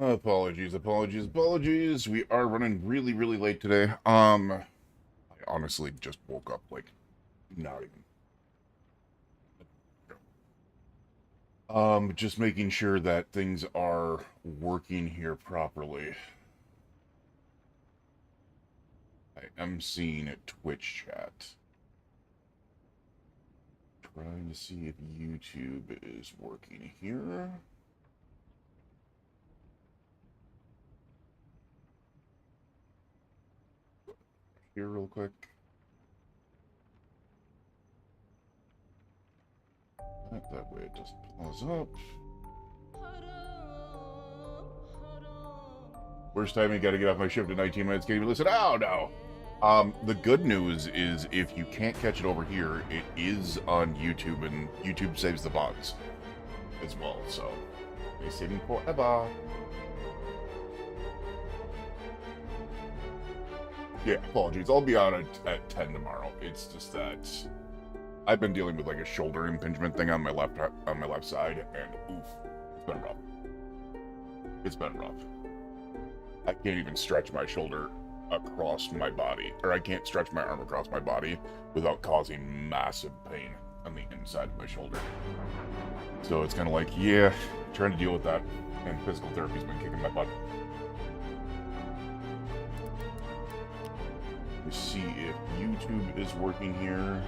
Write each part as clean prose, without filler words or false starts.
Apologies. We are running really late today. I honestly just woke up, like, not even. Just making sure that things are working here properly. I am seeing a Twitch chat. Trying to see if YouTube is working here. Here real quick. That way it doesn't pause up. Worst time, you gotta get off my shift in 19 minutes. Can't even listen. Oh, no. The good news is if you can't catch it over here, it is on YouTube, and YouTube saves the VODs as well, so they saving forever. Yeah, apologies. I'll be on at 10 tomorrow. It's just that I've been dealing with like a shoulder impingement thing on my left side, and oof, it's been rough. It's been rough. I can't even stretch my shoulder across my body, or I can't stretch my arm across my body without causing massive pain on the inside of my shoulder. So it's kind of like, yeah, trying to deal with that, and physical therapy's been kicking my butt. Let's see if YouTube is working here.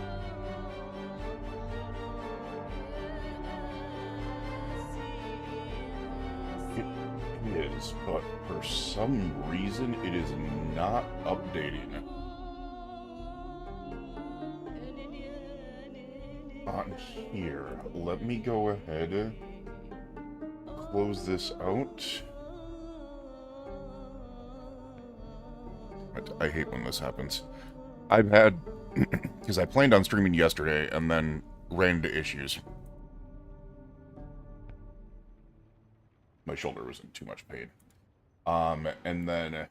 It is, but for some reason it is not updating on here. Let me go ahead, close this out. I hate when this happens. I've had, because I planned on streaming yesterday and then ran into issues. My shoulder was in too much pain. And then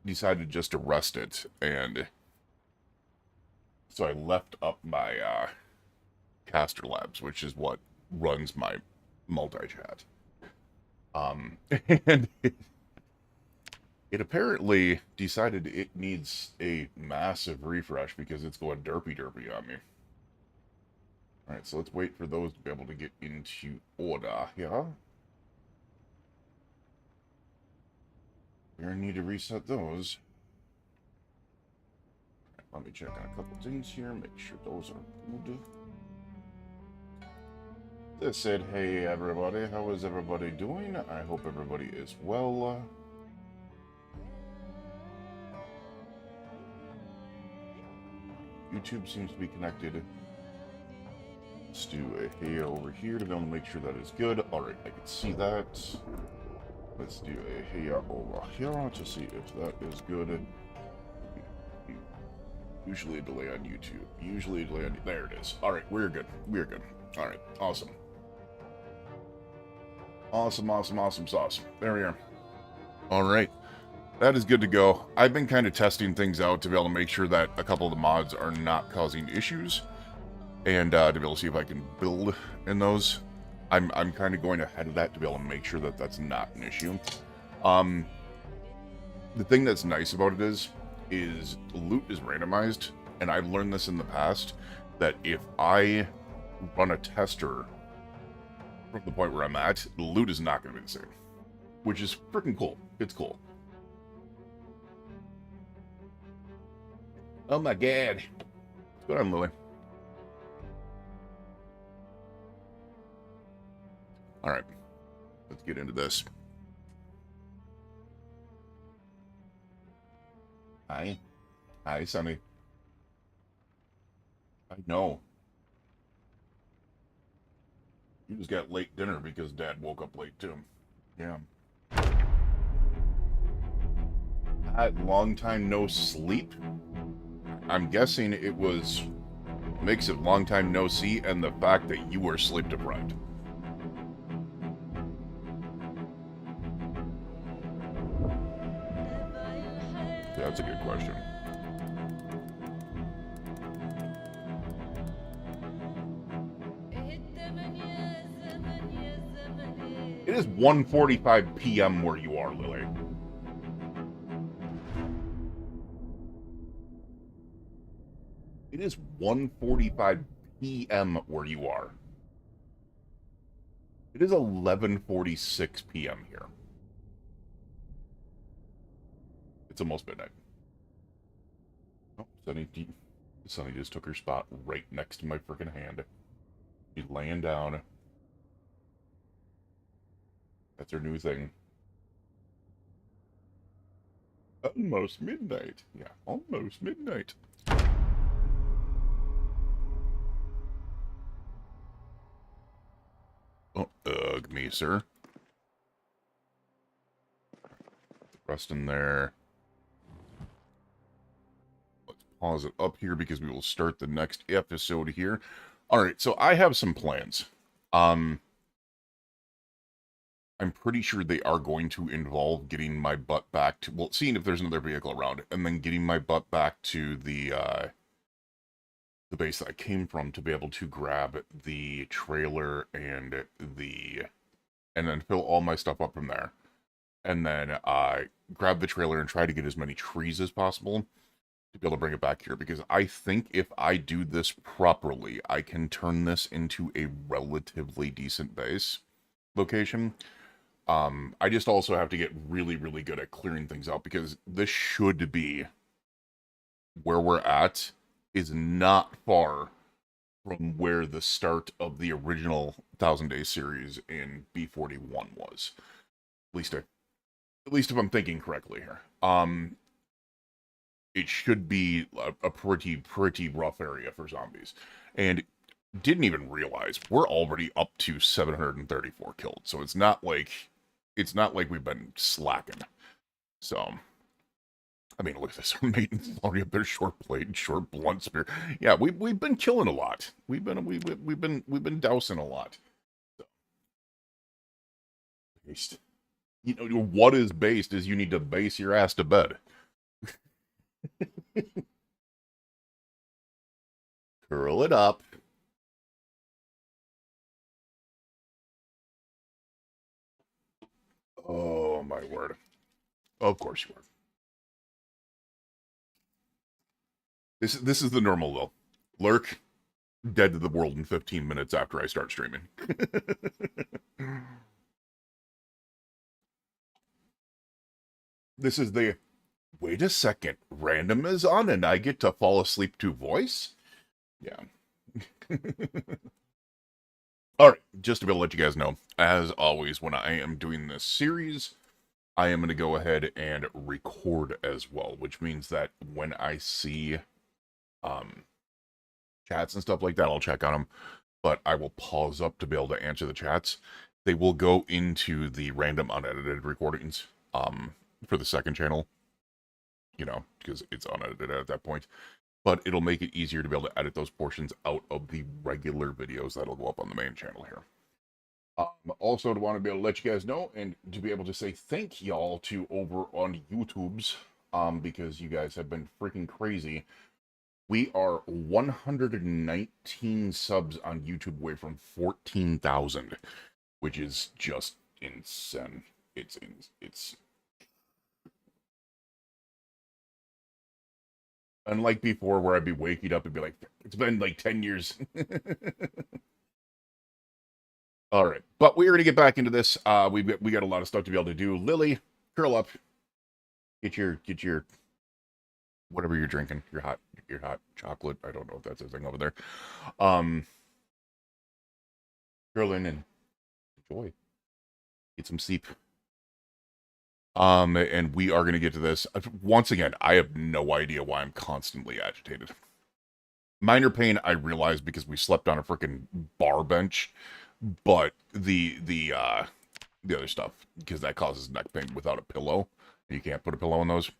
decided just to rest it, and so I left up my Caster Labs, which is what runs my multi-chat. And it apparently decided it needs a massive refresh because it's going derpy on me. Alright, so let's wait for those to be able to get into order here. We're going to need to reset those. Right, let me check on a couple things here, make sure those are good. This said, hey everybody, how is everybody doing? I hope everybody is well. YouTube seems to be connected. Let's do a hey over here to be able to make sure that is good. Alright, I can see that. Let's do a hey over here to see if that is good. Usually a delay on YouTube. Usually a delay on... There it is. Alright, we're good. We're good. Alright, awesome. Awesome sauce. There we are. Alright. That is good to go. I've been kind of testing things out to be able to make sure that a couple of the mods are not causing issues. And to be able to see if I can build in those. I'm kind of going ahead of that to be able to make sure that that's not an issue. The thing that's nice about it is loot is randomized, and I've learned this in the past, that if I run a tester from the point where I'm at, the loot is not going to be the same. Which is freaking cool. It's cool. Oh my god. What's going on, Louie? Alright, let's get into this. Hi, Sonny. I know. You just got late dinner because Dad woke up late too. Yeah. Long time no sleep. I'm guessing it was a mix of long time no see and the fact that you were sleep deprived. Yeah, that's a good question. It is 1:45 p.m. where you are, Lily. It is 1:45 p.m. where you are. It is 11:46 p.m. here. It's almost midnight. Oh, Sunny just took her spot right next to my freaking hand. She's laying down. That's her new thing. Almost midnight. Yeah, almost midnight. Oh, ugh, me, sir. Rest in there. Let's pause it up here because we will start the next episode here. Alright, so I have some plans. I'm pretty sure they are going to involve getting my butt back to, well, seeing if there's another vehicle around, and then getting my butt back to the base that I came from to be able to grab the trailer and then fill all my stuff up from there. And then grab the trailer and try to get as many trees as possible to be able to bring it back here. Because I think if I do this properly, I can turn this into a relatively decent base location. I just also have to get really, really good at clearing things out, because this should be where we're at is not far from where the start of the original 1,000 Day series in B41 was. At least if I'm thinking correctly here. It should be a pretty rough area for zombies. And didn't even realize we're already up to 734 killed. So it's not like we've been slacking. So I mean, look at this. Our maiden's already up there, short blade, short blunt spear. Yeah, we've been killing a lot. We've been dousing a lot. So, based. You know what is based is you need to base your ass to bed. Curl it up. Oh my word! Of course you are. This is the normal though. Lurk, dead to the world in 15 minutes after I start streaming. This is the, wait a second, random is on and I get to fall asleep to voice? Yeah. Alright, just to be able to let you guys know, as always, when I am doing this series, I am going to go ahead and record as well, which means that when I see chats and stuff like that, I'll check on them, but I will pause up to be able to answer the chats. They will go into the random unedited recordings for the second channel, you know, because it's unedited at that point. But it'll make it easier to be able to edit those portions out of the regular videos that'll go up on the main channel here. Also, to want to be able to let you guys know and to be able to say thank y'all to over on YouTube's, because you guys have been freaking crazy. We are 119 subs on YouTube away from 14,000, which is just insane. It's unlike before where I'd be waking up and be like, it's been like 10 years. All right, but we're going to get back into this. We got a lot of stuff to be able to do. Lily, curl up. Get your whatever you're drinking, your hot chocolate. I don't know if that's a thing over there. Curl in and enjoy. Get some sleep. And we are going to get to this. Once again, I have no idea why I'm constantly agitated. Minor pain, I realize, because we slept on a freaking bar bench, but the other stuff, because that causes neck pain without a pillow. You can't put a pillow on those.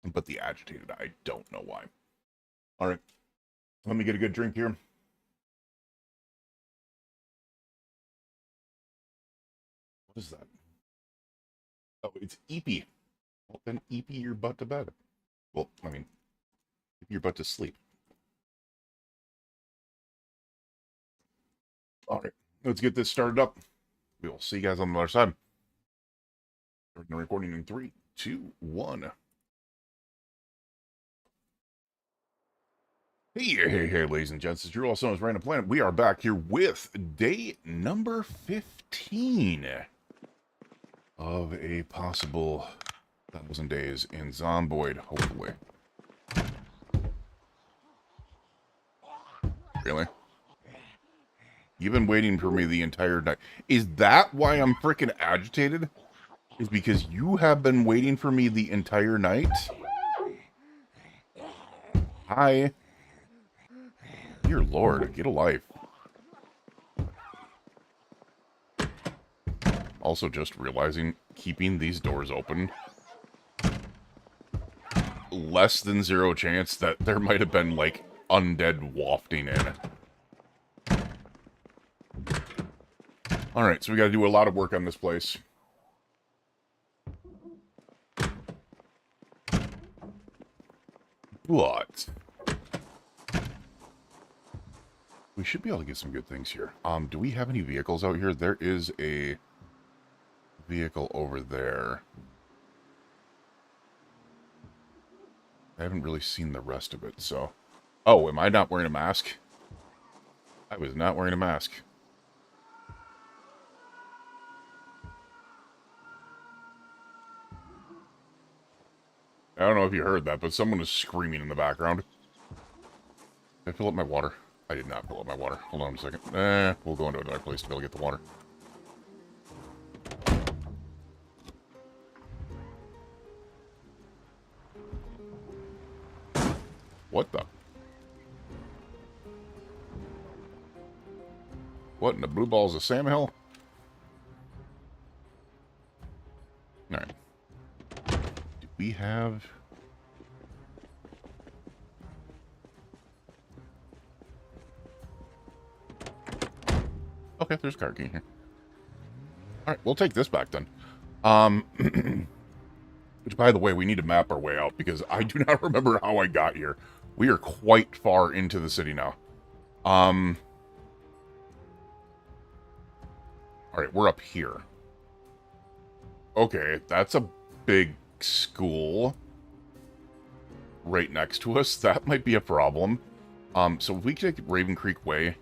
But the agitated, I don't know why. All right, let me get a good drink here. What is that? Oh, it's Eepy. Well, then Eepy your butt to bed. Well, I mean, your butt to sleep. All right, let's get this started up. We will see you guys on the other side. Starting the recording in 3, 2, 1. Hey, ladies and gents, it's Drew, also known as Random Planet. We are back here with day number 15 of a possible 1,000 days in Zomboid, hopefully. Really? You've been waiting for me the entire night. Is that why I'm freaking agitated? Is because you have been waiting for me the entire night? Hi. Dear Lord, get a life. Also just realizing, keeping these doors open, less than 0 chance that there might have been, like, undead wafting in. Alright, so we gotta do a lot of work on this place. But we should be able to get some good things here. Do we have any vehicles out here? There is a vehicle over there. I haven't really seen the rest of it, so... Oh, am I not wearing a mask? I was not wearing a mask. I don't know if you heard that, but someone was screaming in the background. Did I fill up my water? I did not fill up my water. Hold on a second. We'll go into another place to be able to get the water. What the? What in the blue balls of Sam Hill? Alright. Do we have... Okay, there's a car key here. Alright, we'll take this back then. Which, by the way, we need to map our way out, because I do not remember how I got here. We are quite far into the city now. Alright, we're up here. Okay, that's a big school right next to us. That might be a problem. So if we take Raven Creek Way,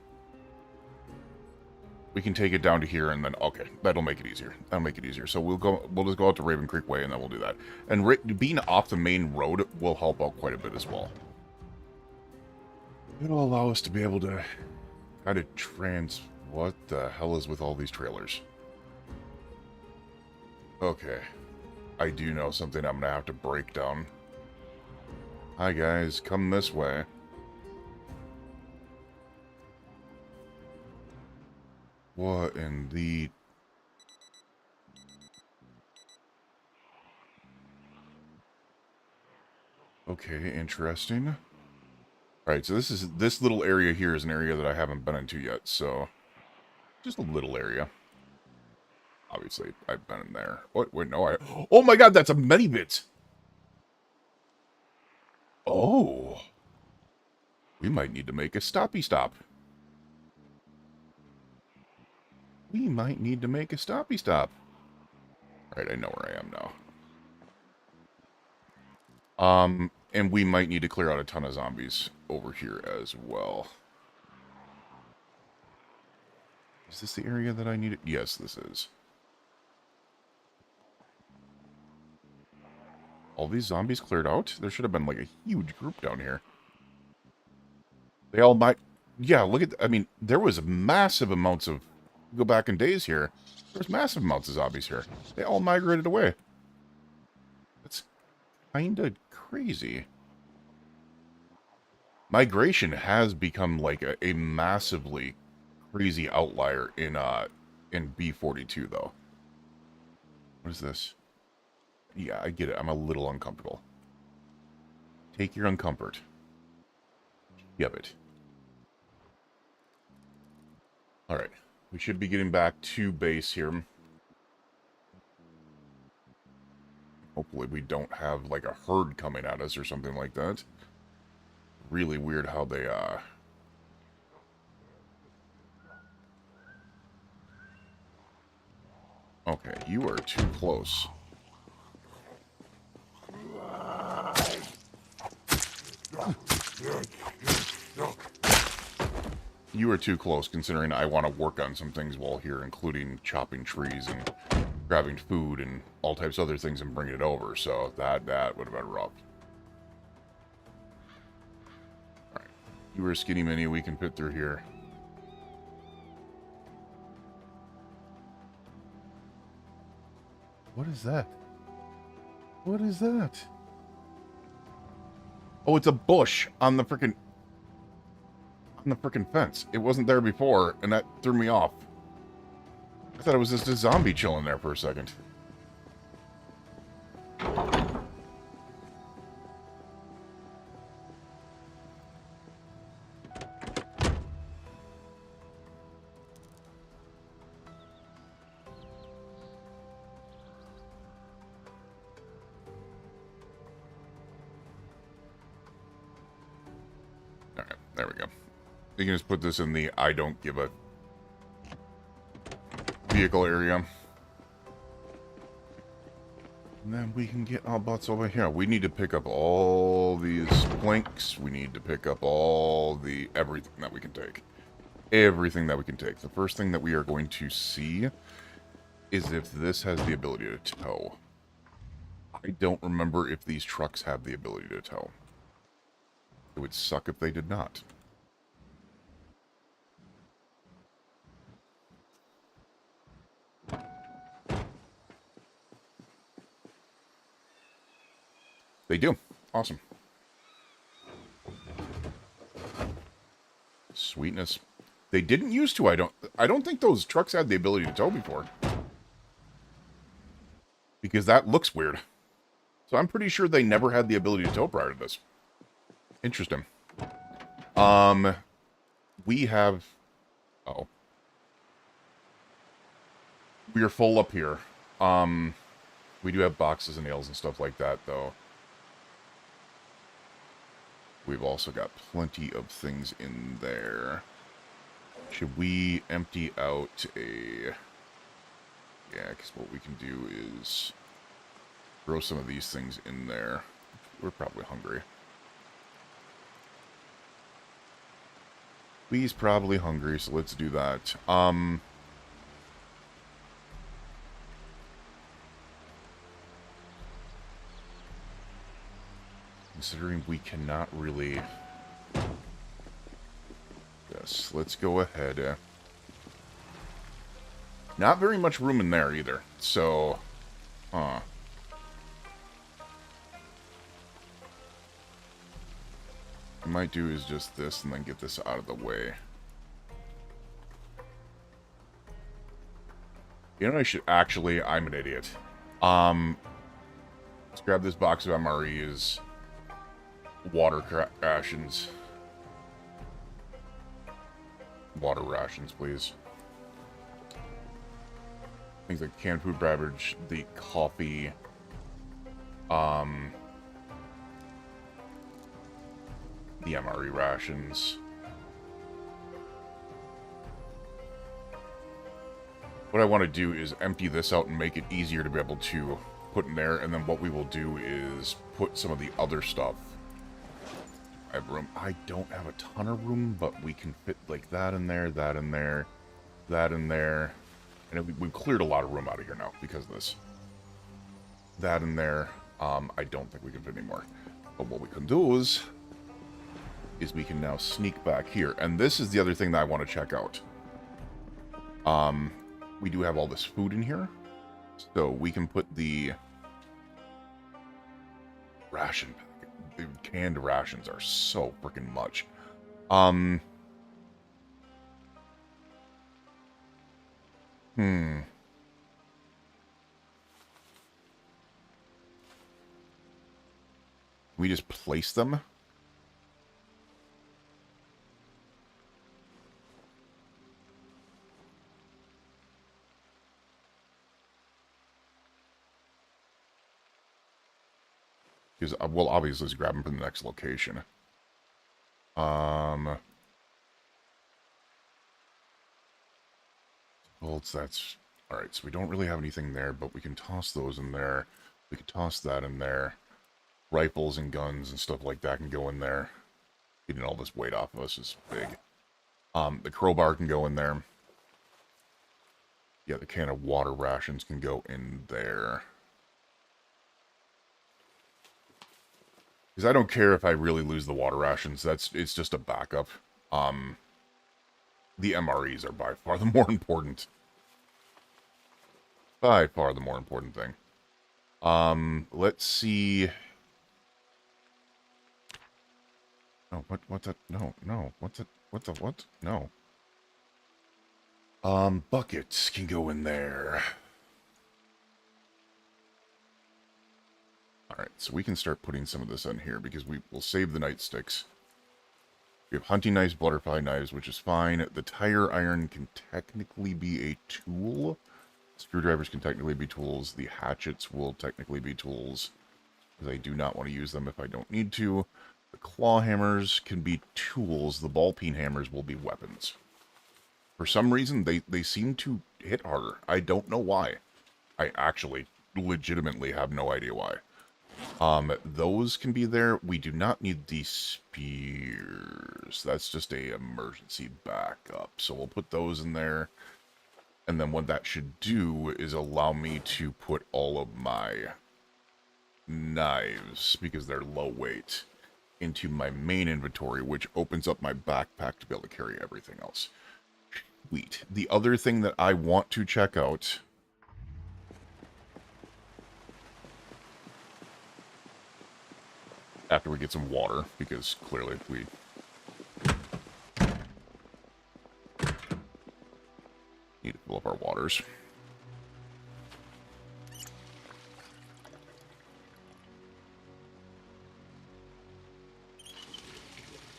we can take it down to here, and then, okay, that'll make it easier. That'll make it easier. So we'll just go out to Raven Creek Way, and then we'll do that. And being off the main road will help out quite a bit as well. It'll allow us to be able to kind of what the hell is with all these trailers? Okay. I do know something I'm gonna have to break down. Hi guys, come this way. What in the... Okay, interesting. Alright, so this little area here is an area that I haven't been into yet, so... Just a little area. Obviously, I've been in there. What? Wait, no, oh my god, that's a mini-bit! Oh! We might need to make a stoppy stop. We might need to make a stoppy stop. Alright, I know where I am now. And we might need to clear out a ton of zombies over here as well. Is this the area that I needed? Yes, this is. All these zombies cleared out? There should have been, like, a huge group down here. They all might... Yeah, look at... I mean, there was massive amounts of... Go back in days here. There's massive amounts of zombies here. They all migrated away. That's kinda crazy. Migration has become, like, a massively crazy outlier in B42, though. What is this? Yeah, I get it. I'm a little uncomfortable. Take your uncomfort. Yep it. Alright. We should be getting back to base here. Hopefully we don't have, like, a herd coming at us or something like that. Really weird how they, Okay, you are too close. You are too close, considering I want to work on some things while here, including chopping trees and grabbing food and all types of other things and bringing it over. So that would have been rough. All right, you were a skinny mini. We can fit through here. What is that? What is that? Oh, it's a bush on the frickin' fence. It wasn't there before, and that threw me off. I thought it was just a zombie chilling there for a second. Alright, there we go. You can just put this in the I don't give a vehicle area. And then we can get our butts over here. We need to pick up all these planks. We need to pick up all the everything that we can take. Everything that we can take. The first thing that we are going to see is if this has the ability to tow. I don't remember if these trucks have the ability to tow. It would suck if they did not. They do. Awesome. Sweetness. They didn't used to. I don't think those trucks had the ability to tow before. Because that looks weird. So I'm pretty sure they never had the ability to tow prior to this. Interesting. We have... Oh. We are full up here. We do have boxes and nails and stuff like that, though. We've also got plenty of things in there. Should we empty out a... Yeah, because what we can do is throw some of these things in there. We're probably hungry. We's probably hungry, so let's do that. Considering we cannot really... Yes, let's go ahead. Not very much room in there either, so... What I might do is just this and then get this out of the way. You know, I should actually... I'm an idiot. Let's grab this box of MREs. Water rations. Water rations, please. Things like canned food, beverage, the coffee. The MRE rations. What I want to do is empty this out and make it easier to be able to put in there, and then what we will do is put some of the other stuff. I have room. I don't have a ton of room, but we can fit like that in there, that in there, that in there. And we've cleared a lot of room out of here now because of this. That in there. I don't think we can fit any more. But what we can do is we can now sneak back here. And this is the other thing that I want to check out. We do have all this food in here. So we can put the ration pack. The canned rations are so freaking much. We just place them? Because we'll obviously just grab them from the next location. Well, that's Alright, so we don't really have anything there, but we can toss those in there. We can toss that in there. Rifles and guns and stuff like that can go in there. Getting all this weight off of us is big. The crowbar can go in there. Yeah, the can of water rations can go in there. Because I don't care if I really lose the water rations. It's just a backup. The MREs are by far the more important. By far the more important thing. Let's see. No, what's that? No. What? No. Buckets can go in there. Alright, so we can start putting some of this in here because we will save the nightsticks. We have hunting knives, butterfly knives, which is fine. The tire iron can technically be a tool. Screwdrivers can technically be tools. The hatchets will technically be tools, because I do not want to use them if I don't need to. The claw hammers can be tools. The ball peen hammers will be weapons. For some reason, they seem to hit harder. I don't know why. I actually legitimately have no idea why. Those can be there. We do not need the spears. That's just a emergency backup. So we'll put those in there. And then what that should do is allow me to put all of my knives, because they're low weight, into my main inventory, which opens up my backpack to be able to carry everything else. Sweet. The other thing that I want to check out... after we get some water, because clearly we... need to fill up our waters.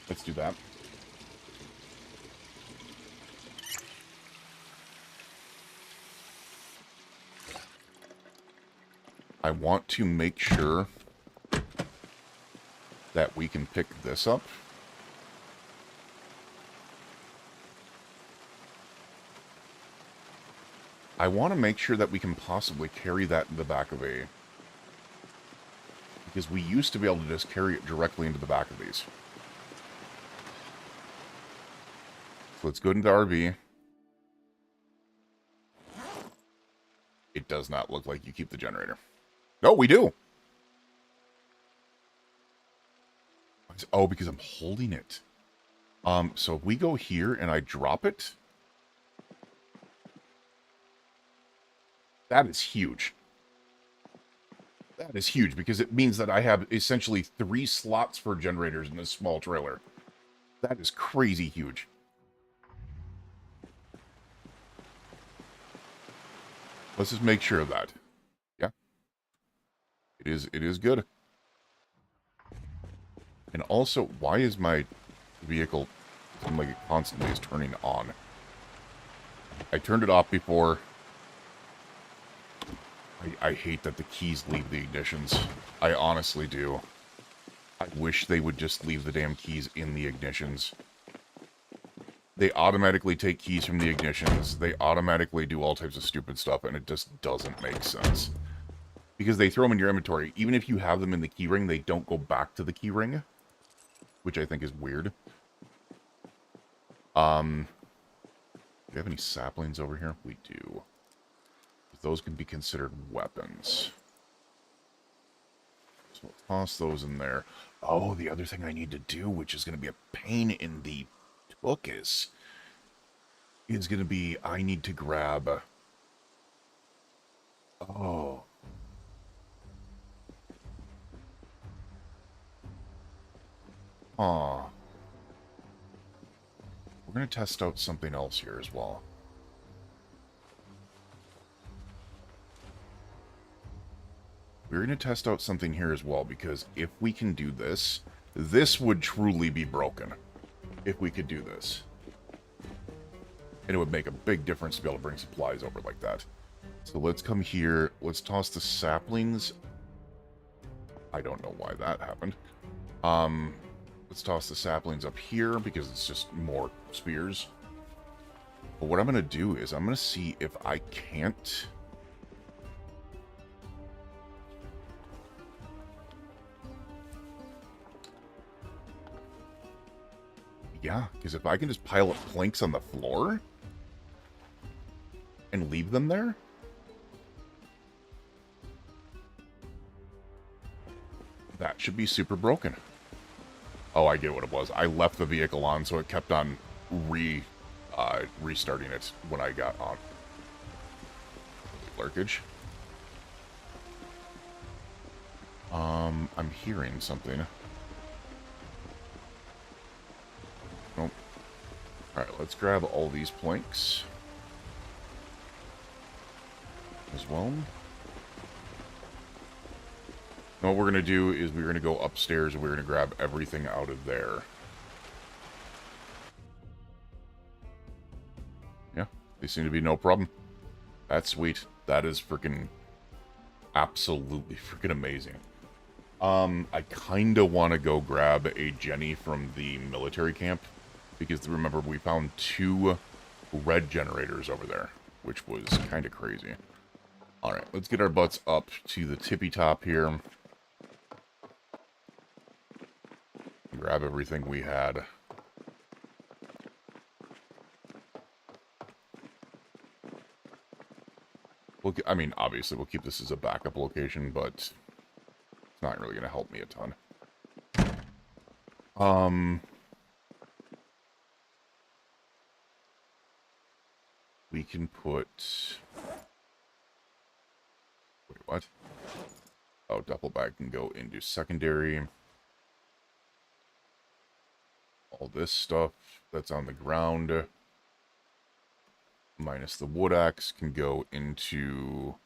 Let's do that. I want to make sure that we can pick this up. I want to make sure that we can possibly carry that in the back of a... because we used to be able to just carry it directly into the back of these. So let's go into the RV. It does not look like you keep the generator. No, we do! Oh, because I'm holding it. So if we go here and I drop it... that is huge. That is huge, because it means that I have essentially 3 slots for generators in this small trailer. That is crazy huge. Let's just make sure of that. Yeah. It is good. And also, why is my vehicle like it constantly is turning on? I turned it off before. I hate that the keys leave the ignitions. I honestly do. I wish they would just leave the damn keys in the ignitions. They automatically take keys from the ignitions. They automatically do all types of stupid stuff, and it just doesn't make sense. Because they throw them in your inventory. Even if you have them in the keyring, they don't go back to the keyring. Which I think is weird. Do we have any saplings over here? We do. Those can be considered weapons. So we'll toss those in there. Oh, the other thing I need to do, which is going to be a pain in the tuchus, is going to be I need to grab... oh. Aw. We're going to test out something else here as well. We're going to test out something here as well, because if we can do this, this would truly be broken. If we could do this. And it would make a big difference to be able to bring supplies over like that. So let's come here. Let's toss the saplings. I don't know why that happened. Let's toss the saplings up here, because it's just more spears. But what I'm going to do is I'm going to see if I can't... Yeah, because if I can just pile up planks on the floor and leave them there, that should be super broken. Oh, I get what it was. I left the vehicle on, so it kept on restarting it when I got on. Lurkage. I'm hearing something. Nope. Alright, let's grab all these planks as well. And what we're going to do is we're going to go upstairs and we're going to grab everything out of there. Yeah, they seem to be no problem. That's sweet. That is freaking absolutely freaking amazing. I kind of want to go grab a Jenny from the military camp, because remember we found 2 red generators over there, which was kind of crazy. Alright, let's get our butts up to the tippy top here. Grab everything we had. I mean, obviously we'll keep this as a backup location, but it's not really going to help me a ton. We can put... Wait, what? Oh, duffel bag can go into secondary. All this stuff that's on the ground, minus the wood axe, can go into...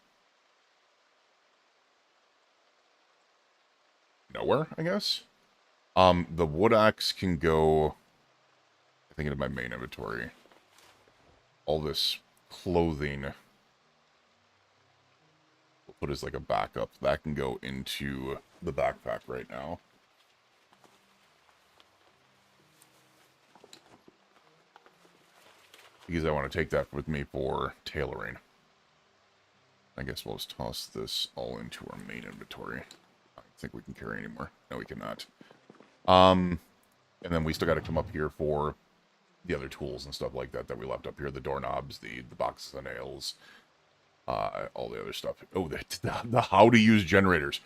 nowhere, I guess? The wood axe can go, I think, into my main inventory. All this clothing, we'll put as like a backup. That can go into the backpack right now. Because I want to take that with me for tailoring. I guess we'll just toss this all into our main inventory. I don't think we can carry anymore. No, we cannot. And then we still got to come up here for the other tools and stuff like that that we left up here. The doorknobs, the boxes of nails, all the other stuff. Oh, the how to use generators.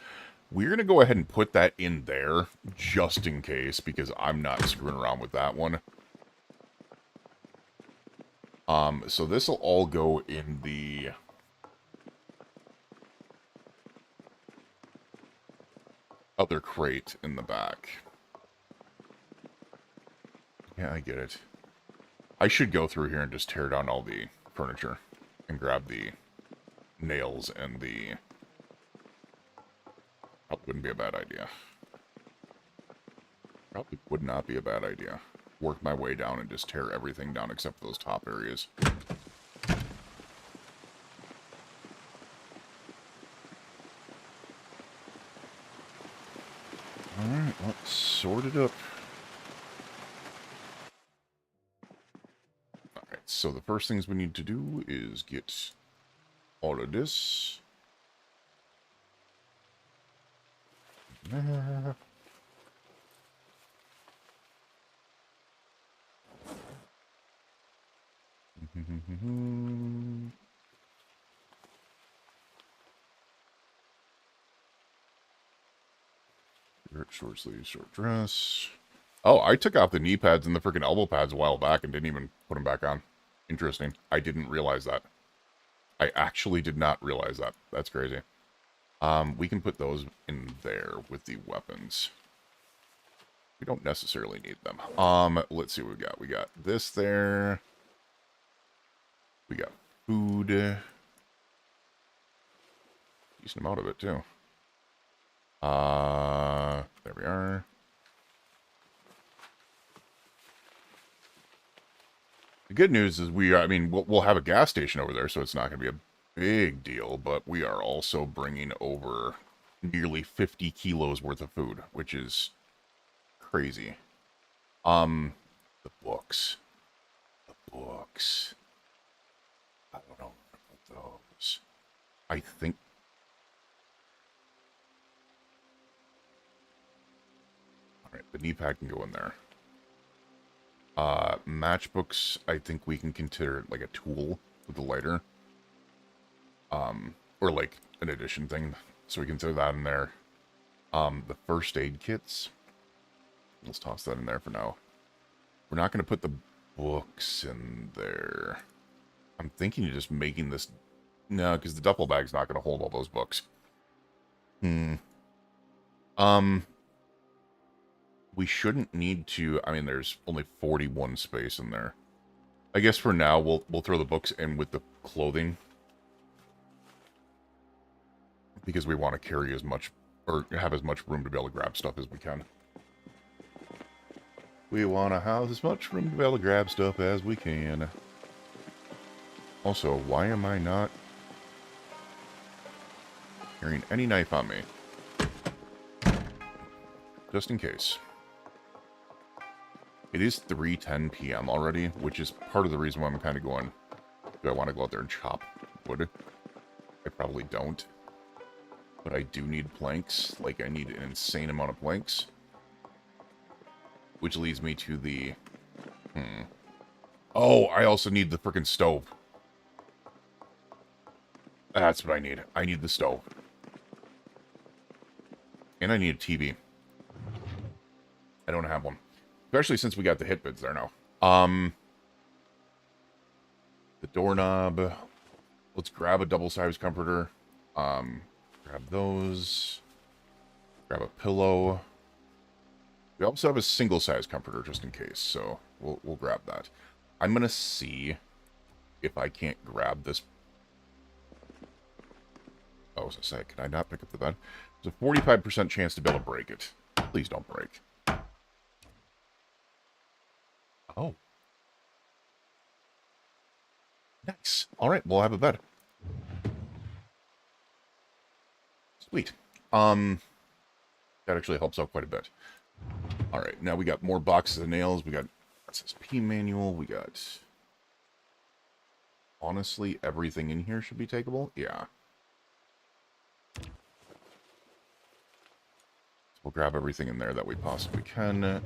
We're going to go ahead and put that in there just in case, because I'm not screwing around with that one. So this will all go in the... other crate in the back. Yeah, I get it. I should go through here and just tear down all the furniture and grab the nails and the... Probably wouldn't be a bad idea. Probably would not be a bad idea. Work my way down and just tear everything down except for those top areas. Alright, let's sort it up. Alright, so the first things we need to do is get all of this. Short sleeve, short dress. Oh, I took off the knee pads and the freaking elbow pads a while back and didn't even put them back on. Interesting. I didn't realize that. I actually did not realize that. That's crazy. We can put those in there with the weapons. We don't necessarily need them. Let's see what we got. We got this there. We got food. Decent amount of it, too. There we are. The good news is we'll have a gas station over there, so it's not going to be a big deal, but we are also bringing over nearly 50 kilos worth of food, which is crazy. The books. The books. I think... Alright, the knee pad can go in there. Matchbooks, I think we can consider like a tool with the lighter. Or like an addition thing. So we can throw that in there. The first aid kits. Let's toss that in there for now. We're not going to put the books in there. I'm thinking of just making this... No, because the duffel bag's not going to hold all those books. We shouldn't need to... I mean, there's only 41 space in there. I guess for now, we'll throw the books in with the clothing. Because we want to carry as much... Or have as much room to be able to grab stuff as we can. We want to have as much room to be able to grab stuff as we can. Also, why am I not carrying any knife on me? Just in case. It is 3:10 p.m. already, which is part of the reason why I'm kind of going, do I want to go out there and chop wood? I probably don't. But I do need planks. Like, I need an insane amount of planks. Which leads me to the... Oh, I also need the frickin' stove. That's what I need. I need the stove. And I need a TV. I don't have one. Especially since we got the hit bids there now. The doorknob. Let's grab a double-sized comforter. Grab those. Grab a pillow. We also have a single-sized comforter just in case, so we'll grab that. I'm gonna see if I can't grab this. Oh, I was gonna say, can I not pick up the bed? There's a 45% chance to be able to break it. Please don't break. Oh. Nice. Alright, we'll have a bed. Sweet. That actually helps out quite a bit. Alright, now we got more boxes of nails. We got SSP manual. We got... Honestly, everything in here should be takeable. Yeah. So we'll grab everything in there that we possibly can.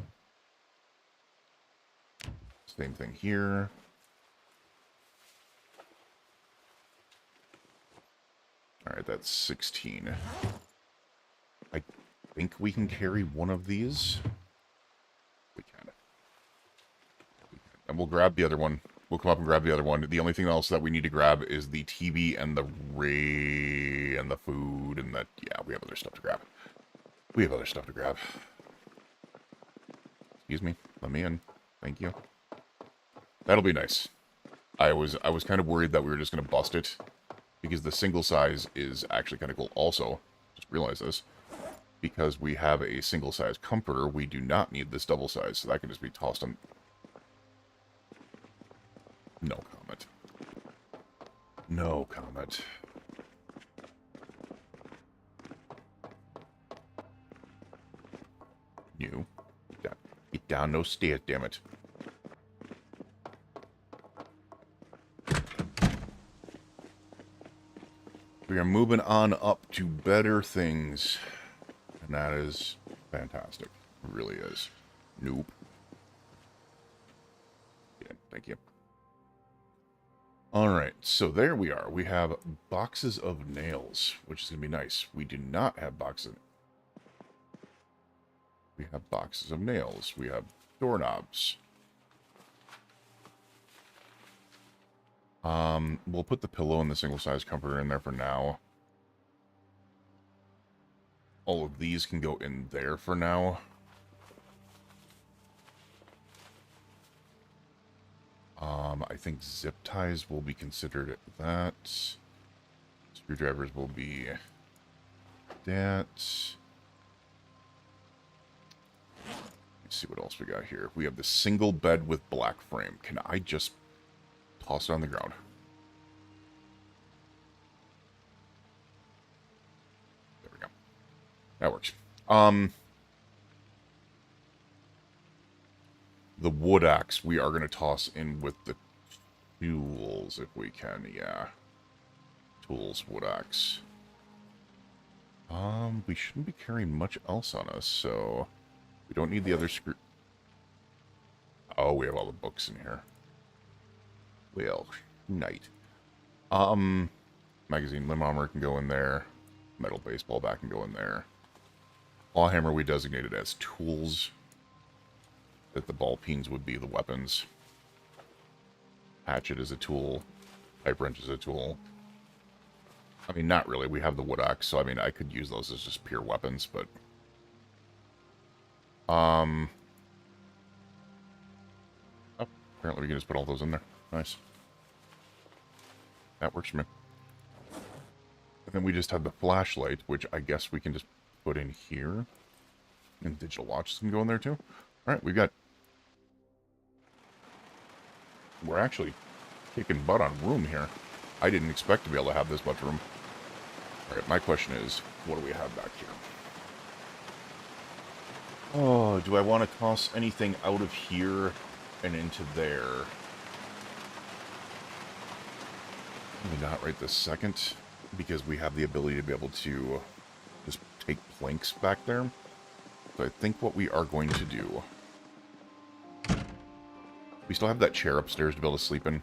Same thing here. Alright, that's 16. I think we can carry one of these. We can. And we'll grab the other one. We'll come up and grab the other one. The only thing else that we need to grab is the TV and the ray and the food and that. Yeah, we have other stuff to grab. We have other stuff to grab. Excuse me. Let me in. Thank you. That'll be nice. I was kind of worried that we were just going to bust it. Because the single size is actually kind of cool. Also, just realize this. Because we have a single size comforter, we do not need this double size. So that can just be tossed on. No comment. No comment. You. Get down no stairs, damn it. We are moving on up to better things. And that is fantastic. It really is. Nope. Yeah, thank you. Alright, so there we are. We have boxes of nails, which is going to be nice. We do not have boxes. We have boxes of nails. We have doorknobs. We'll put the pillow and the single-size comforter in there for now. All of these can go in there for now. I think zip ties will be considered that. Screwdrivers will be that. Let's see what else we got here. We have the single bed with black frame. Can I just toss it on the ground? There we go. That works. The wood axe we are going to toss in with the tools if we can, yeah. Tools, wood axe. We shouldn't be carrying much else on us, so we don't need the other screw. Oh, we have all the books in here. Well, night. Magazine limb armor can go in there. Metal baseball bat can go in there. Claw hammer we designated as tools. That the ball peens would be the weapons. Hatchet is a tool. Pipe wrench is a tool. I mean, not really. We have the wood axe, so I mean, I could use those as just pure weapons, but... Oh, apparently we can just put all those in there. Nice. That works for me. And then we just have the flashlight, which I guess we can just put in here. And digital watches can go in there too. Alright, we've got... We're actually kicking butt on room here. I didn't expect to be able to have this much room. Alright, my question is, what do we have back here? Oh, do I want to toss anything out of here and into there? Maybe not right this second, because we have the ability to be able to just take planks back there. So I think what we are going to do... We still have that chair upstairs to be able to sleep in.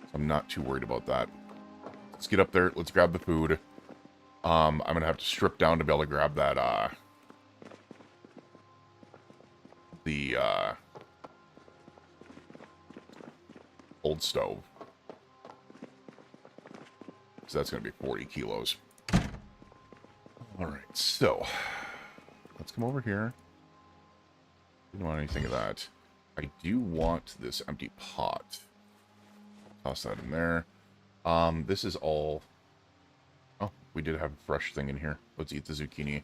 So I'm not too worried about that. Let's get up there. Let's grab the food. I'm going to have to strip down to be able to grab that, old stove. So that's going to be 40 kilos. Alright, so let's come over here. Didn't want anything of that. I do want this empty pot. Toss that in there. This is all... Oh, we did have a fresh thing in here. Let's eat the zucchini.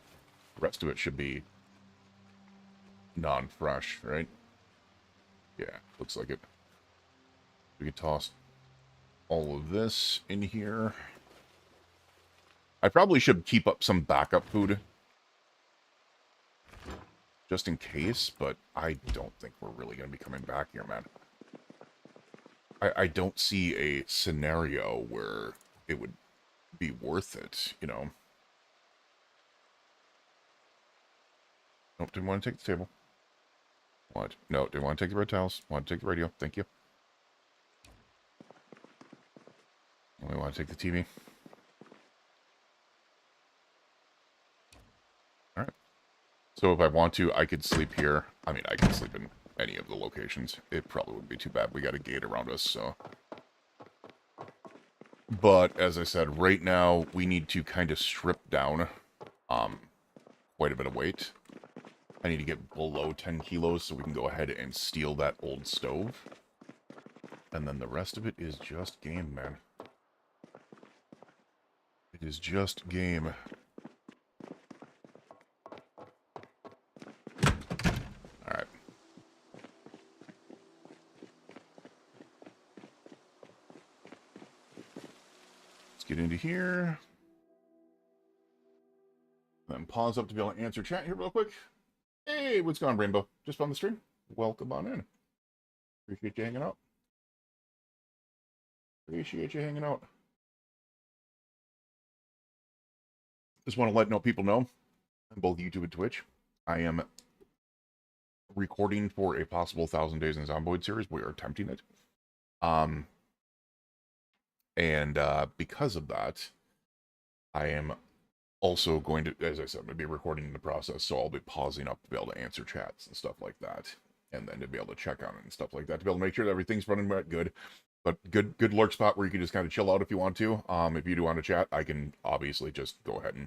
The rest of it should be non-fresh, right? Yeah, looks like it. We could toss all of this in here. I probably should keep up some backup food. Just in case, but I don't think we're really going to be coming back here, man. I don't see a scenario where it would be worth it, you know. Nope, didn't want to take the table. What? No, didn't want to take the red towels. Want to take the radio. Thank you. Only want to take the TV. Alright. So if I want to, I could sleep here. I mean, I could sleep in any of the locations. It probably wouldn't be too bad. We got a gate around us, so... But, as I said, right now, we need to kind of strip down quite a bit of weight. I need to get below 10 kilos so we can go ahead and steal that old stove. And then the rest of it is just game, man. It is just game. Alright. Let's get into here. Then pause up to be able to answer chat here real quick. Hey, what's going on, Rainbow? Just found the stream. Welcome on in. Appreciate you hanging out. Appreciate you hanging out. Just want to let people know, on both YouTube and Twitch, I am recording for a possible 1,000 Days in Zomboid series. We are attempting it. Because of that, I am also going to, as I said, I'm going to be recording in the process, so I'll be pausing up to be able to answer chats and stuff like that, and then to be able to check on it and stuff like that, to be able to make sure that everything's running right good. But good lurk spot where you can just kind of chill out if you want to. If you do want to chat, I can obviously just go ahead and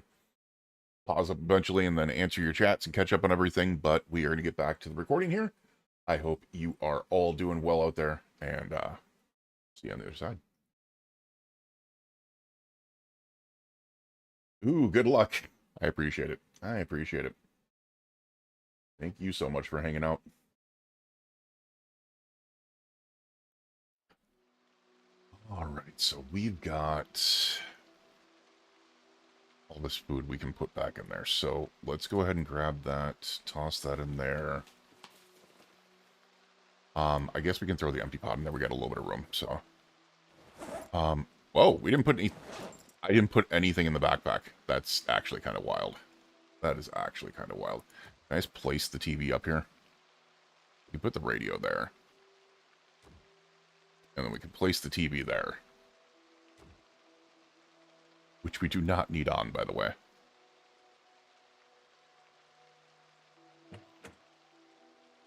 pause up eventually and then answer your chats and catch up on everything. But we are going to get back to the recording here. I hope you are all doing well out there, and see you on the other side. Ooh, good luck. I appreciate it. I appreciate it. Thank you so much for hanging out. Alright, so we've got all this food we can put back in there. So let's go ahead and grab that, toss that in there. I guess we can throw the empty pot in there. We got a little bit of room, so. Whoa, we didn't put any... I didn't put anything in the backpack. That's actually kind of wild. That is actually kind of wild. Can I just place the TV up here? We can put the radio there. And then we can place the TV there. Which we do not need on, by the way.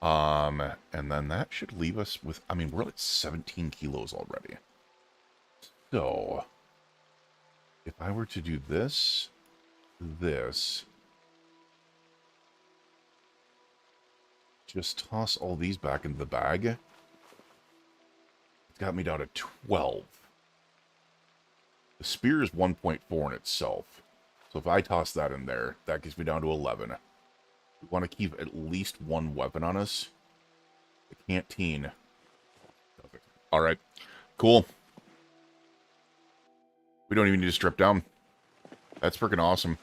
And then that should leave us with... I mean, we're at 17 kilos already. So... if I were to do this... just toss all these back into the bag. It's got me down to 12. The spear is 1.4 in itself. So if I toss that in there, that gets me down to 11. We want to keep at least one weapon on us. The canteen. Alright. Cool. We don't even need to strip down. That's freaking awesome.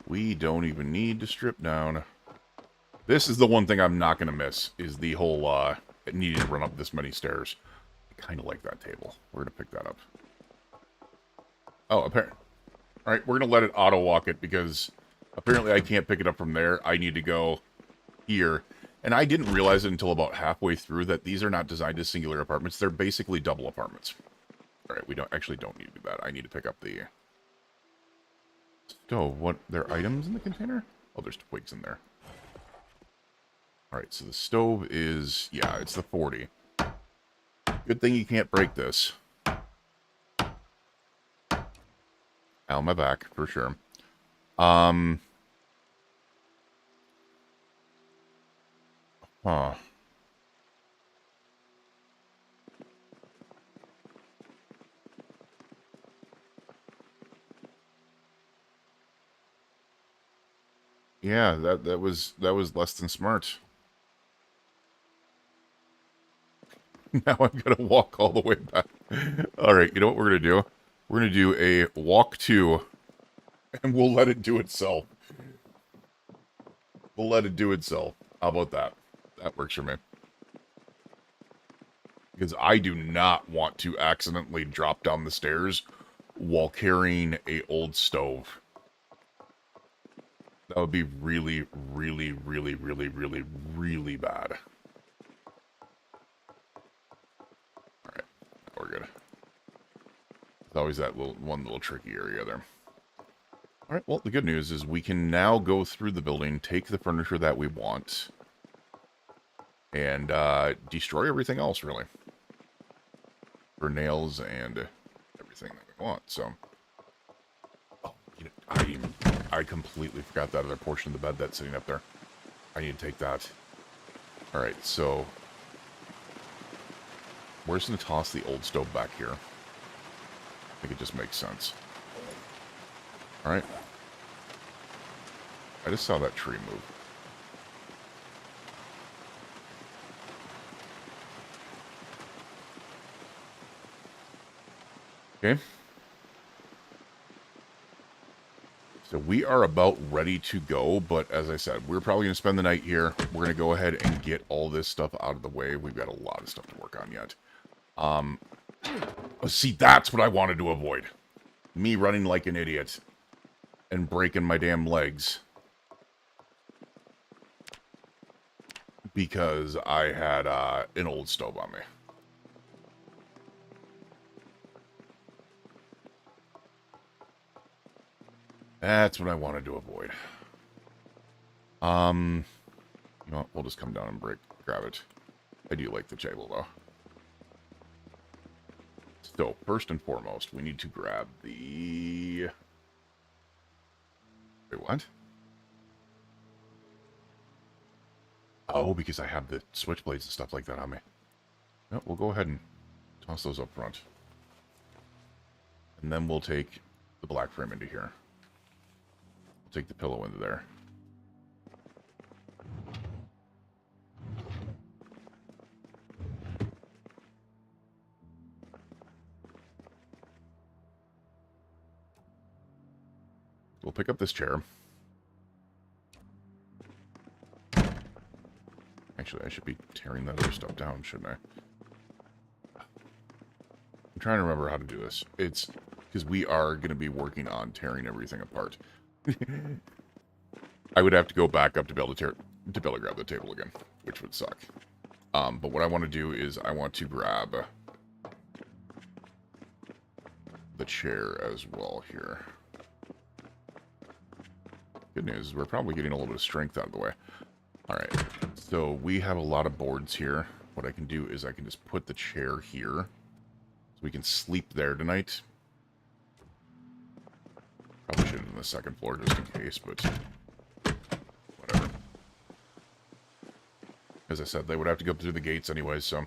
We don't even need to strip down. This is the one thing I'm not going to miss, is the whole, needing to run up this many stairs. I kind of like that table. We're going to pick that up. Oh, apparently. Alright, we're going to let it auto-walk it, because apparently I can't pick it up from there. I need to go here. And I didn't realize it until about halfway through that these are not designed as singular apartments. They're basically double apartments. Alright, we don't need to do that. I need to pick up the... stove. What? There are items in the container? Oh, there's twigs in there. Alright, so the stove is... yeah, it's the 40. Good thing you can't break this. Ow, my back, for sure. Huh. Yeah, that was less than smart. Now I'm gonna walk all the way back. Alright, you know what we're gonna do? We're gonna do a walk 2, and we'll let it do itself. We'll let it do itself. How about that? That works for me. Because I do not want to accidentally drop down the stairs while carrying a old stove. That would be really, really, really, really, really, really bad. Alright, we're good. There's always that one little tricky area there. Alright, well, the good news is we can now go through the building, take the furniture that we want, and destroy everything else, really. For nails and everything that we want, so... oh, you know, I completely forgot that other portion of the bed that's sitting up there. I need to take that. Alright, so... we're just going to toss the old stove back here. I think it just makes sense. Alright. I just saw that tree move. Okay. So we are about ready to go, but as I said, we're probably going to spend the night here. We're going to go ahead and get all this stuff out of the way. We've got a lot of stuff to work on yet. See, that's what I wanted to avoid. Me running like an idiot and breaking my damn legs. Because I had an old stove on me. That's what I wanted to avoid. You know what? We'll just come down and grab it. I do like the table, though. So, first and foremost, we need to grab the... wait, what? Oh, because I have the switchblades and stuff like that on me. No, we'll go ahead and toss those up front. And then we'll take the black frame into here. We'll take the pillow into there. We'll pick up this chair. Actually, I should be tearing that other stuff down, shouldn't I? I'm trying to remember how to do this. It's because we are going to be working on tearing everything apart. I would have to go back up to be able to grab the table again, which would suck. But what I want to do is I want to grab the chair as well here. Good news is we're probably getting a little bit of strength out of the way. Alright, so we have a lot of boards here. What I can do is I can just put the chair here. So we can sleep there tonight. Probably should have done the second floor just in case, but whatever. As I said, they would have to go through the gates anyway, so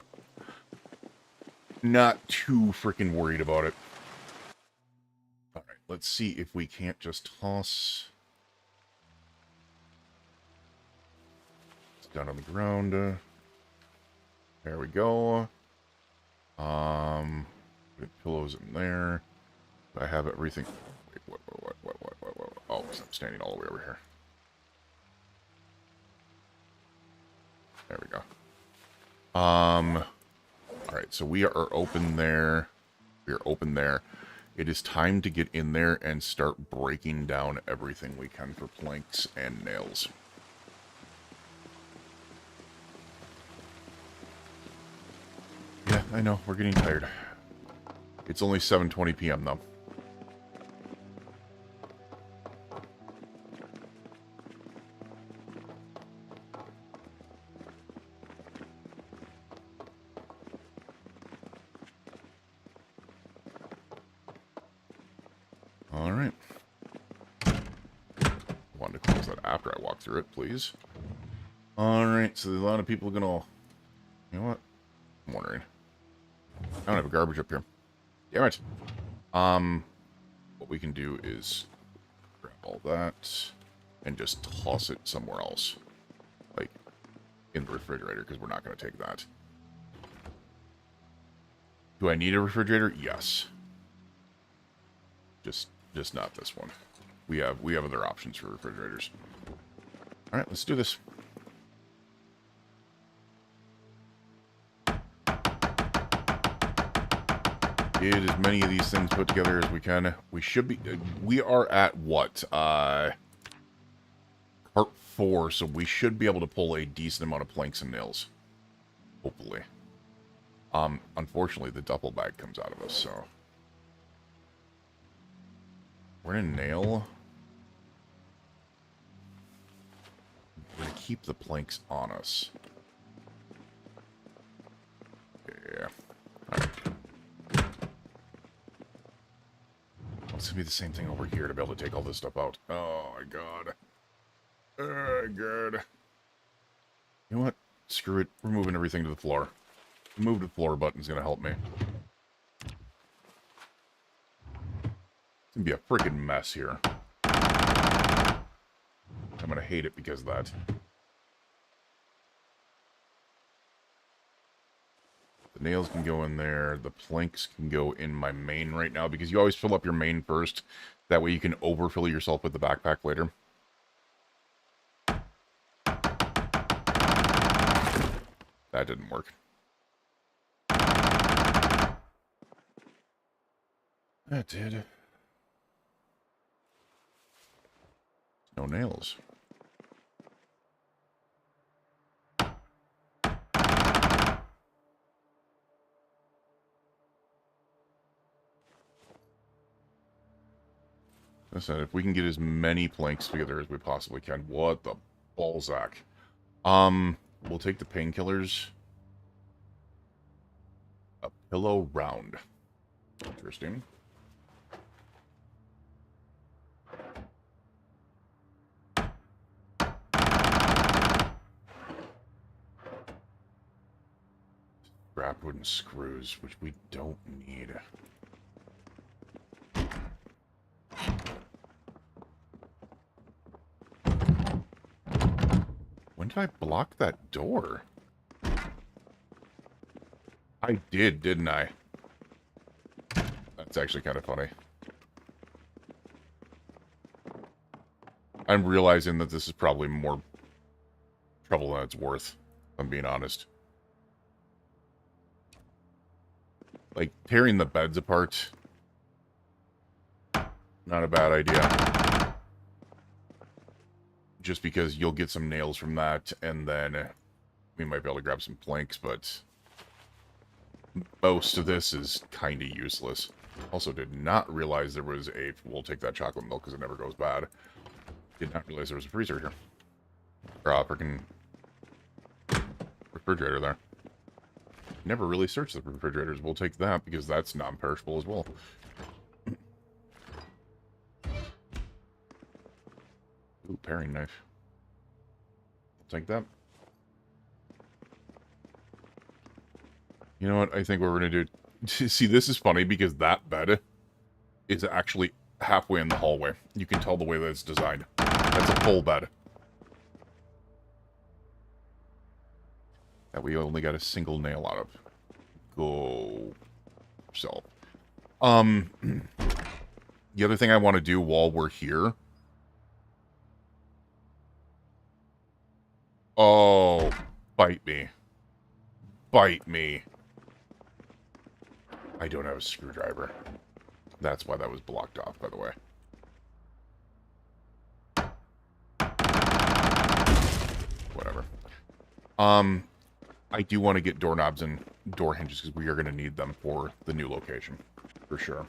not too freaking worried about it. Alright, let's see if we can't just toss down on the ground. There we go. Put pillows in there. I have everything. Wait, what? Oh, I'm standing all the way over here. There we go. Alright, so we are open there. We are open there. It is time to get in there and start breaking down everything we can for planks and nails. Yeah, I know. We're getting tired. It's only 7:20 p.m. though. All right. Wanted to close that after I walk through it, please. All right. So a lot of people are gonna. You know what? I'm wondering. I don't have a garbage up here. Damn it. What we can do is grab all that and just toss it somewhere else. Like, in the refrigerator, because we're not going to take that. Do I need a refrigerator? Yes. Just not this one. We have other options for refrigerators. Alright, let's do this. Get as many of these things put together as we can. We should be... We are at what? Part 4, so we should be able to pull a decent amount of planks and nails. Hopefully. Unfortunately, the duffel bag comes out of us, so... We're gonna nail... We're gonna keep the planks on us. Yeah. Alright. It's gonna be the same thing over here to be able to take all this stuff out. Oh my god. Oh god. You know what? Screw it. We're moving everything to the floor. The move to the floor button's gonna help me. It's gonna be a freaking mess here. I'm gonna hate it because of that. The nails can go in there. The planks can go in my main right now, because you always fill up your main first. That way you can overfill yourself with the backpack later. That didn't work. That did. No nails. I said, if we can get as many planks together as we possibly can. What the Balzac? We'll take the painkillers. A pillow round. Interesting. Scrap wooden screws, which we don't need. When did I block that door? I did, didn't I? That's actually kind of funny. I'm realizing that this is probably more trouble than it's worth, if I'm being honest. Like, tearing the beds apart, not a bad idea. Just because you'll get some nails from that, and then we might be able to grab some planks, but most of this is kind of useless. Also, did not realize there was a... We'll take that chocolate milk because it never goes bad. Did not realize there was a freezer here. Or a freaking refrigerator there. Never really searched the refrigerators. We'll take that because that's non-perishable as well. Ooh, paring knife. Take that. You know what? I think what we're going to do... See, this is funny because that bed is actually halfway in the hallway. You can tell the way that it's designed. That's a full bed. That we only got a single nail out of. Go. So. The other thing I want to do while we're here... Oh, bite me. Bite me. I don't have a screwdriver. That's why that was blocked off, by the way. Whatever. I do want to get doorknobs and door hinges because we are going to need them for the new location. For sure.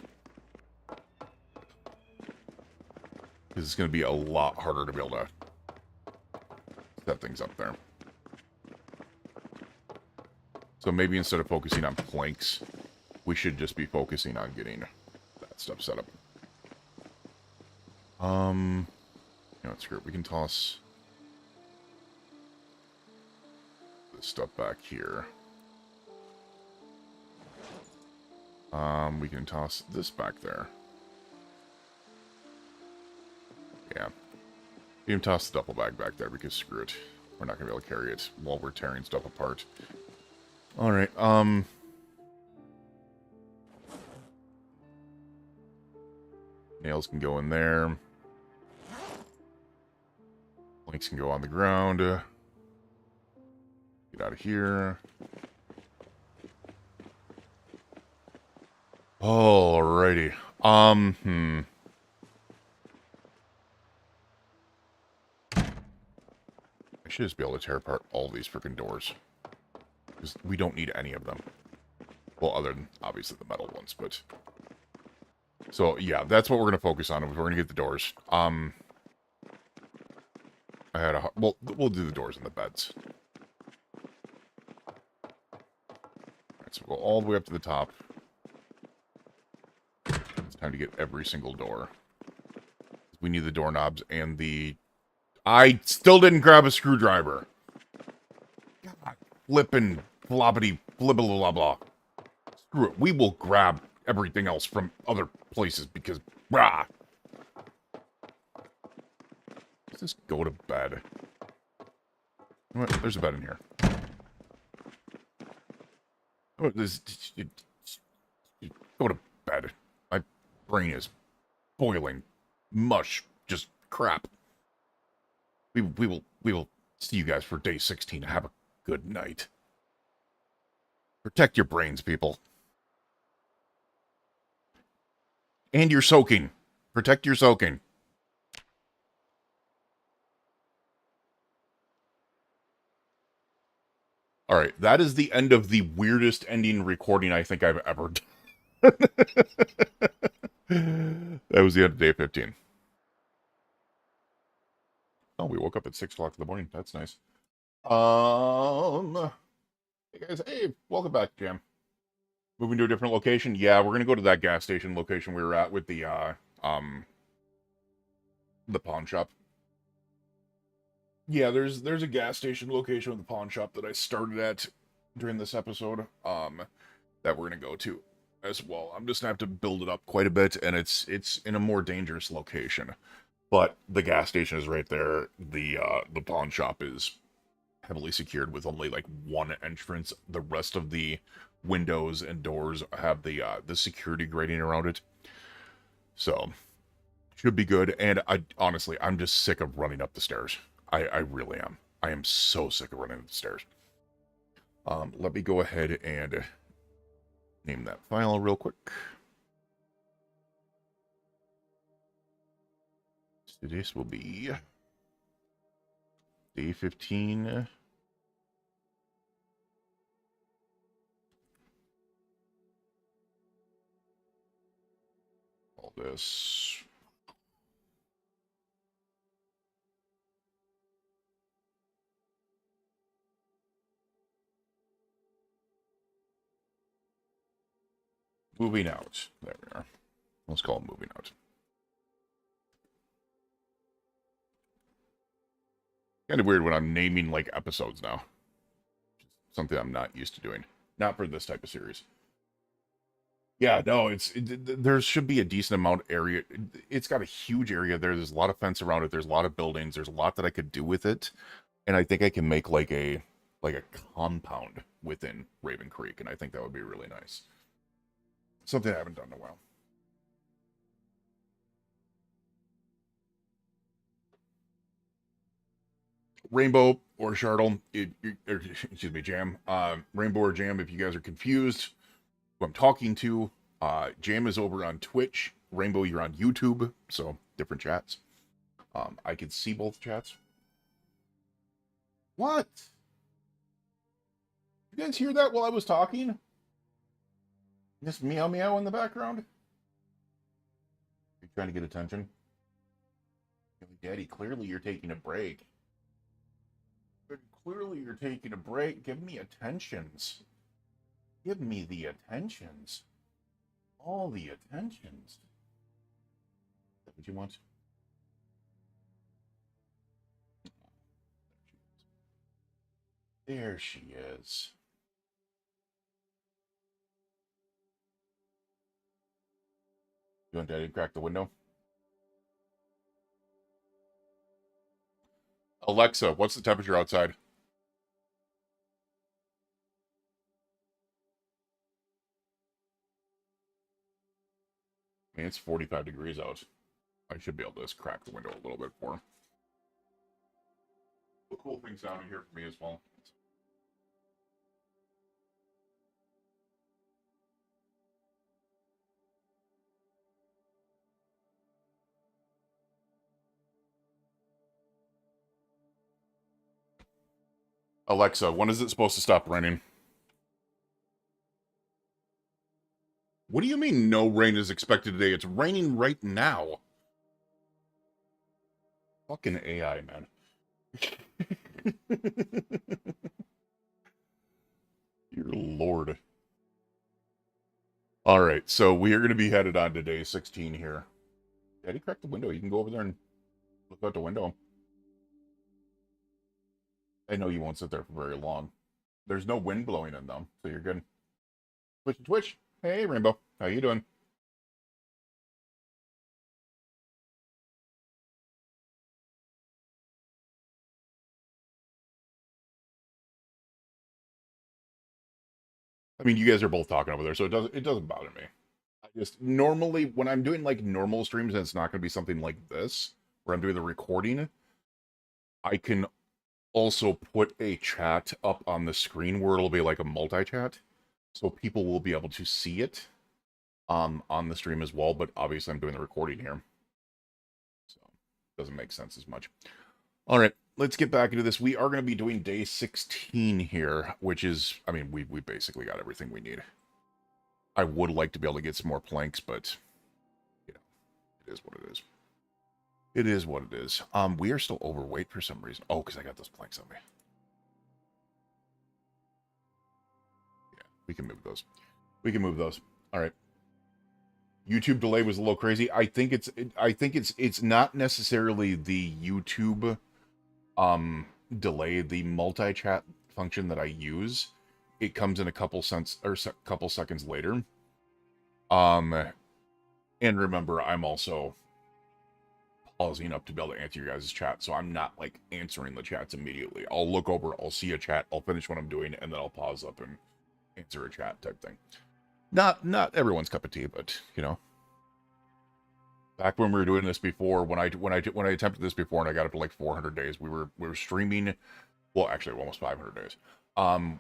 Because it's going to be a lot harder to be able to set things up there. So maybe instead of focusing on planks, we should just be focusing on getting that stuff set up. You know, screw it. We can toss this stuff back here. We can toss this back there. Yeah. You can toss the duffel bag back there because screw it. We're not going to be able to carry it while we're tearing stuff apart. Alright, nails can go in there. Planks can go on the ground. Get out of here. Alrighty. I should just be able to tear apart all these freaking doors. Because we don't need any of them. Well, other than, obviously, the metal ones, but... So, yeah, that's what we're going to focus on. We're going to get the doors. I had a... Well, we'll do the doors and the beds. Alright, so we'll go all the way up to the top. It's time to get every single door. We need the doorknobs and the... I still didn't grab a screwdriver. God, flippin' floppity blibble blah blah. Screw it. We will grab everything else from other places because rah. Let's just go to bed. You know what? There's a bed in here. Oh, go to bed. My brain is boiling. Mush. Just crap. We will see you guys for day 16. Have a good night. Protect your brains, people. And your soaking. Protect your soaking. Alright, that is the end of the weirdest ending recording I think I've ever done. That was the end of day 15. Oh, we woke up at 6 o'clock in the morning. That's nice. Hey guys, hey, welcome back, Jam. Moving to a different location? Yeah, we're gonna go to that gas station location we were at with the pawn shop. Yeah, there's a gas station location with the pawn shop that I started at during this episode, that we're gonna go to as well. I'm just gonna have to build it up quite a bit, and it's in a more dangerous location. But the gas station is right there. The pawn shop is heavily secured with only like one entrance. The rest of the windows and doors have the security grating around it. So Should be good. And I honestly, I'm just sick of running up the stairs. I really am. I am so sick of running up the stairs. Let me go ahead and name that file real quick. So this will be day 15. All this. Moving out. There we are. Let's call it moving out. Kind of weird when I'm naming like episodes now. Something I'm not used to doing. Not for this type of series. Yeah, no, there should be a decent amount of area. It's got a huge area there. There's a lot of fence around it. There's a lot of buildings. There's a lot that I could do with it. And I think I can make like a compound within Raven Creek, and I think that would be really nice. Something I haven't done in a while. Rainbow or Shardle, excuse me, Jam. Rainbow or Jam, if you guys are confused who I'm talking to, Jam is over on Twitch. Rainbow, you're on YouTube, so different chats. I could see both chats. What? You guys hear that while I was talking? Just meow meow in the background? You're trying to get attention? Daddy, clearly you're taking a break. Clearly you're taking a break. Give me attentions. Give me the attentions. All the attentions. Is that what you want? There she is. You want Daddy to crack the window? Alexa, what's the temperature outside? I mean, it's 45 degrees out. I should be able to just crack the window a little bit more. The cool things down here for me as well. Alexa, when is it supposed to stop raining? What do you mean no rain is expected today? It's raining right now. Fucking AI, man. Dear Lord. All right, so we are going to be headed on to day 16 here. Daddy, crack the window. You can go over there and look out the window. I know you won't sit there for very long. There's no wind blowing in them, so you're good. Twitch, Twitch. Hey, Rainbow. How you doing? I mean, you guys are both talking over there, so it doesn't bother me. I just normally when I'm doing like normal streams and it's not going to be something like this where I'm doing the recording, I can also put a chat up on the screen where it'll be like a multi-chat, so people will be able to see it on the stream as well. But obviously, I'm doing the recording here, so it doesn't make sense as much. All right, let's get back into this. We are going to be doing day 16 here, which is, I mean, we basically got everything we need. I would like to be able to get some more planks, but you know, it is what it is. It is what it is. We are still overweight for some reason. Oh, because I got those planks on me. Yeah, we can move those. We can move those. All right. YouTube delay was a little crazy. I think it's not necessarily the YouTube delay, the multi-chat function that I use. It comes in a couple seconds later. And remember, I'm also pausing up to be able to answer your guys' chat, so I'm not like answering the chats immediately. I'll look over, I'll see a chat, I'll finish what I'm doing, and then I'll pause up and answer a chat type thing. Not everyone's cup of tea, but you know. Back when we were doing this before, when I attempted this before and I got up to like 400 days, we were streaming. Well, actually, almost 500 days.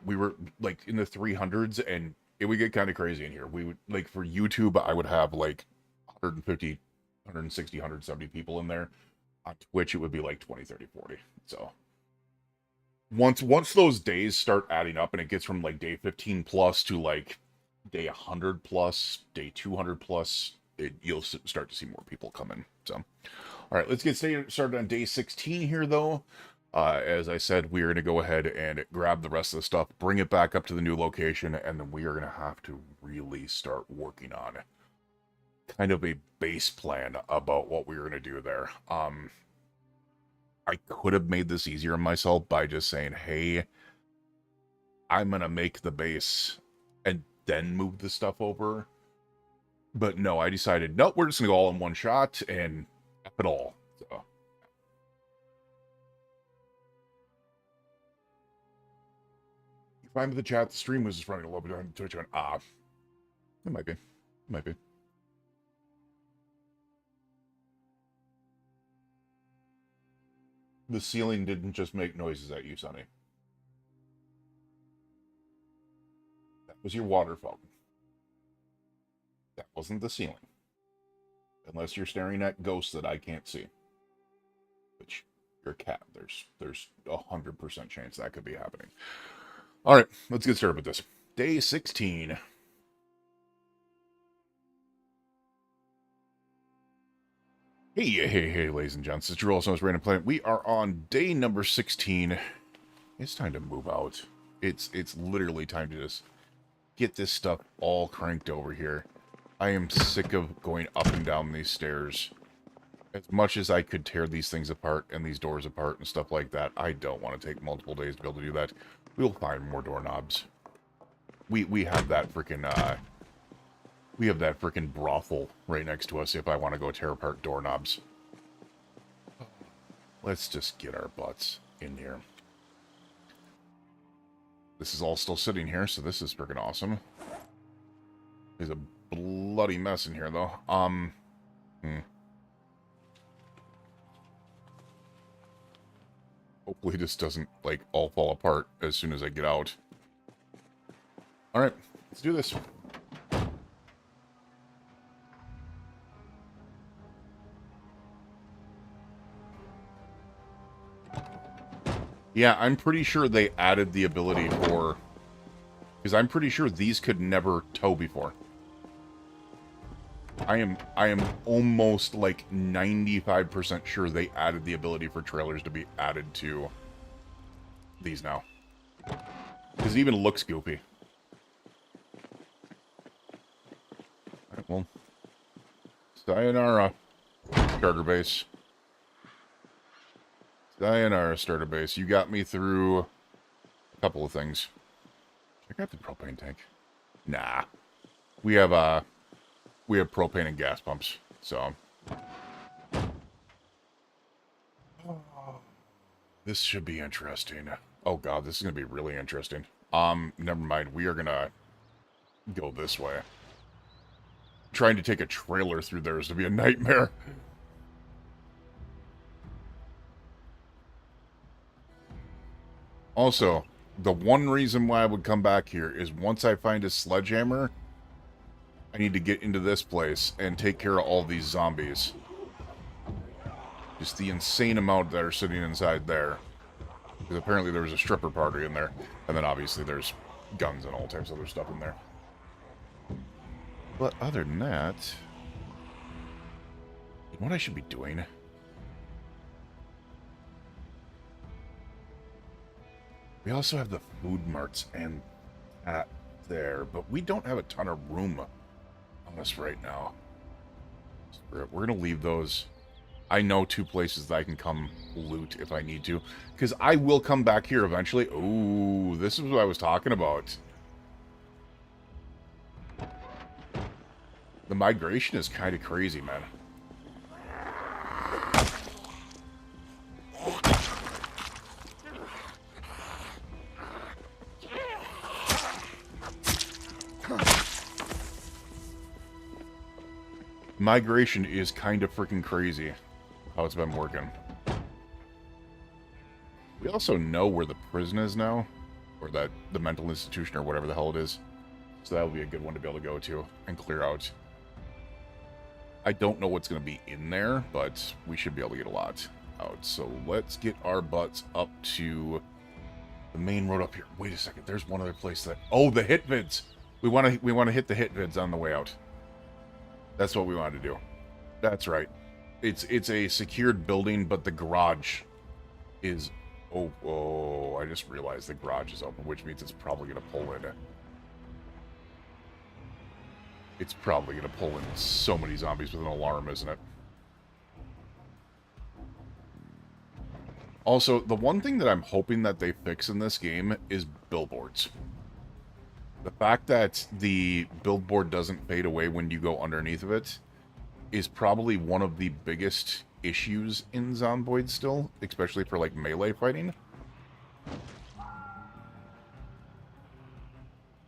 We were like in the 300s, and it would get kind of crazy in here. We would like for YouTube, I would have like 150, 160, 170 people in there. On Twitch, it would be like 20, 30, 40. So once those days start adding up, and it gets from like day 15 plus to like day 100 plus, day 200 plus, you'll start to see more people come in. So, all right, let's get started on day 16 here, though. As I said, we are going to go ahead and grab the rest of the stuff, bring it back up to the new location, and then we are going to have to really start working on kind of a base plan about what we're going to do there. I could have made this easier on myself by just saying, hey, I'm going to make the base and then move the stuff over. But no, I decided, nope, we're just going to go all in one shot and F it all. So. You find the chat, the stream was just running a little bit on Twitch. It might be. It might be. The ceiling didn't just make noises at you, Sonny. That was your water fountain. That wasn't the ceiling. Unless you're staring at ghosts that I can't see. Which, you're a cat. There's 100% chance that could be happening. Alright, let's get started with this. Day 16. Hey, ladies and gents. It's your also Random Planet. We are on day number 16. It's time to move out. It's literally time to just get this stuff all cranked over here. I am sick of going up and down these stairs. As much as I could tear these things apart and these doors apart and stuff like that, I don't want to take multiple days to be able to do that. We'll find more doorknobs. We have that freaking we have that freaking brothel right next to us if I want to go tear apart doorknobs. Let's just get our butts in here. This is all still sitting here, so this is freaking awesome. There's a bloody mess in here, though. Hopefully this doesn't, like, all fall apart as soon as I get out. Alright, let's do this. Yeah, I'm pretty sure they added the ability for... Because I'm pretty sure these could never tow before. I am almost like 95% sure they added the ability for trailers to be added to these now. Because it even looks goofy. Alright, well. Sayonara, starter base. Sayonara, starter base. You got me through a couple of things. Check out the propane tank. Nah. We have propane and gas pumps, so. This should be interesting. Oh god, this is gonna be really interesting. Never mind. We are gonna go this way. Trying to take a trailer through there is to be a nightmare. Also, the one reason why I would come back here is once I find a sledgehammer, I need to get into this place and take care of all these zombies. Just the insane amount that are sitting inside there. Because apparently there was a stripper party in there. And then obviously there's guns and all types of other stuff in there. But other than that... what I should be doing... We also have the food marts and that there, but we don't have a ton of room on us right now. So we're going to leave those. I know two places that I can come loot if I need to, because I will come back here eventually. Ooh, this is what I was talking about. The migration is kind of crazy, man. Migration is kind of freaking crazy how it's been working. We also know where the prison is now, or that the mental institution or whatever the hell it is. So that'll be a good one to be able to go to and clear out. I don't know what's going to be in there, but we should be able to get a lot out. So let's get our butts up to the main road up here. Wait a second, there's one other place that... Oh, the hit vids! We want to hit the hit vids on the way out. That's what we wanted to do. That's right. It's a secured building, but the garage is... Oh, I just realized the garage is open, which means it's probably going to pull in. It's probably going to pull in so many zombies with an alarm, isn't it? Also, the one thing that I'm hoping that they fix in this game is billboards. The fact that the billboard doesn't fade away when you go underneath of it is probably one of the biggest issues in Zomboid still, especially for, like, melee fighting.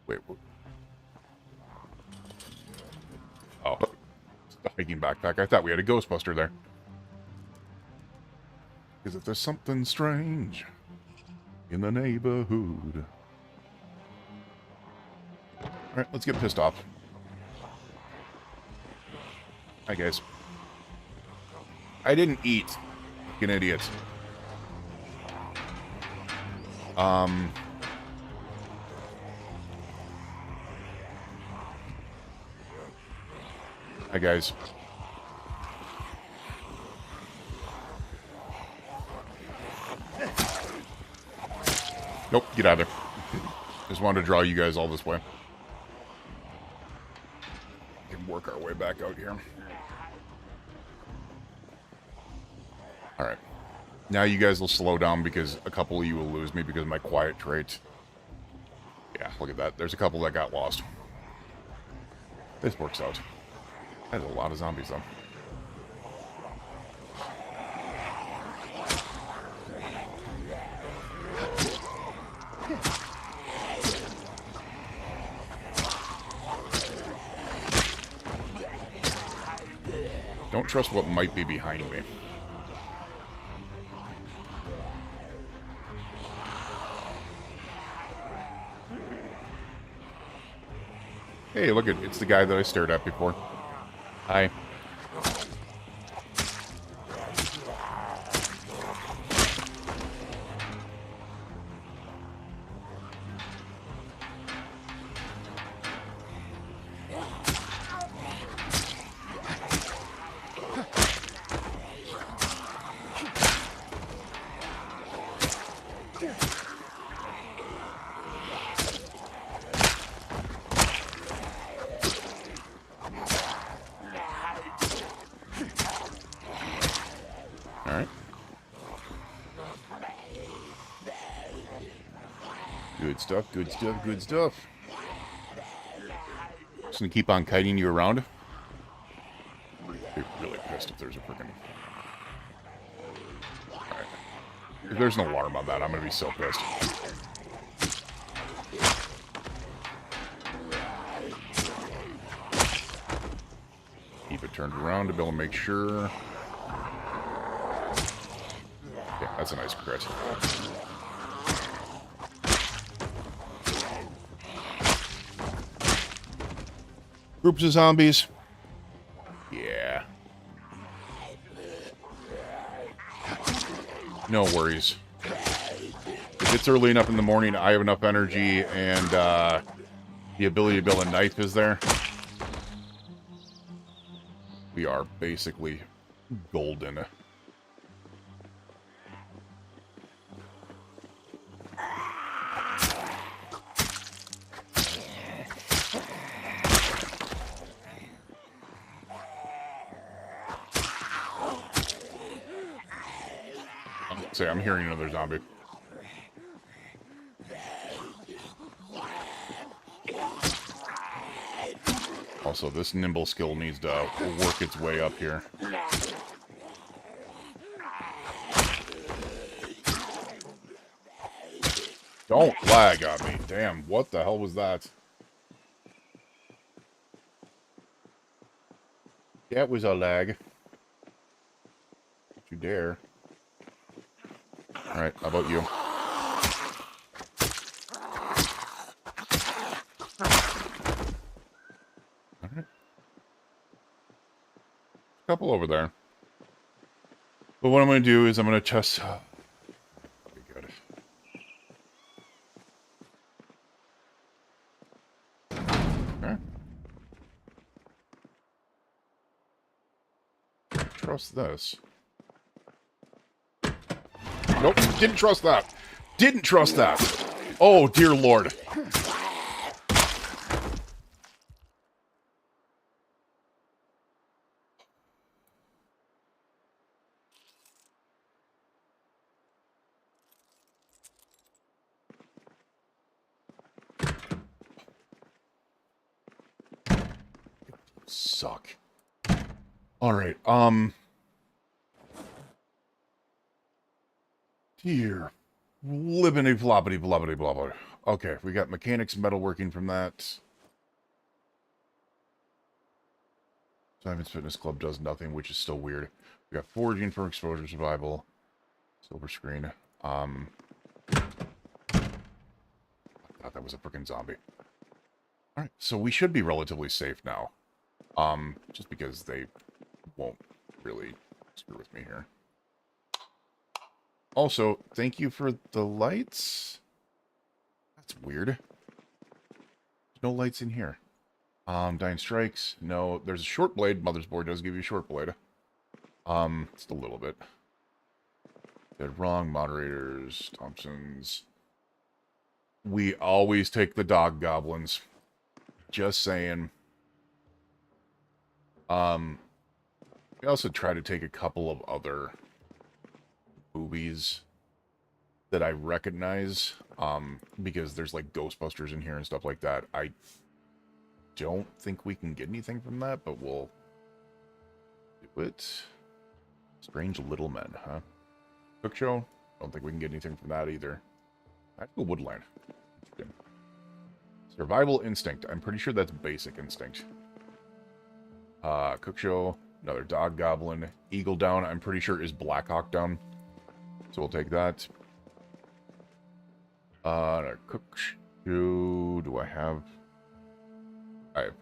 Wait, what? Oh, hiking backpack. I thought we had a Ghostbuster there. Because if there's something strange in the neighborhood... Alright, let's get pissed off. Hi, guys. I didn't eat. Fucking idiot. Hi, guys. Nope, get out of there. Just wanted to draw you guys all this way. We can work our way back out here. Alright. Now you guys will slow down because a couple of you will lose me because of my quiet trait. Yeah, look at that. There's a couple that got lost. This works out. That's a lot of zombies, though. Don't trust what might be behind me. Hey, look it's the guy that I stared at before. Hi. Alright. Good stuff, good stuff, good stuff. Just gonna keep on kiting you around. Be really pissed if there's a freaking... Alright. If there's an alarm on that, I'm gonna be so pissed. Keep it turned around to be able to make sure... Yeah, that's a nice crit. Groups of zombies. Yeah. No worries. If it's early enough in the morning, I have enough energy and the ability to build a knife is there. We are basically golden. I'm hearing another zombie. Also, this nimble skill needs to work its way up here. Don't lag on me. Damn, what the hell was that? That was a lag. Don't you dare. Alright, how about you? Alright. Couple over there. But what I'm going to do is I'm going to test... that'll be good. Okay. Trust this. Nope, didn't trust that. Didn't trust that. Oh, dear Lord. Suck. Alright, Dear flippity floppity blobbity blobber. Okay, we got mechanics and metalworking from that. Simon's Fitness Club does nothing, which is still weird. We got foraging for exposure survival. Silver screen. I thought that was a freaking zombie. Alright, so we should be relatively safe now. Just because they won't really screw with me here. Also, thank you for the lights. That's weird. There's no lights in here. Dying Strikes. No, there's a short blade. Mother's Board does give you a short blade. Just a little bit. Dead wrong. Moderators. Thompsons. We always take the dog goblins. Just saying. We also try to take a couple of other movies that I recognize, because there's like Ghostbusters in here and stuff like that. I don't think we can get anything from that, but we'll do it. Strange Little Men, huh? Cook Show? Don't think we can get anything from that either. Magical Woodland. Survival Instinct. I'm pretty sure that's Basic Instinct. Cook Show. Another Dog Goblin. Eagle Down, I'm pretty sure is Black Hawk Down. So we'll take that. Cook Show. Do I have... I have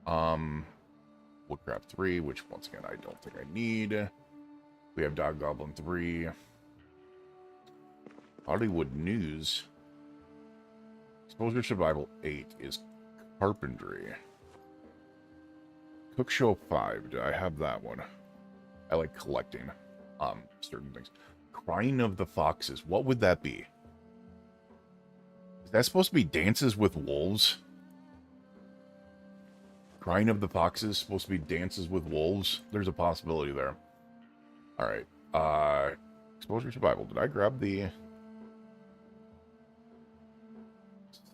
5. Woodcraft 3, which once again I don't think I need. We have Dog Goblin 3. Hollywood News. Exposure Survival 8 is Carpentry. Cook Show 5. Do I have that one? I like collecting certain things. Crying of the Foxes. What would that be? Is that supposed to be Dances with Wolves? Crying of the Foxes supposed to be Dances with Wolves? There's a possibility there. Alright. Exposure Survival. Did I grab the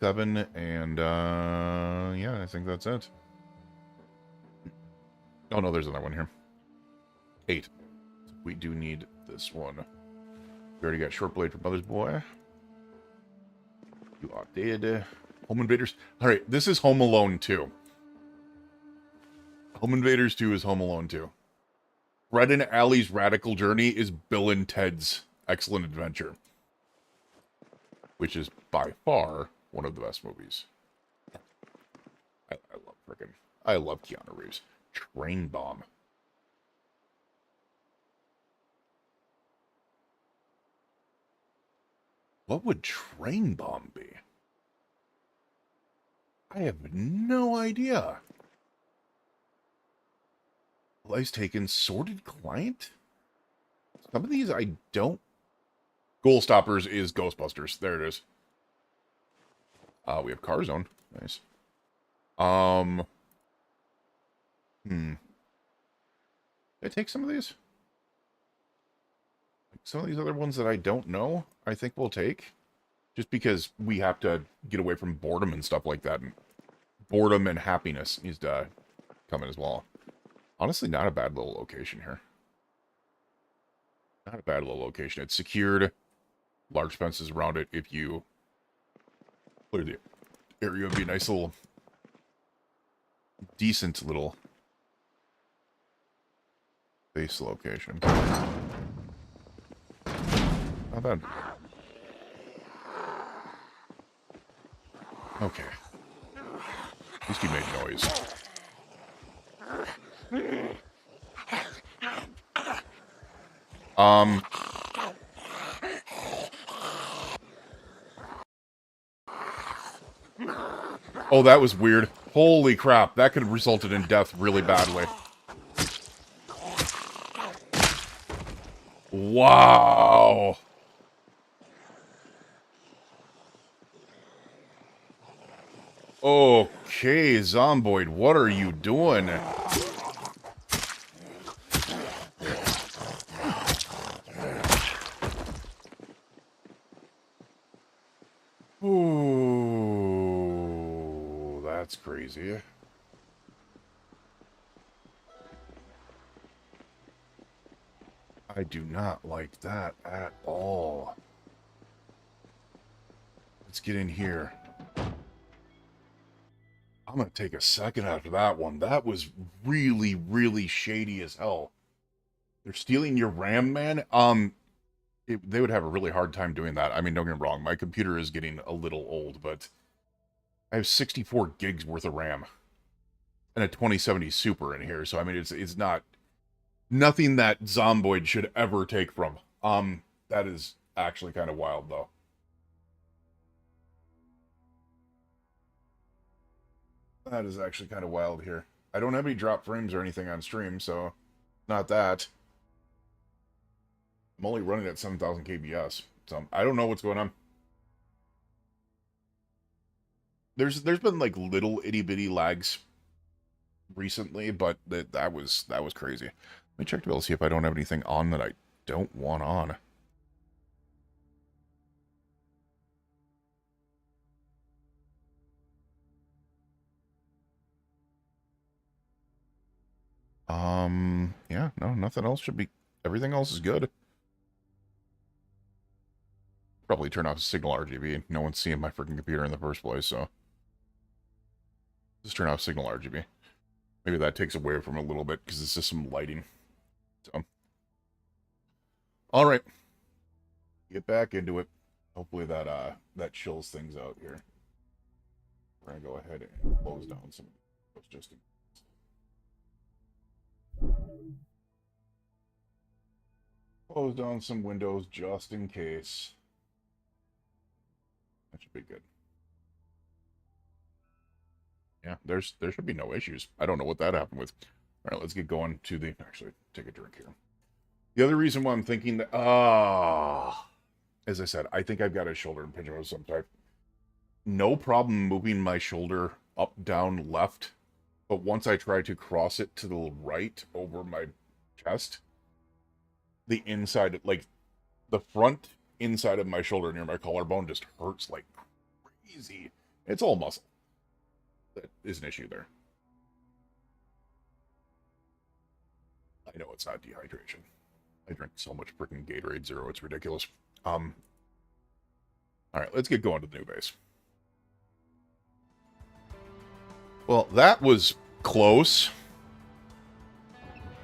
7? And, yeah, I think that's it. Oh, no, there's another one here. 8. We do need this one. We already got Short Blade for Mother's Boy. You are dead. Home Invaders. Alright, this is Home Alone 2. Home Invaders 2 is Home Alone 2. Fred and Allie's Radical Journey is Bill and Ted's Excellent Adventure. Which is by far one of the best movies. I love Keanu Reeves. Train Bomb. What would Train Bomb be? I have no idea. Lives Taken, Sorted Client? Some of these I don't... Goal Stoppers is Ghostbusters. There it is. We have Car Zone. Nice. Did I take some of these? Some of these other ones that I don't know, I think we'll take. Just because we have to get away from boredom and stuff like that. And boredom and happiness needs to come in as well. Honestly, not a bad little location here. Not a bad little location. It's secured. Large fences around it. If you... clear the area, would be a nice little decent little base location. Not bad. Okay. At least he made noise. Oh, that was weird. Holy crap, that could have resulted in death really badly. Wow. Okay, Zomboid, what are you doing? Ooh, that's crazy. I do not like that at all. Let's get in here. I'm gonna take a second after that one. That was really, really shady as hell. They're stealing your RAM, man? They would have a really hard time doing that. I mean, don't get me wrong, my computer is getting a little old, but I have 64 gigs worth of RAM and a 2070 Super in here, so I mean, it's not nothing that Zomboid should ever take from. That is actually kind of wild, though. That is actually kind of wild here. I don't have any drop frames or anything on stream, so not that. I'm only running at 7,000 kbs, so I don't know what's going on. There's been like little itty bitty lags recently, but that was crazy. Let me check to be able to see if I don't have anything on that I don't want on. Yeah, no, nothing else should be, everything else is good. Probably turn off signal RGB. No one's seeing my freaking computer in the first place, so. Just turn off signal RGB. Maybe that takes away from it a little bit, because it's just some lighting. So. Alright. Get back into it. Hopefully that chills things out here. We're gonna go ahead and close down some of those just in close down some windows just in case. That should be good. Yeah, there should be no issues. I don't know what that happened with. All right, let's get going to the... Actually, take a drink here. The other reason why I'm thinking that... as I said, I think I've got a shoulder impingement of some type. No problem moving my shoulder up, down, left. But once I try to cross it to the right over my chest, the inside, like the front inside of my shoulder near my collarbone just hurts like crazy. It's all muscle. That is an issue there. I know it's not dehydration. I drink so much freaking Gatorade Zero, it's ridiculous. Alright, let's get going to the new base. Well, that was close.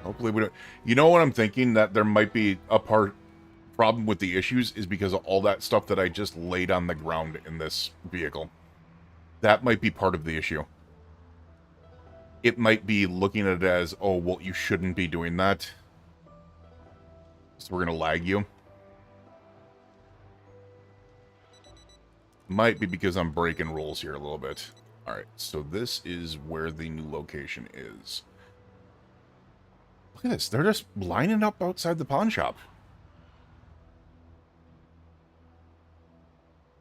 Hopefully we don't... You know what I'm thinking? That there might be a problem with the issues is because of all that stuff that I just laid on the ground in this vehicle. That might be part of the issue. It might be looking at it as, oh, well, you shouldn't be doing that. So we're going to lag you. Might be because I'm breaking rules here a little bit. Alright, so this is where the new location is. Look at this. They're just lining up outside the pawn shop.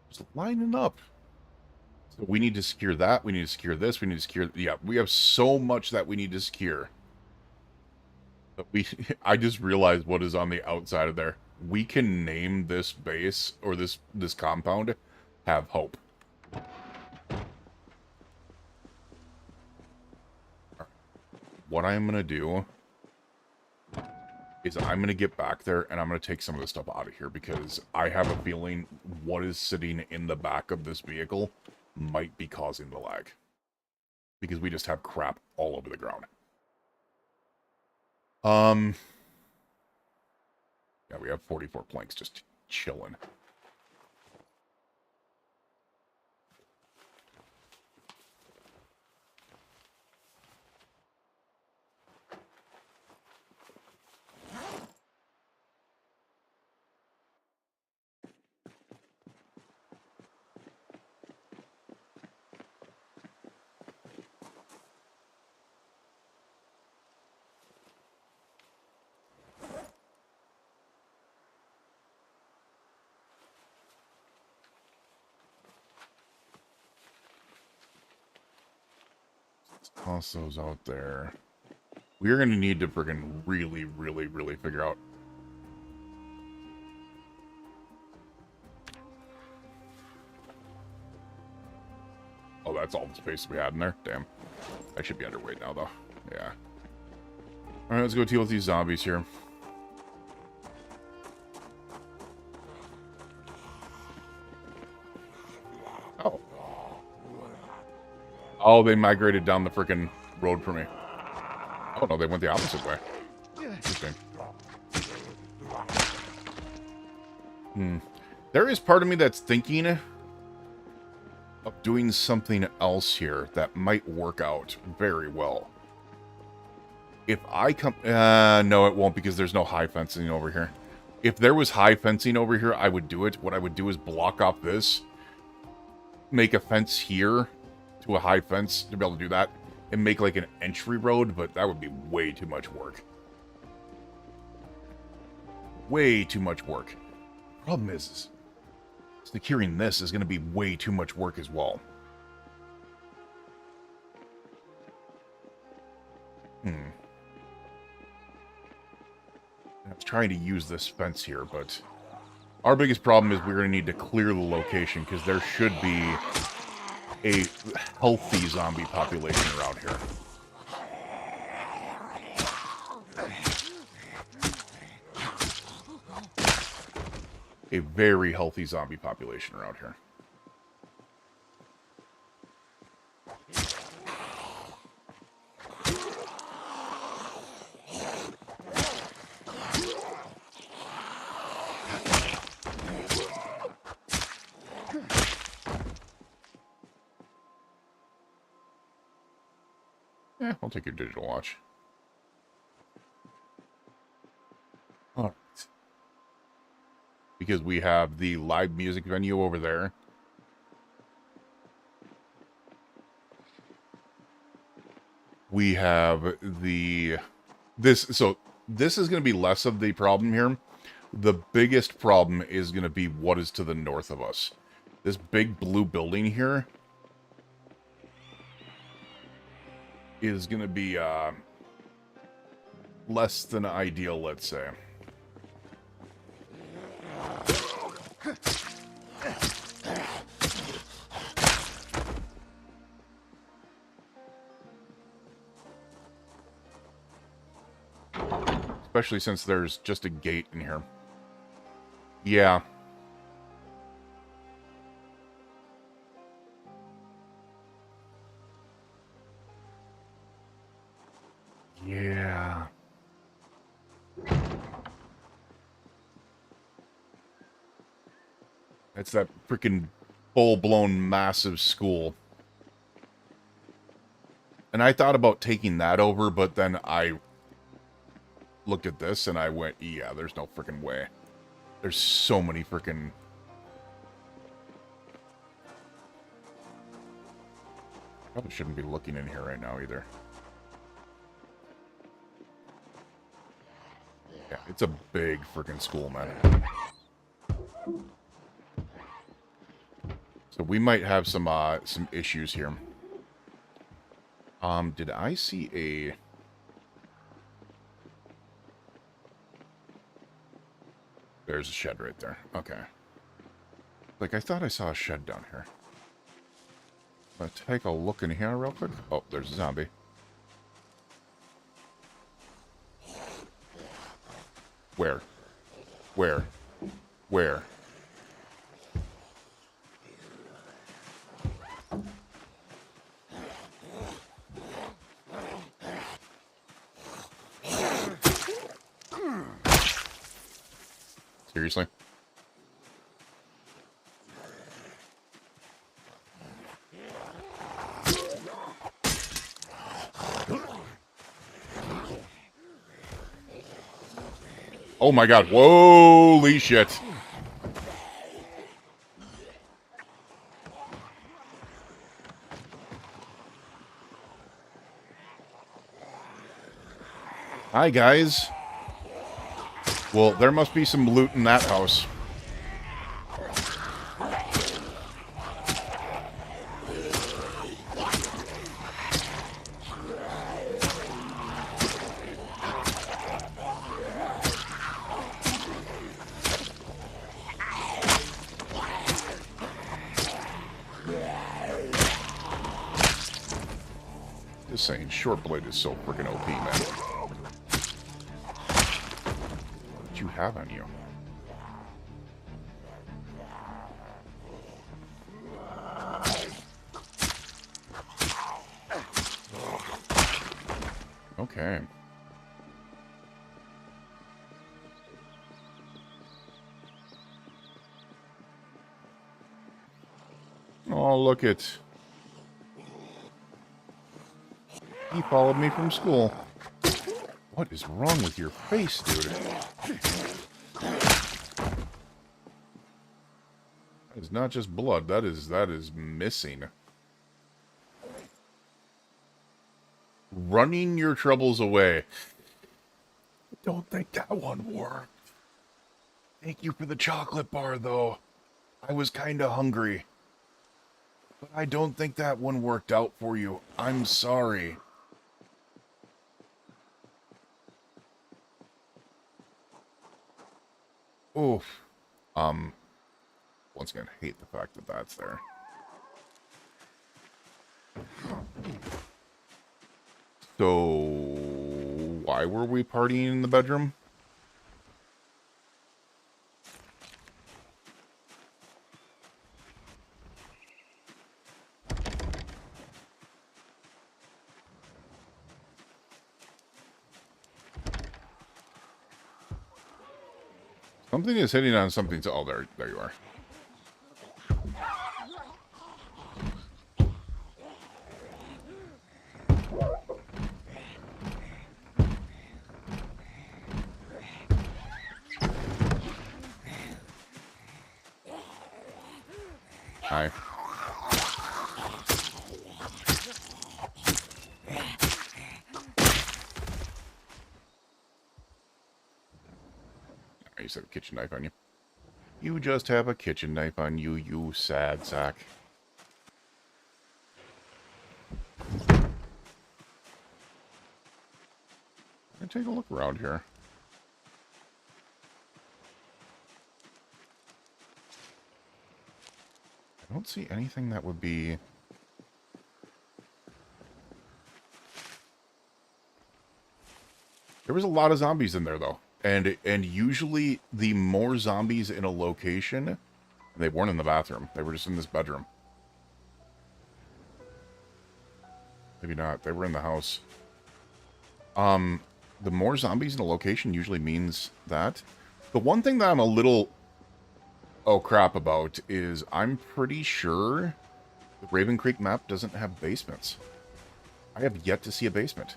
Just lining up. So we need to secure that. We need to secure this. We need to secure... Yeah, we have so much that we need to secure. But I just realized what is on the outside of there. We can name this base, or this compound, Have Hope. What I'm going to do is I'm going to get back there and I'm going to take some of this stuff out of here because I have a feeling what is sitting in the back of this vehicle might be causing the lag. because we just have crap all over the ground. Yeah, we have 44 planks just chilling. Toss those out there. We're going to need to friggin' really figure out. Oh, that's all the space we had in there? Damn. I should be underweight now, though. Yeah. Alright, let's go deal with these zombies here. Oh. Oh, they migrated down the freaking road for me. Oh, no, they went the opposite way. Interesting. There is part of me that's thinking of doing something else here that might work out very well. If I come... no, it won't, because there's no high fencing over here. If there was high fencing over here, I would do it. What I would do is block off this, make a fence here to a high fence to be able to do that, and make like an entry road, but that would be way too much work. Way too much work. Problem is securing this is going to be way too much work as well. I was trying to use this fence here, but our biggest problem is we're going to need to clear the location, because there should be a healthy zombie population around here. A very healthy zombie population around here. Yeah, I'll take your digital watch. Alright. Because we have the live music venue over there. We have the... So, this is going to be less of the problem here. The biggest problem is going to be what is to the north of us. This big blue building here is going to be less than ideal, let's say. Especially since there's just a gate in here. Yeah. Yeah. It's that freaking full-blown massive school. And I thought about taking that over, but then I looked at this and I went, yeah, there's no freaking way. There's so many freaking... Probably shouldn't be looking in here right now either. Yeah, it's a big freaking school, man. So we might have some issues here. Did I see a... There's a shed right there. Okay. Like, I thought I saw a shed down here. I'm gonna take a look in here real quick. Oh, there's a zombie. Where? Where? Where? Seriously? Oh my god, holy shit. Hi, guys. Well, there must be some loot in that house. Just saying, short blade is so freaking OP, man. What do you have on you? Okay. Oh, look it. He followed me from school. What is wrong with your face, dude? That is not just blood. That is missing. Running your troubles away. Don't think that one worked. Thank you for the chocolate bar, though. I was kind of hungry. But I don't think that one worked out for you. I'm sorry. Oof. Once again, hate the fact that that's there. So, why were we partying in the bedroom? Something is hitting on something. Oh, there you are. Hi. You just have a kitchen knife on you. You just have a kitchen knife on you, you sad sack. I'm gonna take a look around here. I don't see anything that would be... There was a lot of zombies in there, though. And usually, the more zombies in a location... They weren't in the bathroom. They were just in this bedroom. Maybe not. They were in the house. The more zombies in a location usually means that. The one thing that I'm a little... oh crap about is I'm pretty sure the Raven Creek map doesn't have basements. I have yet to see a basement.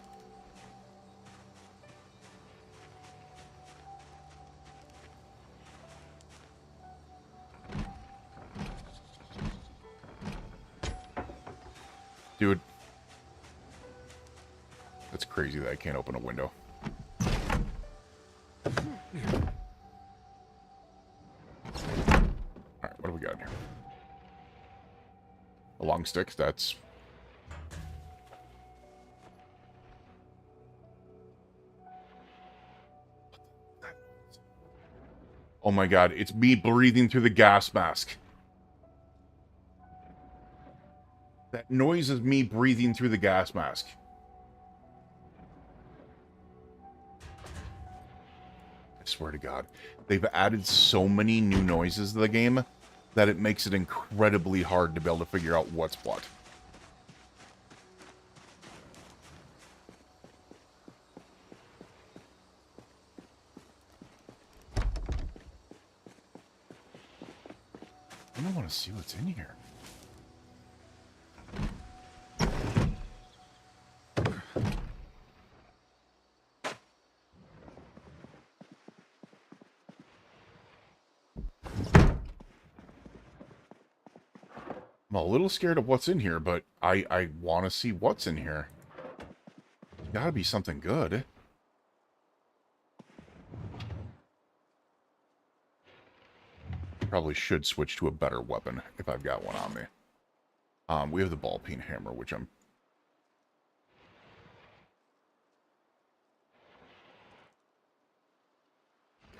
Dude. That's crazy that I can't open a window. Alright, what do we got here? A long stick, that's... Oh my god, it's me breathing through the gas mask. That noise is me breathing through the gas mask. I swear to God. They've added so many new noises to the game that it makes it incredibly hard to be able to figure out what's what. I don't want to see what's in here. I'm a little scared of what's in here, but I want to see what's in here. There's gotta be something good. Probably should switch to a better weapon if I've got one on me. We have the ball peen hammer, which I'm...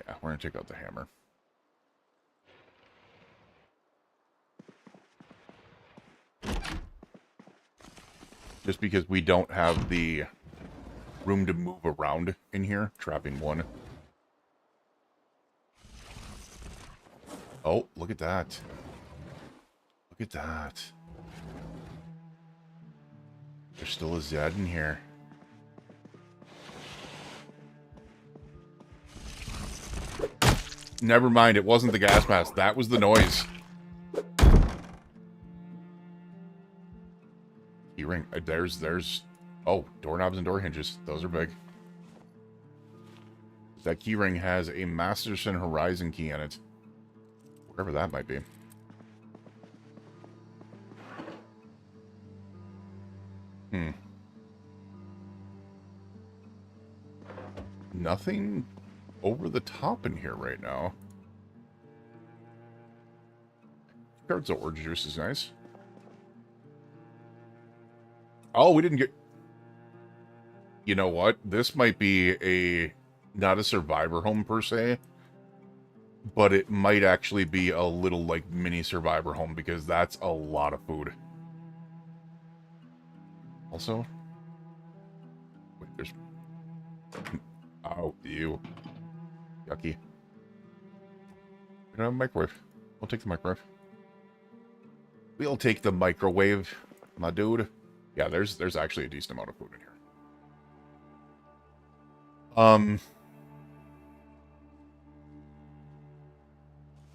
Yeah, we're gonna take out the hammer. Just because we don't have the room to move around in here, trapping one. Oh, look at that. Look at that. There's still a Zed in here. Never mind, it wasn't the gas mask. That was the noise. Keyring. There's... Oh, doorknobs and door hinges. Those are big. That keyring has a Masterson Horizon key in it. Whatever that might be. Nothing over the top in here right now. Cards of orange juice is nice. Oh, we didn't get... You know what? This might be a... Not a survivor home per se. But it might actually be a little, like, mini survivor home. Because that's a lot of food. Also... Wait, there's... Oh, ew. Yucky. We don't have a microwave. We'll take the microwave. We'll take the microwave, my dude. Yeah, there's actually a decent amount of food in here.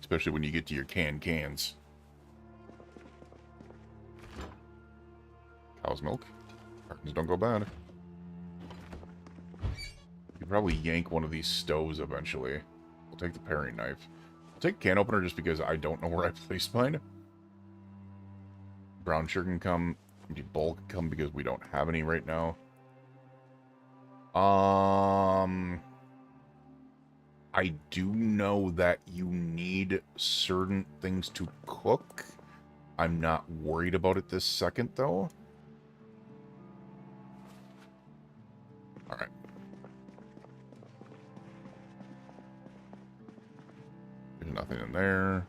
Especially when you get to your cans. Cow's milk. Cartons don't go bad. You could probably yank one of these stoves eventually. We'll take the paring knife. I'll take a can opener just because I don't know where I placed mine. Brown sugar can come. Empty bowl can come because we don't have any right now. I do know that you need certain things to cook. I'm not worried about it this second, though. Alright. There's nothing in there.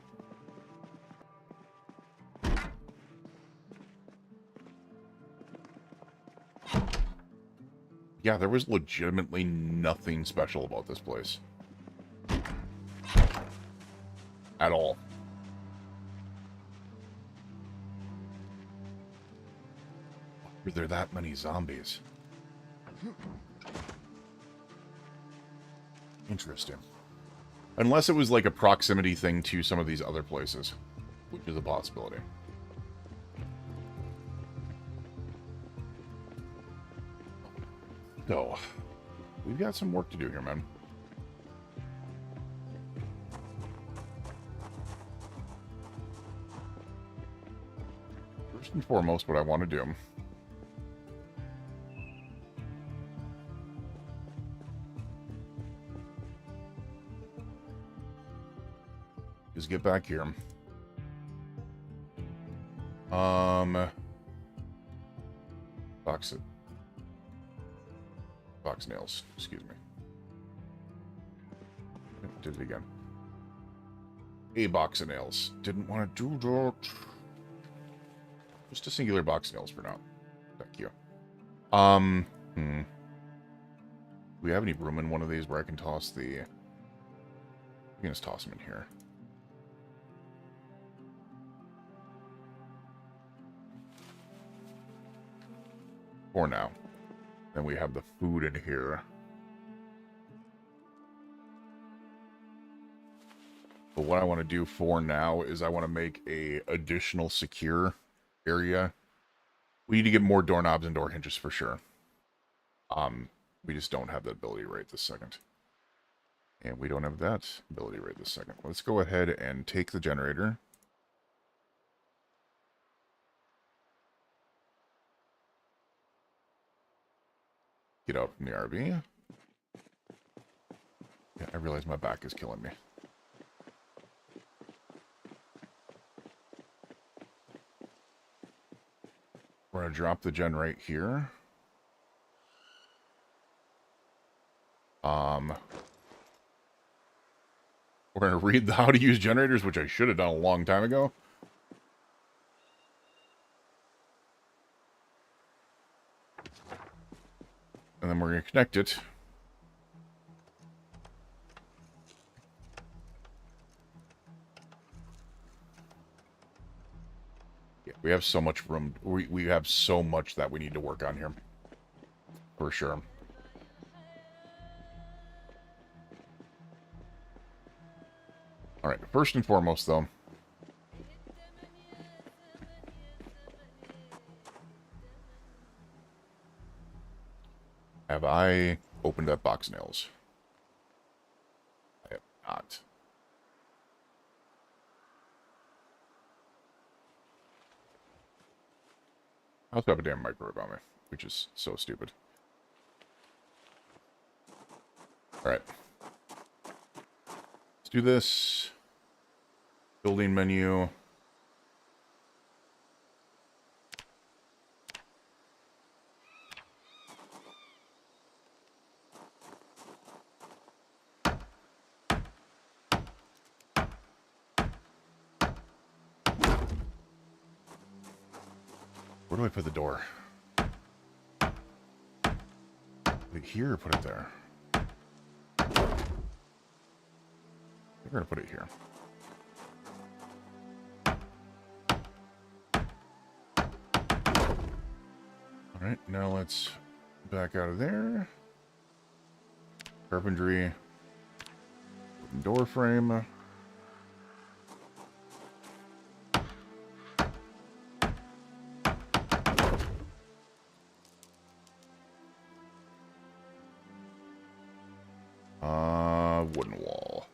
Yeah, there was legitimately nothing special about this place. At all. Were there that many zombies? Interesting. Unless it was like a proximity thing to some of these other places, which is a possibility. So, we've got some work to do here, man. First and foremost, what I want to do is get back here. Box nails, excuse me. Did it again. A box of nails. Didn't want to do that. Just a singular box of nails for now. Thank you. Do we have any room in one of these where I can toss the... We can just toss them in here. For now. Then we have the food in here. But what I want to do for now is I want to make a additional secure area. We need to get more doorknobs and door hinges for sure. We just don't have that ability right this second. And we don't have that ability right this second. Let's go ahead and take the generator. Get out from the RV. Yeah, I realize my back is killing me. We're going to drop the gen right here. We're going to read how to use generators, which I should have done a long time ago. And then we're going to connect it. Yeah, we have so much room. We have so much that we need to work on here. For sure. Alright, first and foremost, though. Have I opened up box nails? I have not. I also have a damn microwave on me, which is so stupid. Alright. Let's do this. Building menu. Where do I put the door? Put it here or put it there? We're going to put it here. Alright, now let's back out of there. Carpentry. Door frame. Wooden wall.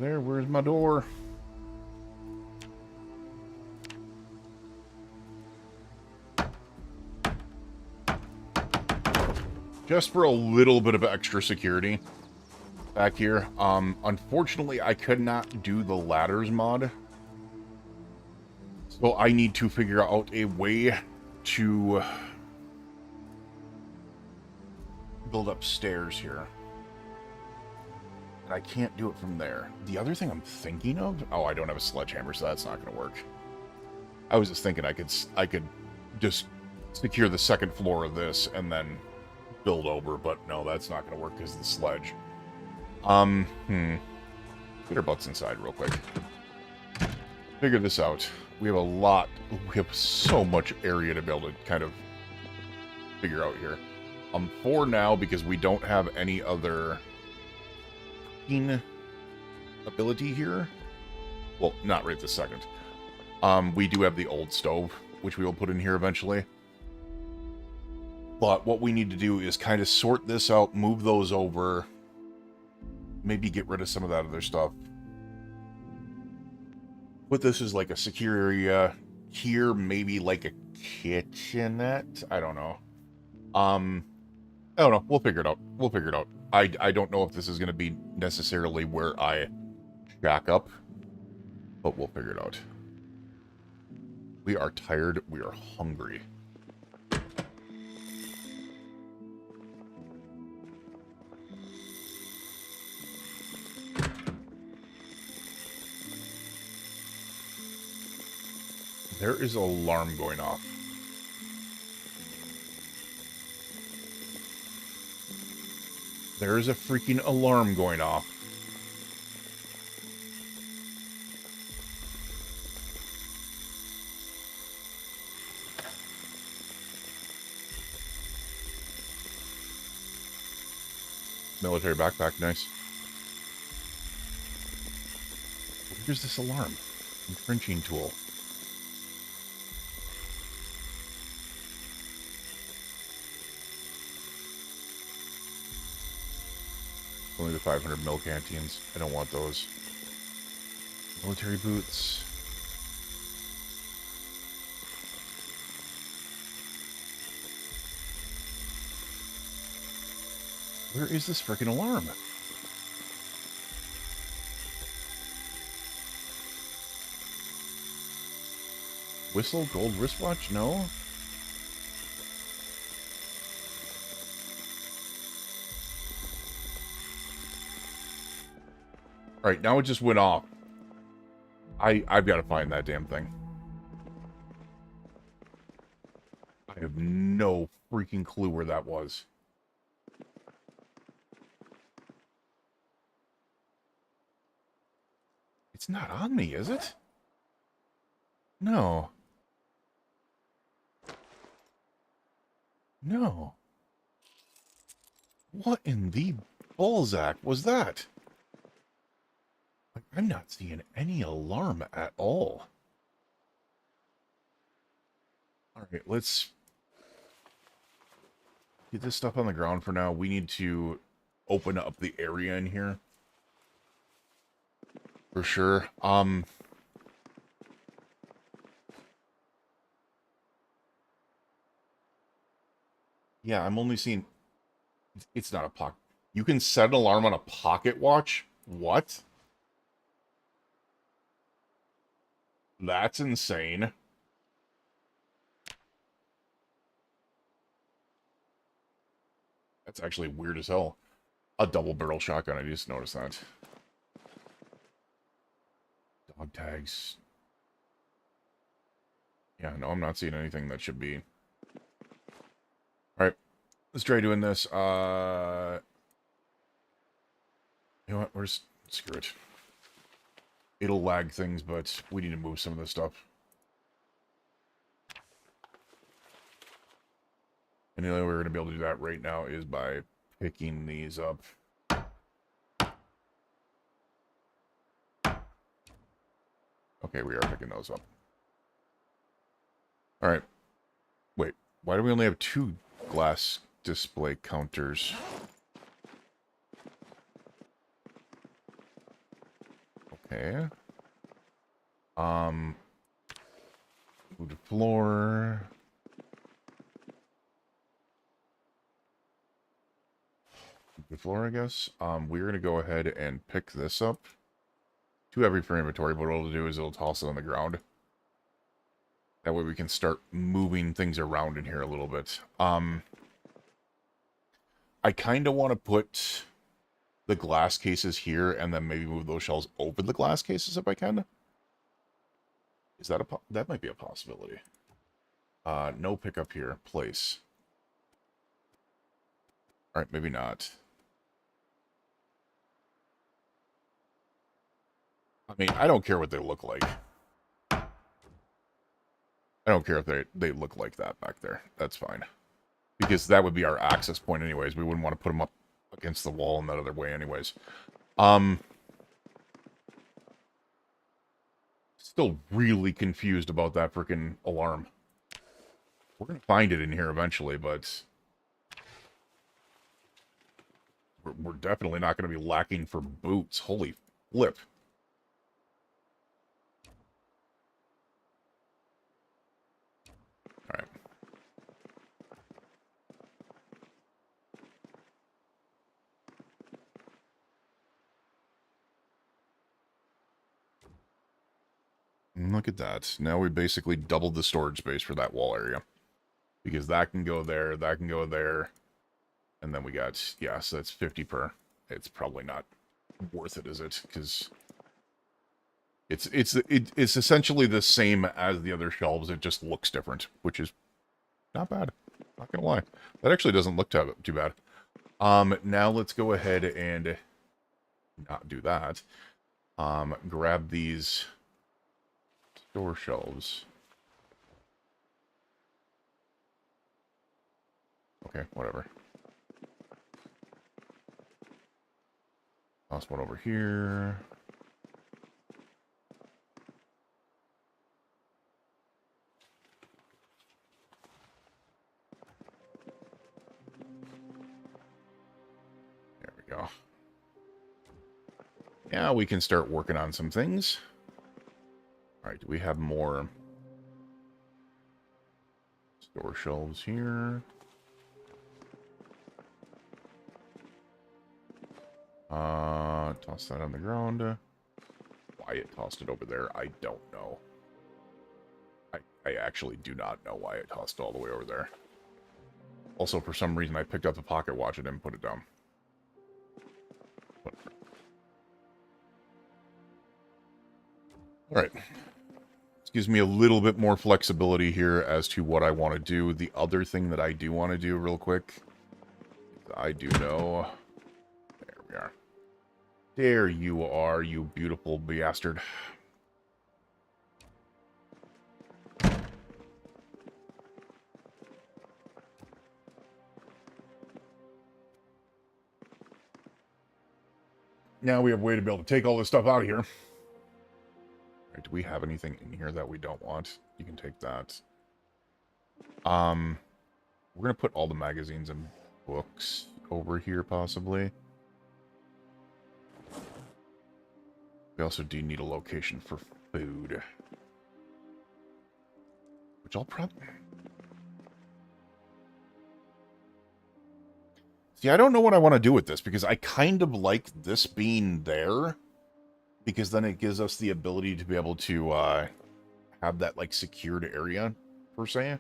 There, where's my door? Just for a little bit of extra security back here. Unfortunately, I could not do the ladders mod. So I need to figure out a way to build up stairs here. And I can't do it from there. The other thing I'm thinking of... Oh, I don't have a sledgehammer, so that's not going to work. I was just thinking I could just secure the second floor of this and then build over, but no, that's not going to work because of the sledge. Get our butts inside real quick. Figure this out. We have we have so much area to be able to kind of figure out here. For now, because we don't have any other ability here. Well, not right this second. We do have the old stove, which we will put in here eventually. But what we need to do is kind of sort this out, move those over, maybe get rid of some of that other stuff. Put this as like a secure area here, maybe like a kitchenette. I don't know. I don't know. We'll figure it out. We'll figure it out. I don't know if this is going to be necessarily where I shack up, but we'll figure it out. We are tired. We are hungry. There is an alarm going off. There is a freaking alarm going off. Military backpack, nice. Here's this alarm. Infringing tool. Only the 500 mil canteens. I don't want those. Military boots. Where is this freaking alarm? Whistle, gold wristwatch? No. Alright, now it just went off. I've got to find that damn thing. I have no freaking clue where that was. It's not on me, is it? No. No. What in the Balzac was that? Like, I'm not seeing any alarm at all. Alright, let's get this stuff on the ground for now. We need to open up the area in here. For sure. Yeah, I'm only seeing... It's not a pocket. You can set an alarm on a pocket watch? What? That's insane. That's actually weird as hell. A double barrel shotgun, I just noticed that. Dog tags. Yeah, no, I'm not seeing anything that should be. Alright. Let's try doing this. You know what? Screw it. It'll lag things, but we need to move some of this stuff. And the only way we're going to be able to do that right now is by picking these up. Okay, we are picking those up. Alright. Wait, why do we only have 2 glass display counters? Okay. Move to floor. Move to floor, I guess. We're gonna go ahead and pick this up. Too heavy for inventory, but what it'll do is it'll toss it on the ground. That way we can start moving things around in here a little bit. I kind of want to put the glass cases here and then maybe move those shelves over the glass cases if I can. Is that that might be a possibility. No pickup here. Place. Alright, maybe not. I mean, I don't care what they look like. I don't care if they look like that back there. That's fine. Because that would be our access point anyways. We wouldn't want to put them up against the wall in that other way anyways. Still really confused about that freaking alarm. We're going to find it in here eventually, but... We're definitely not going to be lacking for boots. Holy flip. Alright. Look at that. Now we basically doubled the storage space for that wall area. Because that can go there, that can go there. And then we got, yeah, so that's 50 per. It's probably not worth it, is it? Because it's essentially the same as the other shelves. It just looks different, which is not bad. Not gonna lie. That actually doesn't look too bad. Now let's go ahead and not do that. Grab these store shelves. Okay, whatever. Toss one over here. There we go. Yeah, we can start working on some things. All right, do we have more store shelves here? Toss that on the ground. Why it tossed it over there, I don't know. I actually do not know why it tossed it all the way over there. Also, for some reason, I picked up the pocket watch and didn't put it down. Alright. This gives me a little bit more flexibility here as to what I want to do. The other thing that I do want to do real quick, I do know... There we are. There you are, you beautiful bastard. Now we have a way to be able to take all this stuff out of here. All right, do we have anything in here that we don't want? You can take that. We're going to put all the magazines and books over here, possibly. We also do need a location for food. Which I'll probably... See, I don't know what I want to do with this, because I kind of like this being there. Because then it gives us the ability to be able to have that, like, secured area, per se.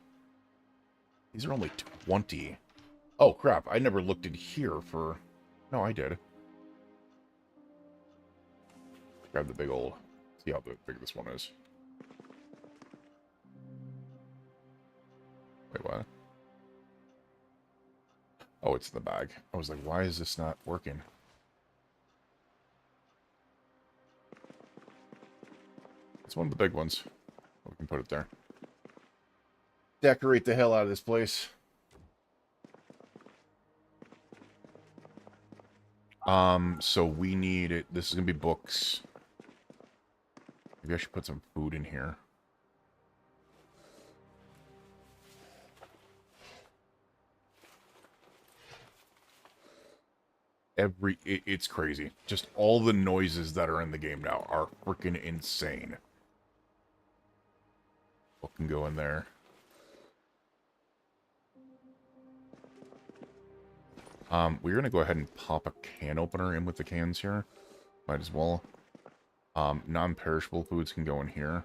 These are only 20. Oh, crap. I never looked in here for... No, I did. Grab the big old... See how big this one is. Wait, what? Oh, it's in the bag. I was like, why is this not working? It's one of the big ones. We can put it there. Decorate the hell out of this place. So we need it. This is gonna be books. Maybe I should put some food in here. It's crazy. Just all the noises that are in the game now are freaking insane. What can go in there? We're gonna go ahead and pop a can opener in with the cans here. Might as well. Non-perishable foods can go in here.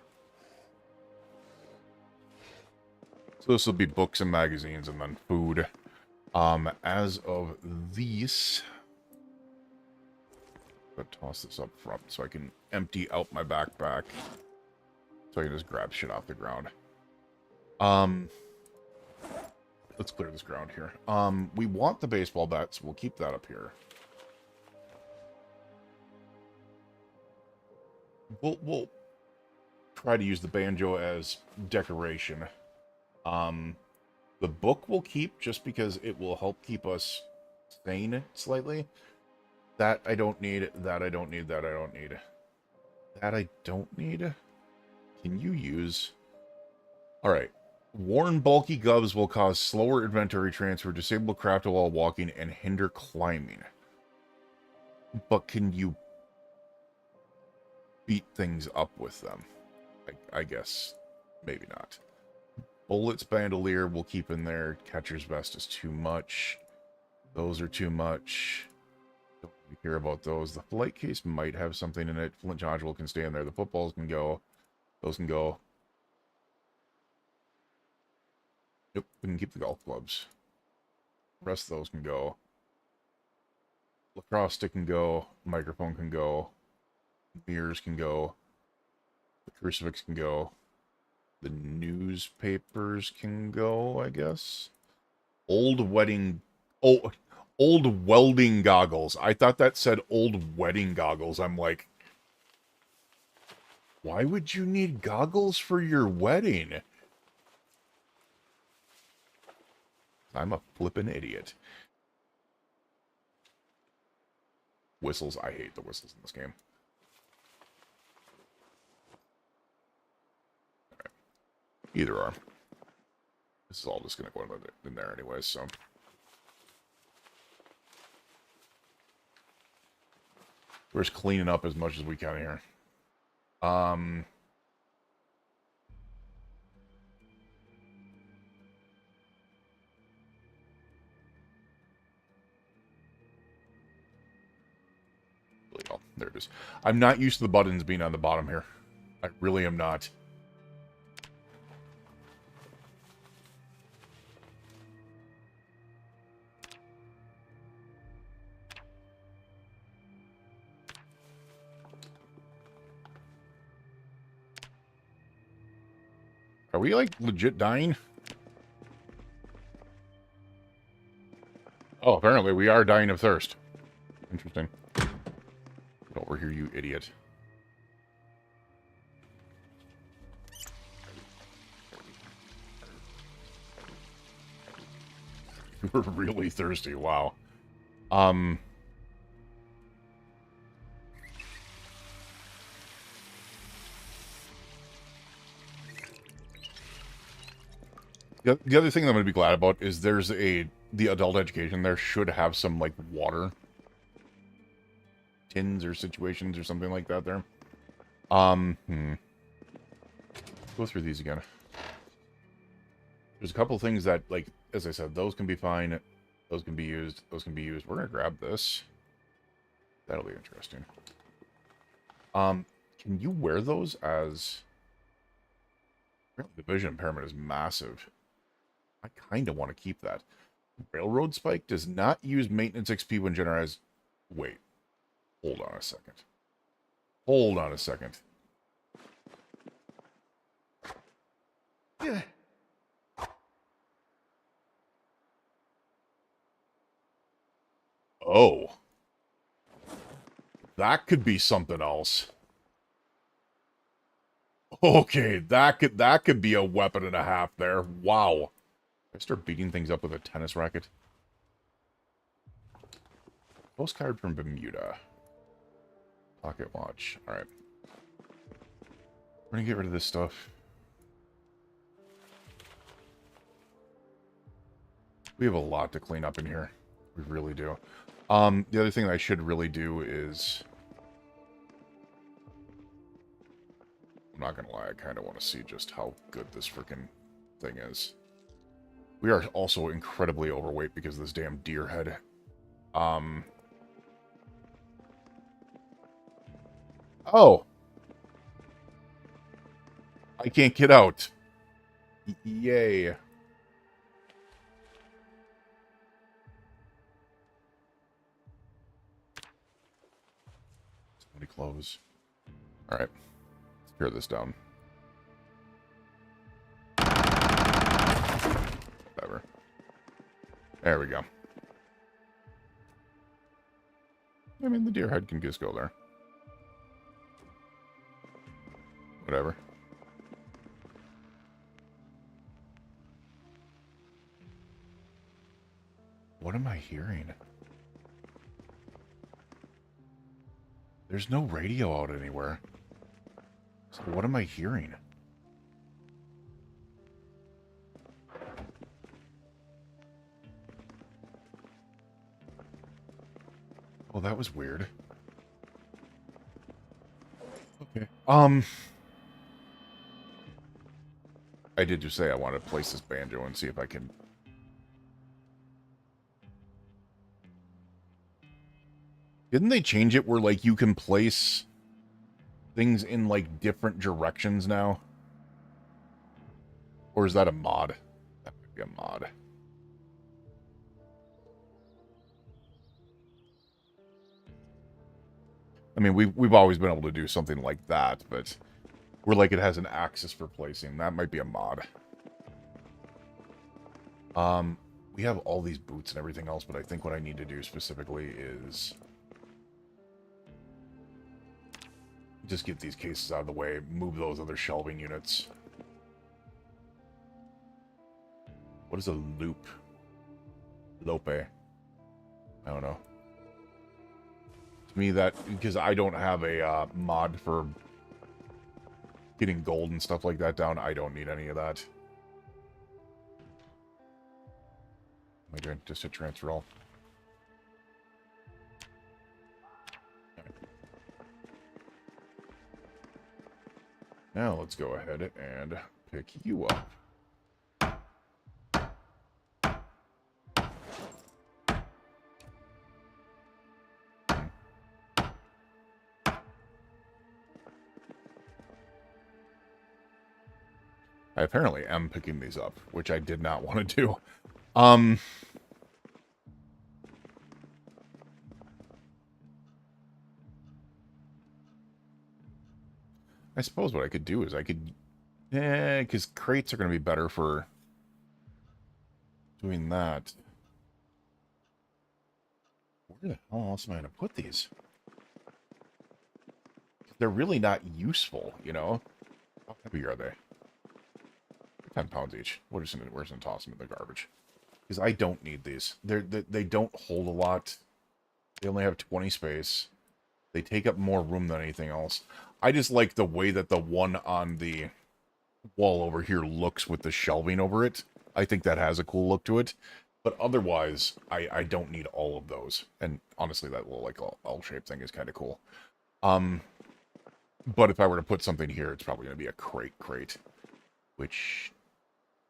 So this will be books and magazines and then food. As of these... I'm gonna toss this up front so I can empty out my backpack. So I can just grab shit off the ground. Let's clear this ground here. We want the baseball bats. We'll keep that up here. We'll try to use the banjo as decoration. The book we'll keep just because it will help keep us sane slightly. That I don't need. That I don't need. That I don't need. That I don't need. Can you use... Alright. Worn bulky gloves will cause slower inventory transfer, disable craft while walking, and hinder climbing. But can you beat things up with them? I guess. Maybe not. Bullets bandolier we'll keep in there. Catcher's vest is too much. Those are too much. Don't really care about those. The flight case might have something in it. Flint module can stay in there. The footballs can go. Those can go. Yep, we can keep the golf clubs. The rest of those can go. Lacrosse stick can go. Microphone can go. Mirrors can go. The crucifix can go. The newspapers can go, I guess. Old wedding... Oh, old welding goggles. I thought that said old wedding goggles. I'm like... Why would you need goggles for your wedding? I'm a flippin' idiot. Whistles. I hate the whistles in this game. Alright. Either are. This is all just going to go in there anyways, so. We're just cleaning up as much as we can here. Oh, there it is. I'm not used to the buttons being on the bottom here. I really am not. Are we, like, legit dying? Oh, apparently we are dying of thirst. Interesting. Get over here, you idiot. We're really thirsty, wow. The other thing that I'm going to be glad about is there's the adult education there should have some, like, water tins or situations or something like that there. Go through these again. There's a couple things that, like, as I said, those can be fine. Those can be used. Those can be used. We're going to grab this. That'll be interesting. Can you wear those as... Apparently the vision impairment is massive. I kind of want to keep that. Railroad Spike does not use maintenance XP when generalized... Wait. Hold on a second. Hold on a second. Yeah. Oh. That could be something else. Okay, that could be a weapon and a half there. Wow. I start beating things up with a tennis racket. Postcard from Bermuda. Pocket watch. Alright. We're gonna get rid of this stuff. We have a lot to clean up in here. We really do. The other thing that I should really do is... I'm not gonna lie, I kind of want to see just how good this freaking thing is. We are also incredibly overweight because of this damn deer head. Oh! I can't get out. Yay. Somebody close. Alright. Let's tear this down. Whatever. There we go. I mean, the deer head can just go there. Whatever. What am I hearing? There's no radio out anywhere. So what am I hearing? Well, that was weird. Okay. I did just say I want to place this banjo and see if I can... Didn't they change it where, like, you can place things in, like, different directions now? Or is that a mod? That might be a mod. I mean, we've always been able to do something like that, but where, like, it has an axis for placing. That might be a mod. We have all these boots and everything else, but I think what I need to do specifically is... just get these cases out of the way, move those other shelving units. What is a loop? Lope. I don't know. me that because I don't have a mod for getting gold and stuff like that down. I don't need any of that. Am I doing just a transfer all? Now let's go ahead and pick you up. I apparently am picking these up, which I did not want to do. I suppose what I could do is I could... because crates are going to be better for doing that. Where the hell else am I going to put these? They're really not useful, you know? How heavy are they? 10 pounds each. We're just going to toss them in the garbage. Because I don't need these. They don't hold a lot. They only have 20 space. They take up more room than anything else. I just like the way that the one on the wall over here looks with the shelving over it. I think that has a cool look to it. But otherwise, I don't need all of those. And honestly, that little like L-shaped thing is kind of cool. But if I were to put something here, it's probably going to be a crate. Which,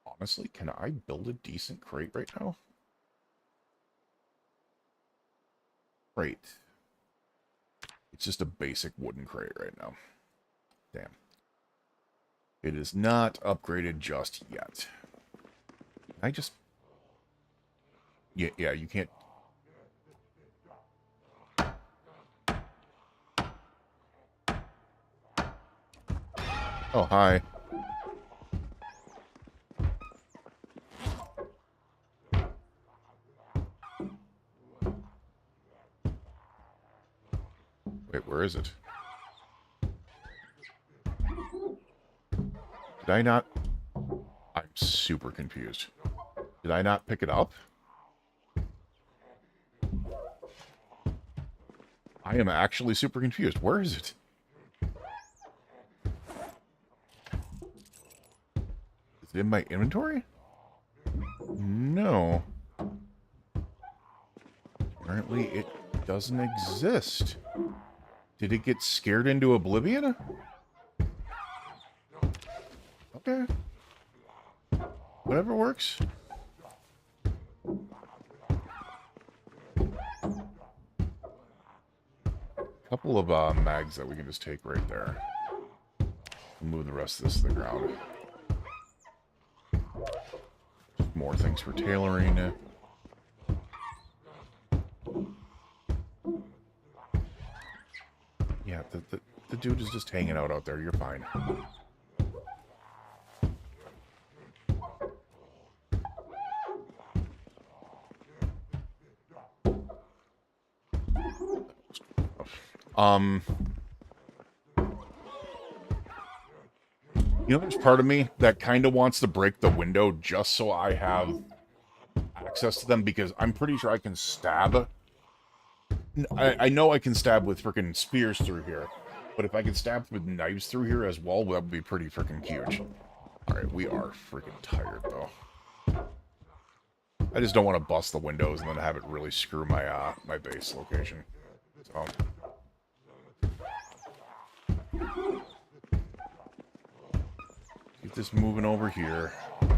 honestly, can I build a decent crate right now? Crate. It's just a basic wooden crate right now. Damn. It is not upgraded just yet. I just... Yeah, you can't... Oh, hi. Wait, where is it? Did I not... I'm super confused. Did I not pick it up? I am actually super confused. Where is it? Is it in my inventory? No. Apparently it doesn't exist. Did it get scared into oblivion? Okay. Whatever works. Couple of mags that we can just take right there. Move the rest of this to the ground. Just more things for tailoring. Yeah, the dude is just hanging out there. You're fine. You know, there's part of me that kind of wants to break the window just so I have access to them, because I'm pretty sure I can stab. I know I can stab with freaking spears through here, but if I can stab with knives through here as well, that would be pretty freaking huge. Alright, we are freaking tired, though. I just don't want to bust the windows and then have it really screw my, my base location. So... get this moving over here. There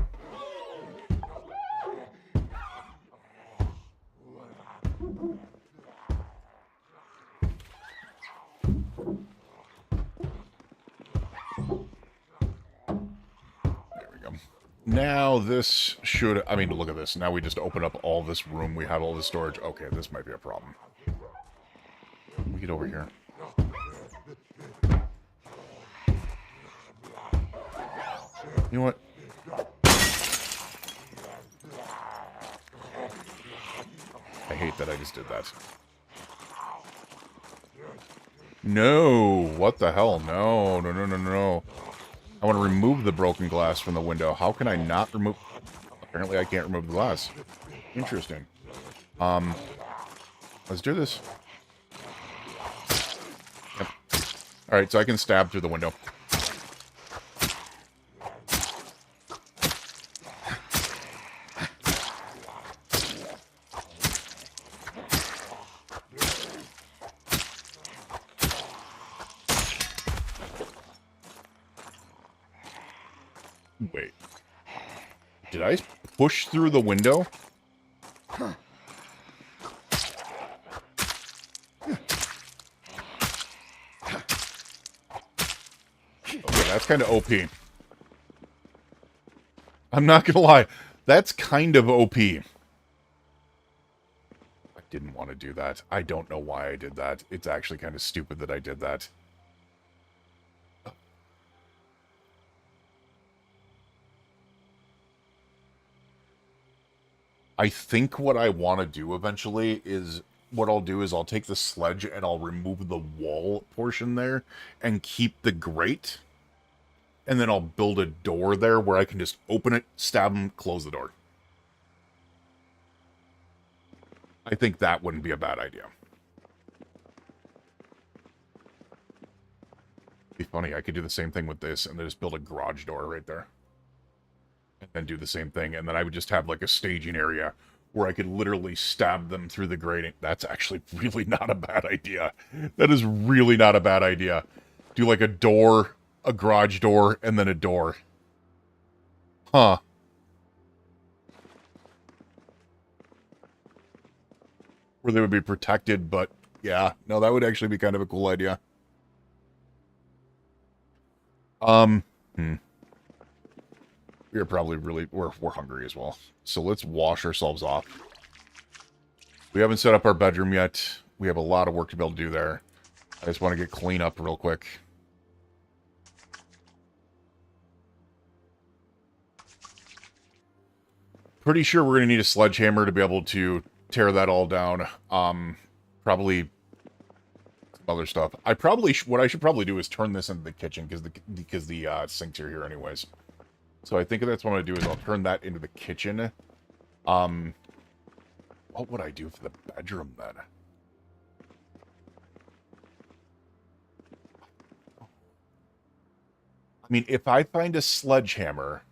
we go. Now this should... I mean, look at this. Now we just open up all this room. We have all this storage. Okay, this might be a problem. Let me get over here. You know what? I hate that I just did that. No! What the hell? No, no, no, no, no. I want to remove the broken glass from the window. How can I not remove... Apparently I can't remove the glass. Interesting. Let's do this. Alright, so I can stab through the window. Wait. Did I push through the window? Okay, that's kind of OP. I'm not gonna lie. That's kind of OP. I didn't want to do that. I don't know why I did that. It's actually kind of stupid that I did that. I think what I want to do eventually is, what I'll do is I'll take the sledge and I'll remove the wall portion there and keep the grate. And then I'll build a door there where I can just open it, stab them, close the door. I think that wouldn't be a bad idea. It'd be funny, I could do the same thing with this and then just build a garage door right there. And then do the same thing, and then I would just have like a staging area where I could literally stab them through the grating. That's actually really not a bad idea. That is really not a bad idea. Do like a door, a garage door, and then a door. Huh. Where they would be protected, but yeah. No, that would actually be kind of a cool idea. We're probably really... We're hungry as well. So let's wash ourselves off. We haven't set up our bedroom yet. We have a lot of work to be able to do there. I just want to get clean up real quick. Pretty sure we're going to need a sledgehammer to be able to tear that all down. Probably some other stuff. What I should probably do is turn this into the kitchen because the sinks are here anyways. So I think that's what I'm going to do is I'll turn that into the kitchen. What would I do for the bedroom then? I mean, if I find a sledgehammer...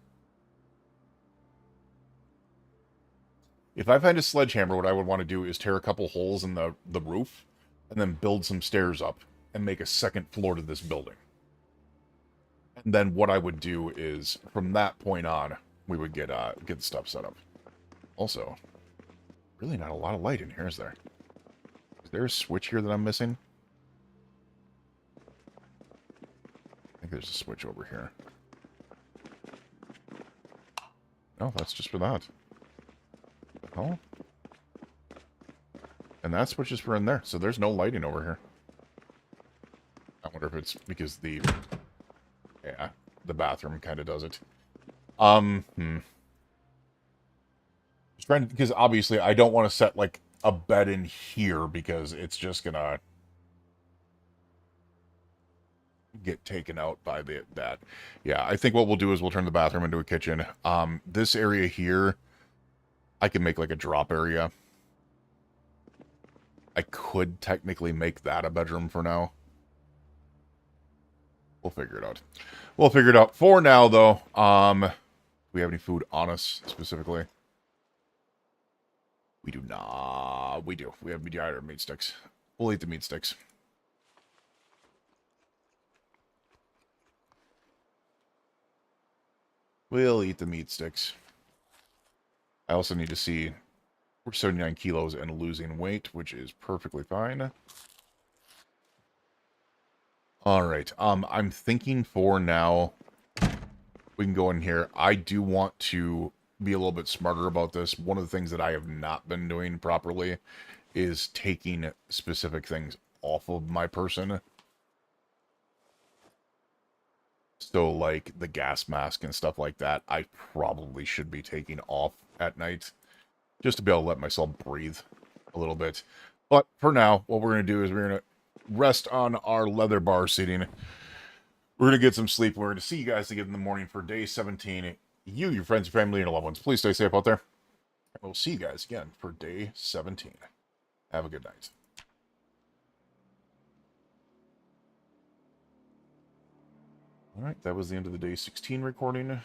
If I find a sledgehammer, what I would want to do is tear a couple holes in the roof and then build some stairs up and make a second floor to this building. And then what I would do is, from that point on, we would get the stuff set up. Also, really not a lot of light in here, is there? Is there a switch here that I'm missing? I think there's a switch over here. No, that's just for that. Oh. And that switch is for in there, so there's no lighting over here. I wonder if it's because the... Yeah, the bathroom kind of does it. Just trying to, because obviously I don't want to set like a bed in here because it's just gonna get taken out by that. Yeah, I think what we'll do is we'll turn the bathroom into a kitchen. This area here, I can make like a drop area. I could technically make that a bedroom for now. We'll figure it out. We'll figure it out. For now, though, do we have any food on us, specifically? We do not. We do. We have mediator meat sticks. We'll eat the meat sticks. We'll eat the meat sticks. I also need to see... We're 79 kilos and losing weight, which is perfectly fine. Alright, I'm thinking for now, we can go in here. I do want to be a little bit smarter about this. One of the things that I have not been doing properly is taking specific things off of my person. So, like, the gas mask and stuff like that, I probably should be taking off at night, just to be able to let myself breathe a little bit. But for now, what we're going to do is we're going to rest on our leather bar seating. We're going to get some sleep. We're going to see you guys again in the morning for day 17. You, your friends, your family, and your loved ones, please stay safe out there. And we'll see you guys again for day 17. Have a good night. Alright, that was the end of the day 16 recording.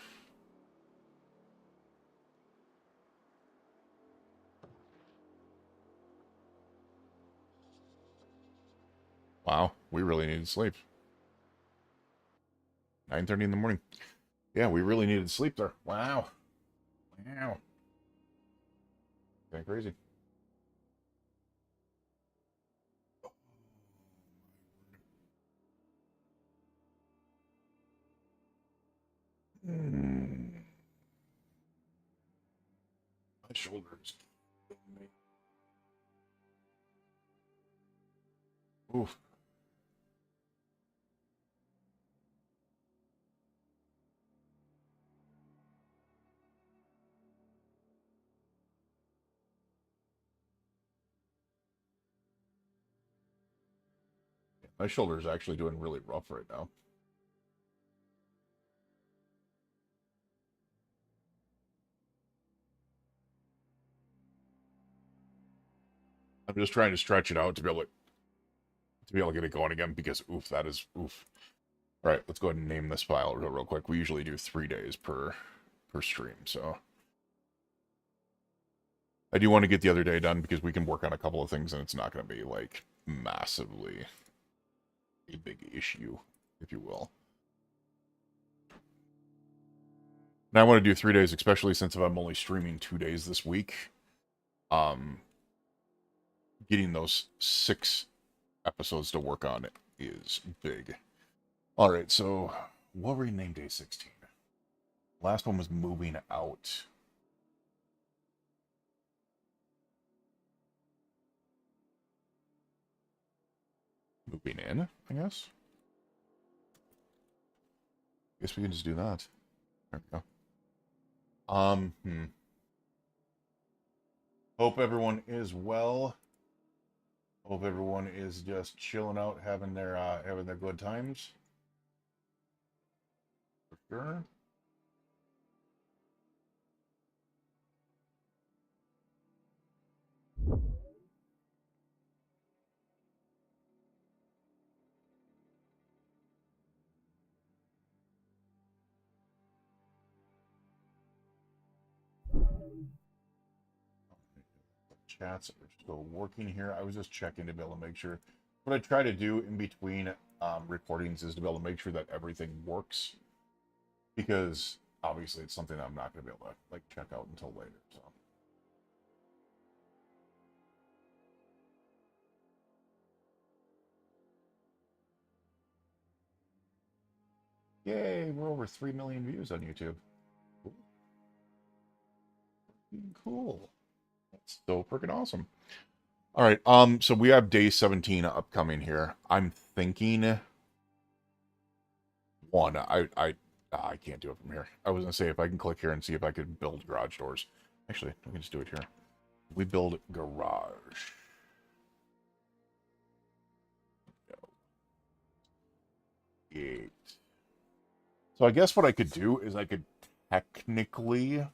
Wow, we really needed sleep. 9:30 in the morning. Yeah, we really needed sleep there. Wow. Wow. Kind of crazy. My shoulders. Oof. My shoulder's actually doing really rough right now. I'm just trying to stretch it out to be able to get it going again because oof, that is oof. All right, let's go ahead and name this file real quick. We usually do 3 days per stream, so I do want to get the other day done because we can work on a couple of things and it's not going to be like massively a big issue, if you will. And I want to do 3 days, especially since if I'm only streaming 2 days this week. Getting those 6 episodes to work on it is big. All right, so what were we named day 16? Last one was moving out. Moving in, I guess. Guess we can just do that. There we go. Hope everyone is well. Hope everyone is just chilling out, having their good times. For sure. Chats are still working here. I was just checking to be able to make sure. What I try to do in between recordings is to be able to make sure that everything works, because obviously it's something I'm not going to be able to like check out until later. So. Yay, we're over 3 million views on YouTube. Cool. That's so freaking awesome. All right, so we have day 17 upcoming here. I'm thinking one, I can't do it from here. I was gonna say if I can click here and see if I could build garage doors. Actually, we can just do it here. We build garage. Gate. So I guess what I could do is I could technically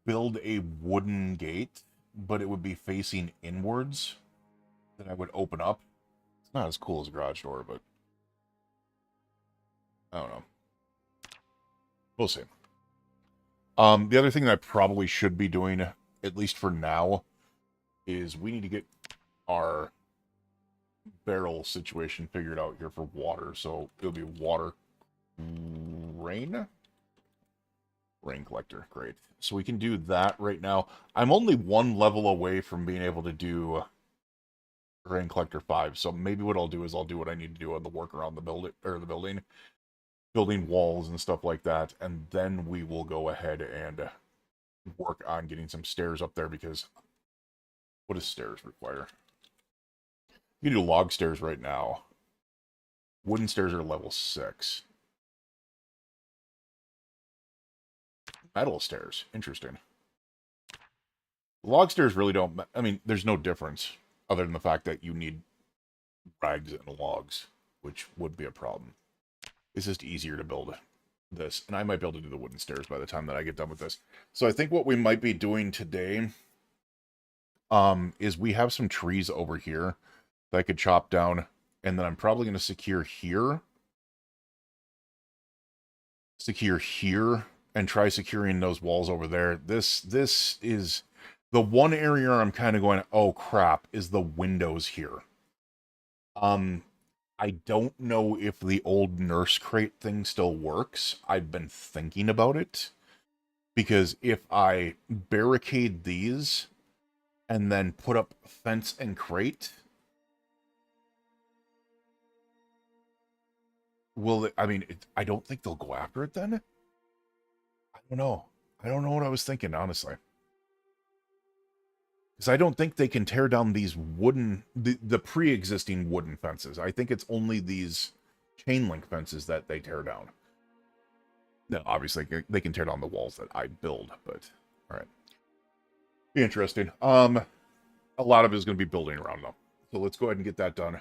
build a wooden gate, but it would be facing inwards that I would open up. It's not as cool as a garage door, but I don't know. We'll see. The other thing that I probably should be doing, at least for now, is we need to get our barrel situation figured out here for water. So it'll be water rain collector. Great. So we can do that right now. I'm only 1 level away from being able to do rain collector 5. So maybe what I'll do is I'll do what I need to do on the work around the building, building walls and stuff like that, and then we will go ahead and work on getting some stairs up there, because what does stairs require? You can do log stairs right now. Wooden stairs are level 6. Metal stairs. Interesting. Log stairs really don't... I mean, there's no difference other than the fact that you need rags and logs, which would be a problem. It's just easier to build this. And I might be able to do the wooden stairs by the time that I get done with this. So I think what we might be doing today is we have some trees over here that I could chop down And then I'm probably going to secure here. Secure here. And try securing those walls over there. This is... The one area I'm kind of going, oh crap, is the windows here. I don't know if the old nurse crate thing still works. I've been thinking about it. Because if I barricade these and then put up fence and crate, will it, I mean, I don't think they'll go after it then. I don't know. I don't know what I was thinking, honestly. Because I don't think they can tear down these wooden, the pre-existing wooden fences. I think it's only these chain link fences that they tear down. No, obviously, they can tear down the walls that I build, but... Alright. Be interesting. A lot of it is going to be building around, though. So let's go ahead and get that done.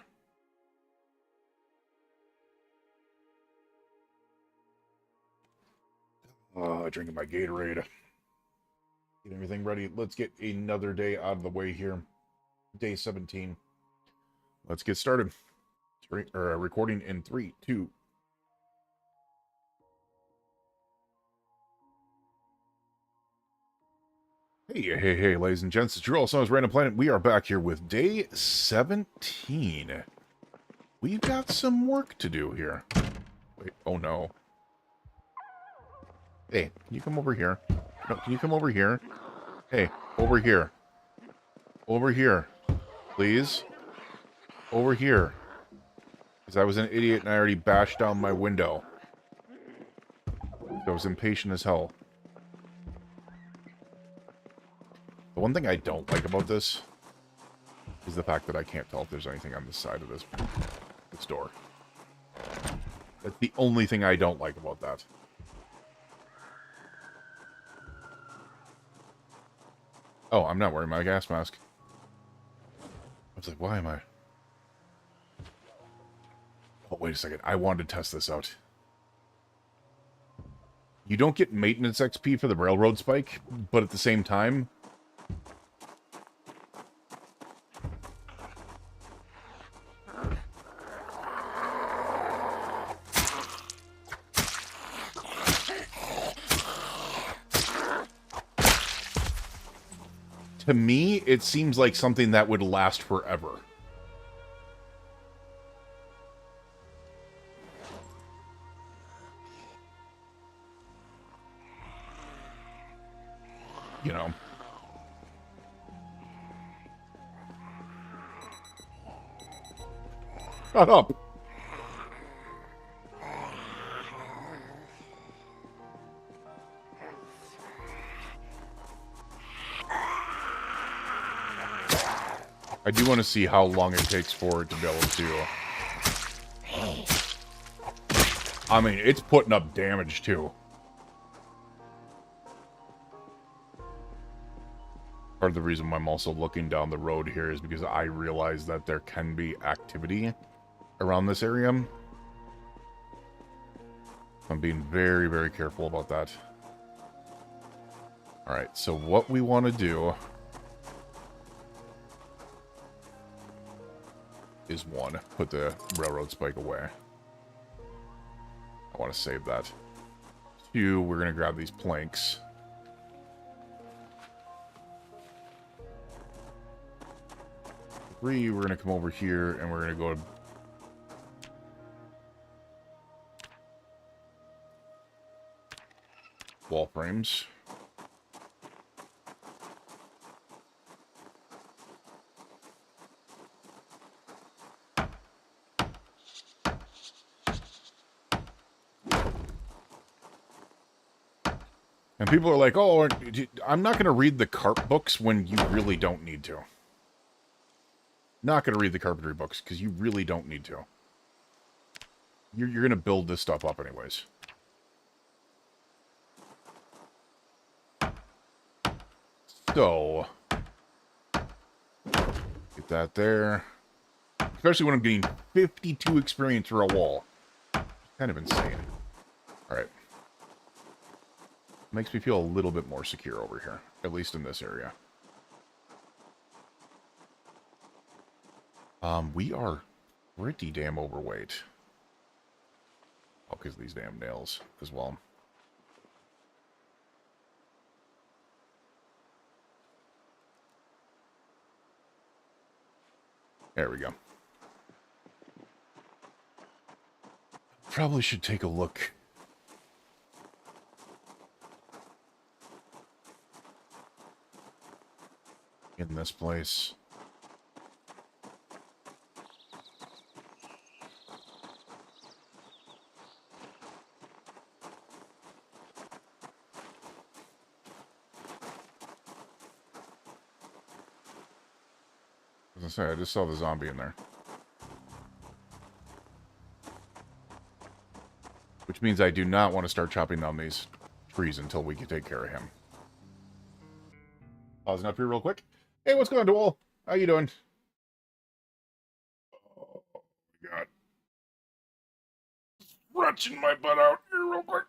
Drinking my Gatorade. Get everything ready. Let's get another day out of the way here. Day 17. Let's get started. Recording in 3, 2. Hey, ladies and gents. It's Drew, also known as Random Planet. We are back here with day 17. We've got some work to do here. Wait, oh no. Hey, can you come over here? No, can you come over here? Hey, over here. Over here. Please. Over here. Because I was an idiot and I already bashed down my window. I was impatient as hell. The one thing I don't like about this is the fact that I can't tell if there's anything on this side of this door. That's the only thing I don't like about that. Oh, I'm not wearing my gas mask. I was like, why am I... Oh, wait a second. I wanted to test this out. You don't get maintenance XP for the railroad spike, but at the same time... To me, it seems like something that would last forever. You know. Shut up! I do want to see how long it takes for it to be able to... I mean, it's putting up damage, too. Part of the reason why I'm also looking down the road here is because I realize that there can be activity around this area. I'm being very, very careful about that. Alright, so what we want to do... is one, put the railroad spike away. I want to save that. 2, we're going to grab these planks. 3, we're going to come over here and we're going to go wall frames. And people are like, oh, I'm not going to read the carp books when you really don't need to. Not going to read the carpentry books because you really don't need to. You're going to build this stuff up anyways. So, get that there. Especially when I'm getting 52 experience for a wall. Kind of insane. Alright. Makes me feel a little bit more secure over here. At least in this area. We are pretty damn overweight. Oh, because these damn nails as well. There we go. Probably should take a look. In this place. As I say, I just saw the zombie in there. Which means I do not want to start chopping down these trees until we can take care of him. Pausing up here real quick. Hey, what's going on, Dwell? How you doing? Oh, my God. Stretching my butt out here real quick.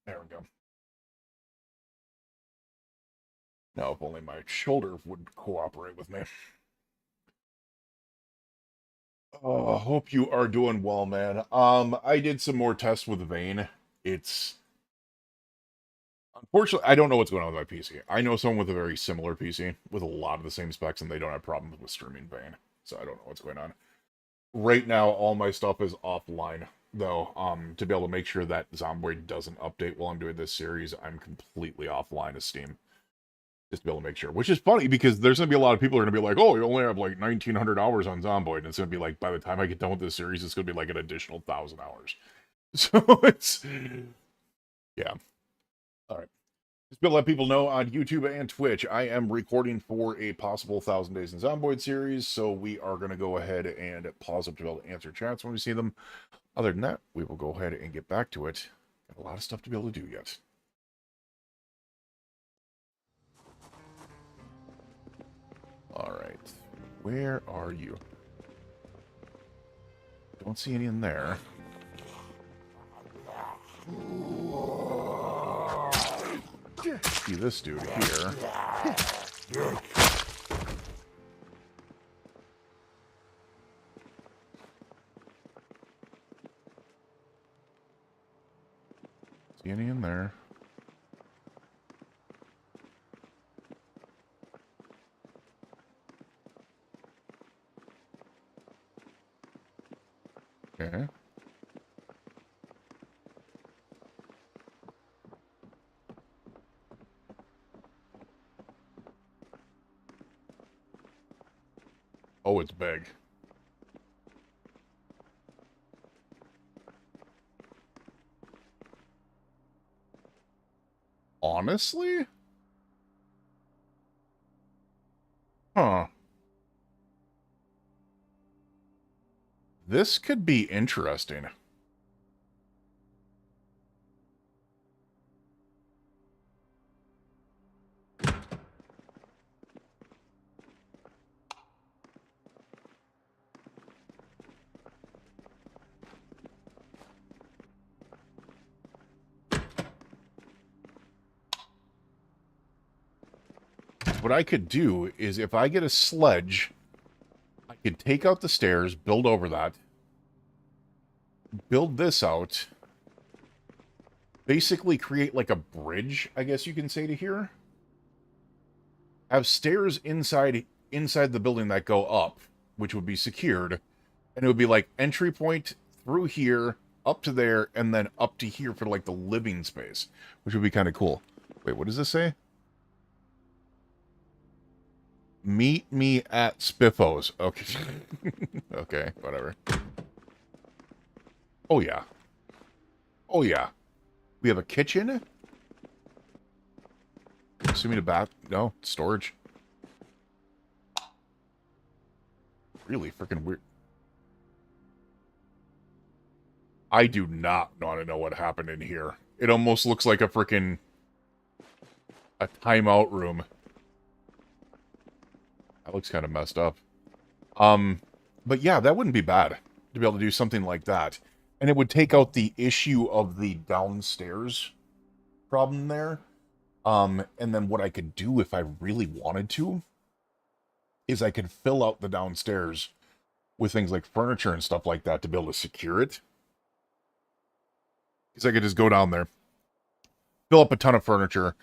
There we go. Now, if only my shoulder would cooperate with me. Hope you are doing well, man. I did some more tests with Vane. It's... Unfortunately, I don't know what's going on with my PC. I know someone with a very similar PC with a lot of the same specs, and they don't have problems with streaming Vane. So I don't know what's going on. Right now, all my stuff is offline, though. To be able to make sure that Zomboid doesn't update while I'm doing this series, I'm completely offline of Steam. Just to be able to make sure. Which is funny, because there's going to be a lot of people who are going to be like, oh, you only have like 1,900 hours on Zomboid. And it's going to be like, by the time I get done with this series, it's going to be like an additional 1,000 hours. So it's... Yeah. All right. Just to let people know on YouTube and Twitch, I am recording for a possible 1,000 Days in Zomboid series, so we are going to go ahead and pause up to be able to answer chats when we see them. Other than that, we will go ahead and get back to it. Got a lot of stuff to be able to do yet. Alright. Where are you? Don't see any in there. See this dude here. See any in there? Okay. Oh, it's big. Honestly? Huh. This could be interesting. What I could do is, if I get a sledge, I could take out the stairs, build over that, build this out, basically create like a bridge, I guess you can say, to here. Have stairs inside the building that go up, which would be secured, and it would be like entry point through here, up to there, and then up to here for like the living space, which would be kind of cool. Wait, what does this say? Meet me at Spiffos. Okay. Okay, whatever. Oh, yeah. Oh, yeah. We have a kitchen? Assuming a bath... No, storage. Really freaking weird. I do not want to know what happened in here. It almost looks like a freaking... a timeout room. That looks kind of messed up. But yeah, that wouldn't be bad to be able to do something like that. And it would take out the issue of the downstairs problem there. And then what I could do if I really wanted to is I could fill out the downstairs with things like furniture and stuff like that to be able to secure it. Because I could just go down there, fill up a ton of furniture,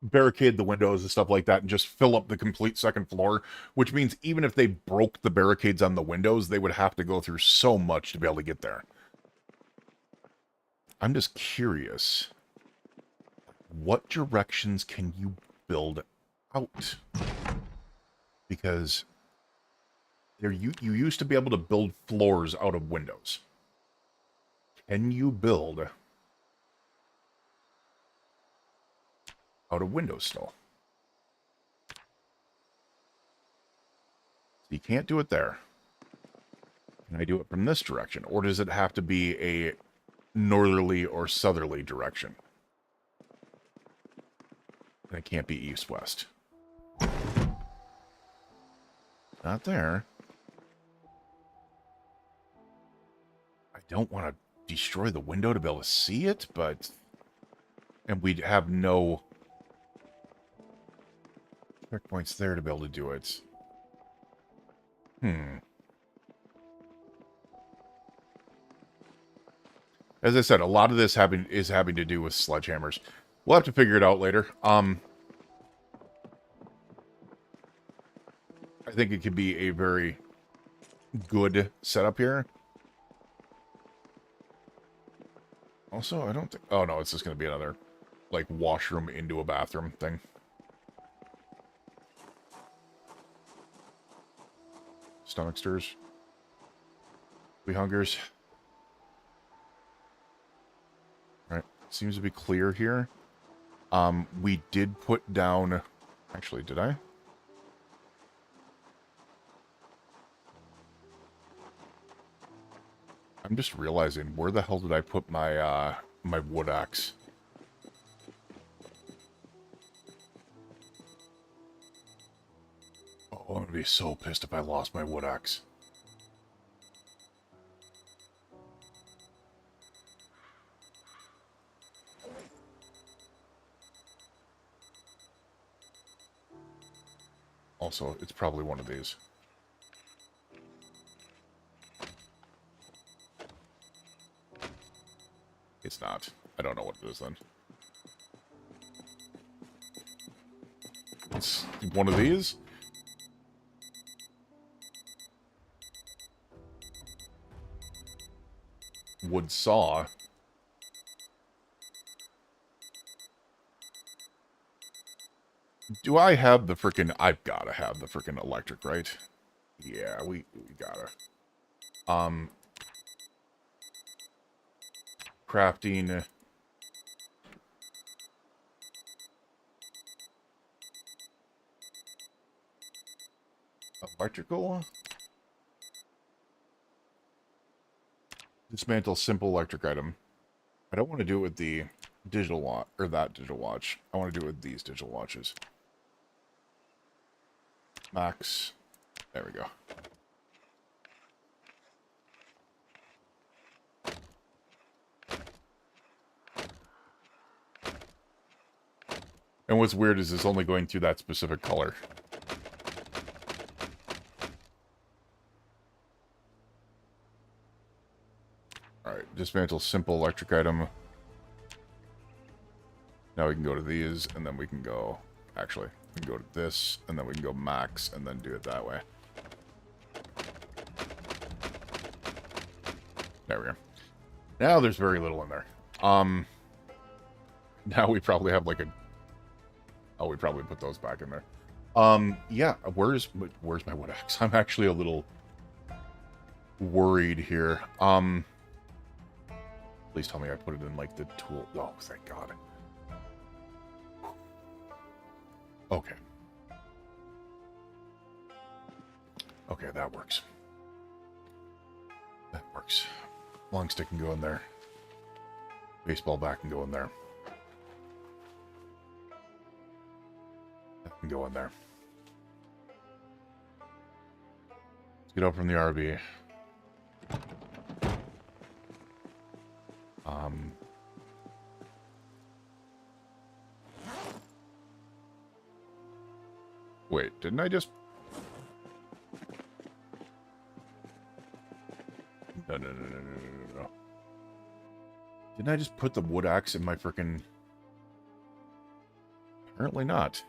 barricade the windows and stuff like that, and just fill up the complete second floor, which means even if they broke the barricades on the windows, they would have to go through so much to be able to get there. I'm just curious. What directions can you build out? Because there you used to be able to build floors out of windows. Can you build out of windows still? You can't do it there. Can I do it from this direction? Or does it have to be a northerly or southerly direction? And it can't be east-west. Not there. I don't want to destroy the window to be able to see it, but... And we'd have no checkpoints there to be able to do it. As I said, a lot of this is having to do with sledgehammers. We'll have to figure it out later. I think it could be a very good setup here. Also, I don't think... Oh, no, it's just going to be another, like, washroom into a bathroom thing. Stomach stirs. We hungers. Right. Seems to be clear here. We did put down... Actually, did I? I'm just realizing, where the hell did I put my, my wood axe? Oh, I'm gonna be so pissed if I lost my wood axe. Also, it's probably one of these. It's not. I don't know what it is then. It's one of these? Wood saw. Do I have the frickin'... I've gotta have the frickin' electric, right? Yeah, we gotta. Crafting... Electrical? Dismantle simple electric item. I don't want to do it with the digital watch, or that digital watch. I want to do it with these digital watches. Max. There we go. And what's weird is it's only going through that specific color. Alright, dismantle simple electric item. Now we can go to these, and then we can go... Actually, we can go to this, and then we can go max, and then do it that way. There we go. Now there's very little in there. Now we probably have like a... Oh, we probably put those back in there. Yeah, where's my wood axe? I'm actually a little worried here. Please tell me I put it in, like, the tool... Oh, thank God. Okay. Okay, that works. That works. Long stick can go in there. Baseball bat can go in there. That can go in there. Let's get up from the RV. Wait, didn't I just... No, no, no, no, no, no, no. Didn't I just put the wood axe in my frickin'... Apparently not.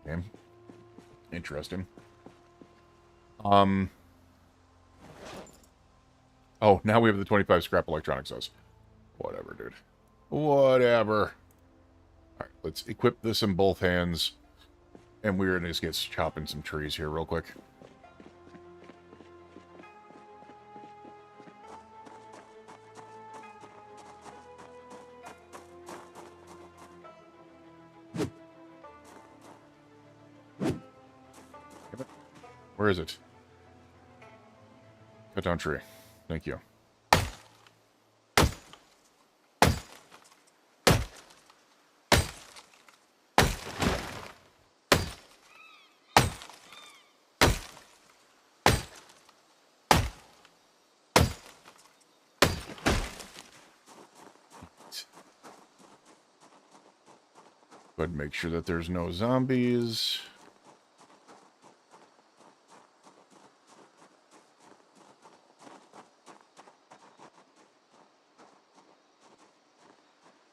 Okay. Interesting. Oh, now we have the 25 scrap electronics house. Whatever, dude. Whatever. Alright, let's equip this in both hands. And we're gonna just get chopping some trees here real quick. Where is it? Cut down tree. Thank you. Go ahead and make sure that there's no zombies.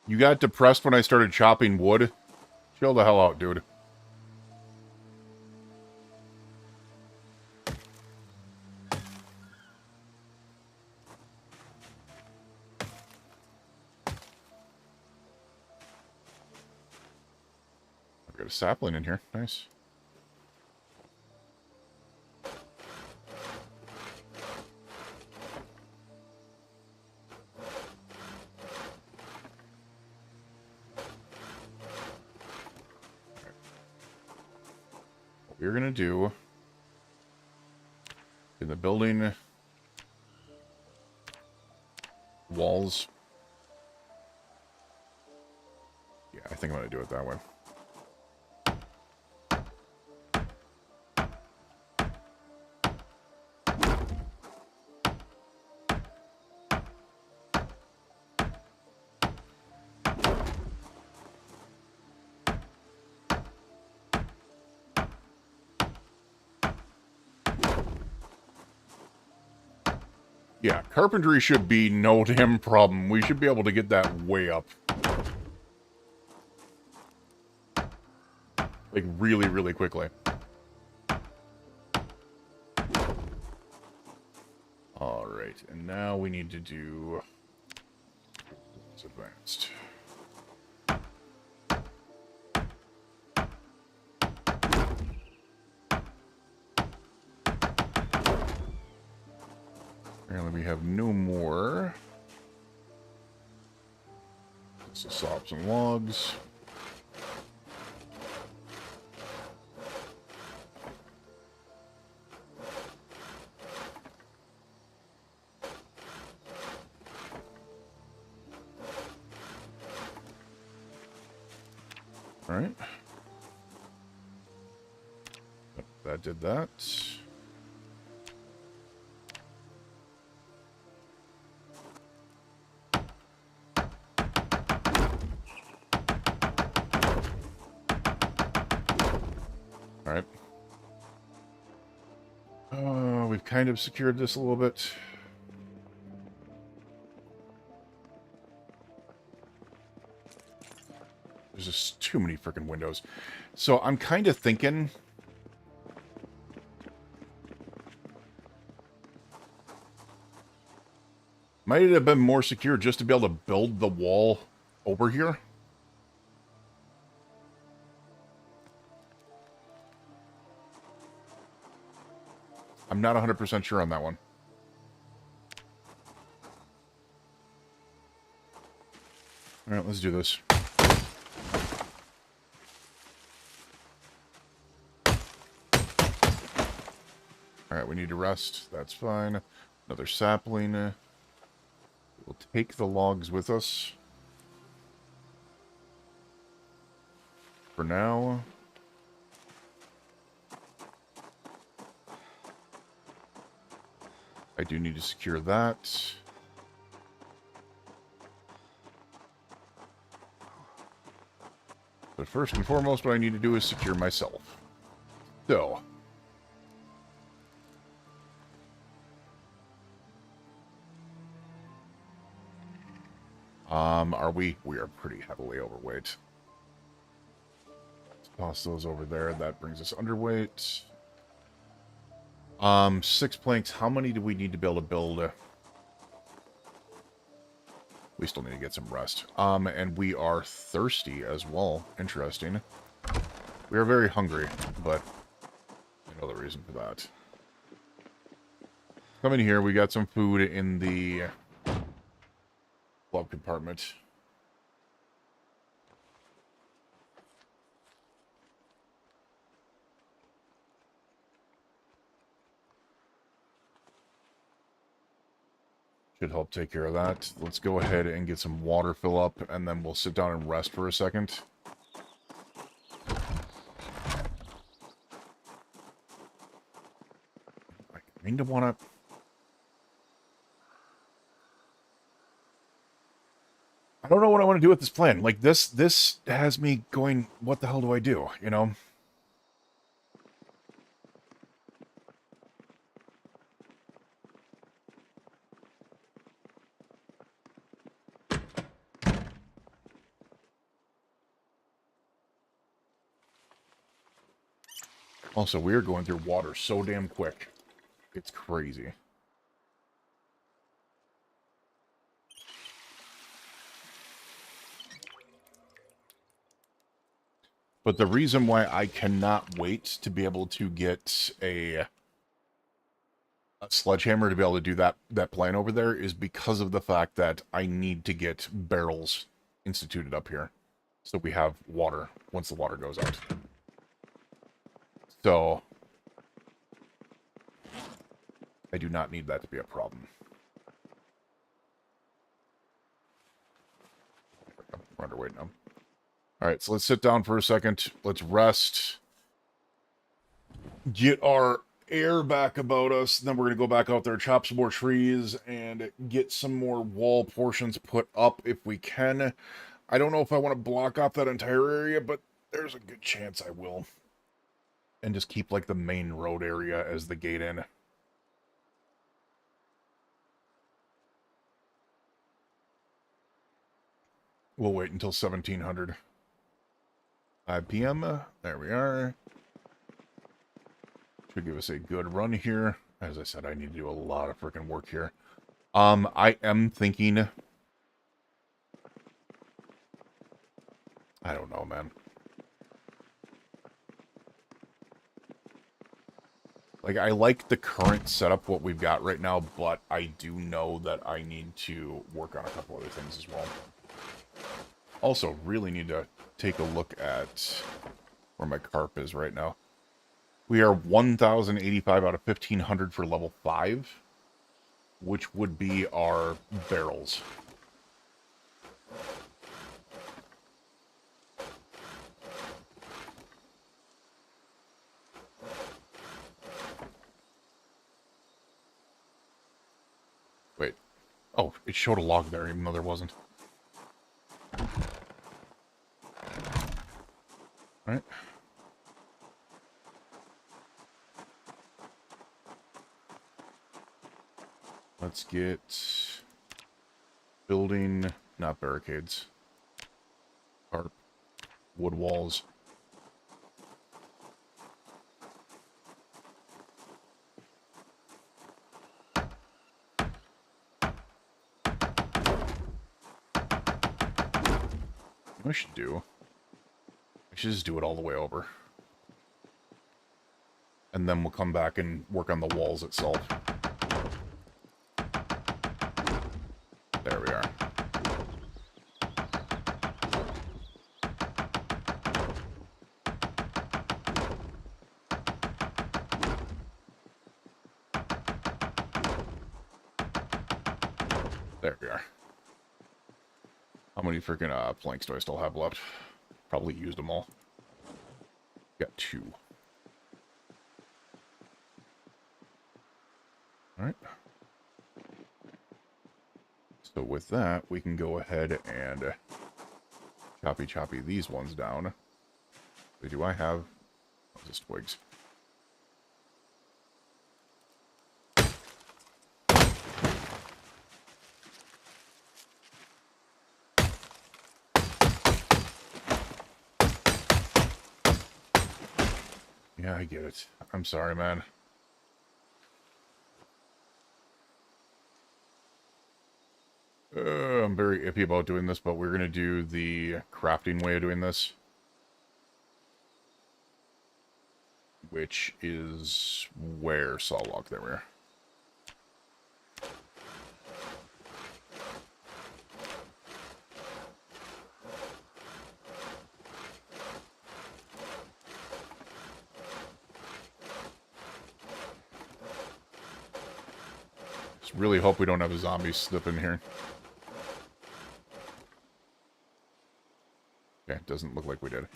You got depressed when I started chopping wood? Chill the hell out, dude. I've got a sapling in here. Nice. What we're gonna do in the building walls. Yeah, I think I'm gonna do it that way. Yeah, carpentry should be no damn problem. We should be able to get that way up. Like, really, really quickly. Alright, and now we need to do... It's advanced. Apparently we have no more. Let's saw up some logs. Alright. That did that. Alright. We've kind of secured this a little bit. There's just too many freaking windows. So I'm kind of thinking... Might it have been more secure just to be able to build the wall over here? I'm not 100% sure on that one. Alright, let's do this. Alright, we need to rest. That's fine. Another sapling. We'll take the logs with us. For now. I do need to secure that. But first and foremost, what I need to do is secure myself. So. Are we? We are pretty heavily overweight. Let's toss those over there. That brings us underweight. 6 planks. How many do we need to be able to build? We still need to get some rest. And we are thirsty as well. Interesting. We are very hungry, but I know the reason for that. Come in here. We got some food in the glove compartment. Should help take care of that. Let's go ahead and get some water fill up, and then we'll sit down and rest for a second. I mean to want to... I don't know what I want to do with this plan. Like, this has me going, what the hell do I do, you know? Also, we're going through water so damn quick. It's crazy. But the reason why I cannot wait to be able to get a sledgehammer to be able to do that plan over there is because of the fact that I need to get barrels instituted up here. So we have water once the water goes out. So I do not need that to be a problem. We're underweight now. Alright, so let's sit down for a second. Let's rest. Get our air back about us. Then we're going to go back out there, chop some more trees, and get some more wall portions put up if we can. I don't know if I want to block off that entire area, but there's a good chance I will. And just keep, like, the main road area as the gate in. We'll wait until 1700. 5 p.m. There we are. Should give us a good run here. As I said, I need to do a lot of freaking work here. I am thinking... I don't know, man. Like, I like the current setup, what we've got right now, but I do know that I need to work on a couple other things as well. Also, really need to take a look at where my carp is right now. We are 1,085 out of 1,500 for level 5, which would be our barrels. Wait. Oh, it showed a log there, even though there wasn't. Alright. Let's get building, not barricades, tarp, wood walls. What I should do, I should just do it all the way over. And then we'll come back and work on the walls itself. There we are. There we are. How many freaking planks do I still have left? Probably used them all. Got 2. Alright. So with that, we can go ahead and choppy these ones down. Wait, do I have... Oh, this twigs. Yeah, I get it. I'm sorry, man. I'm very iffy about doing this, but we're going to do the crafting way of doing this. Which is where Sawlog, there we are. Just really hope we don't have a zombie slip in here. Okay, doesn't look like we did.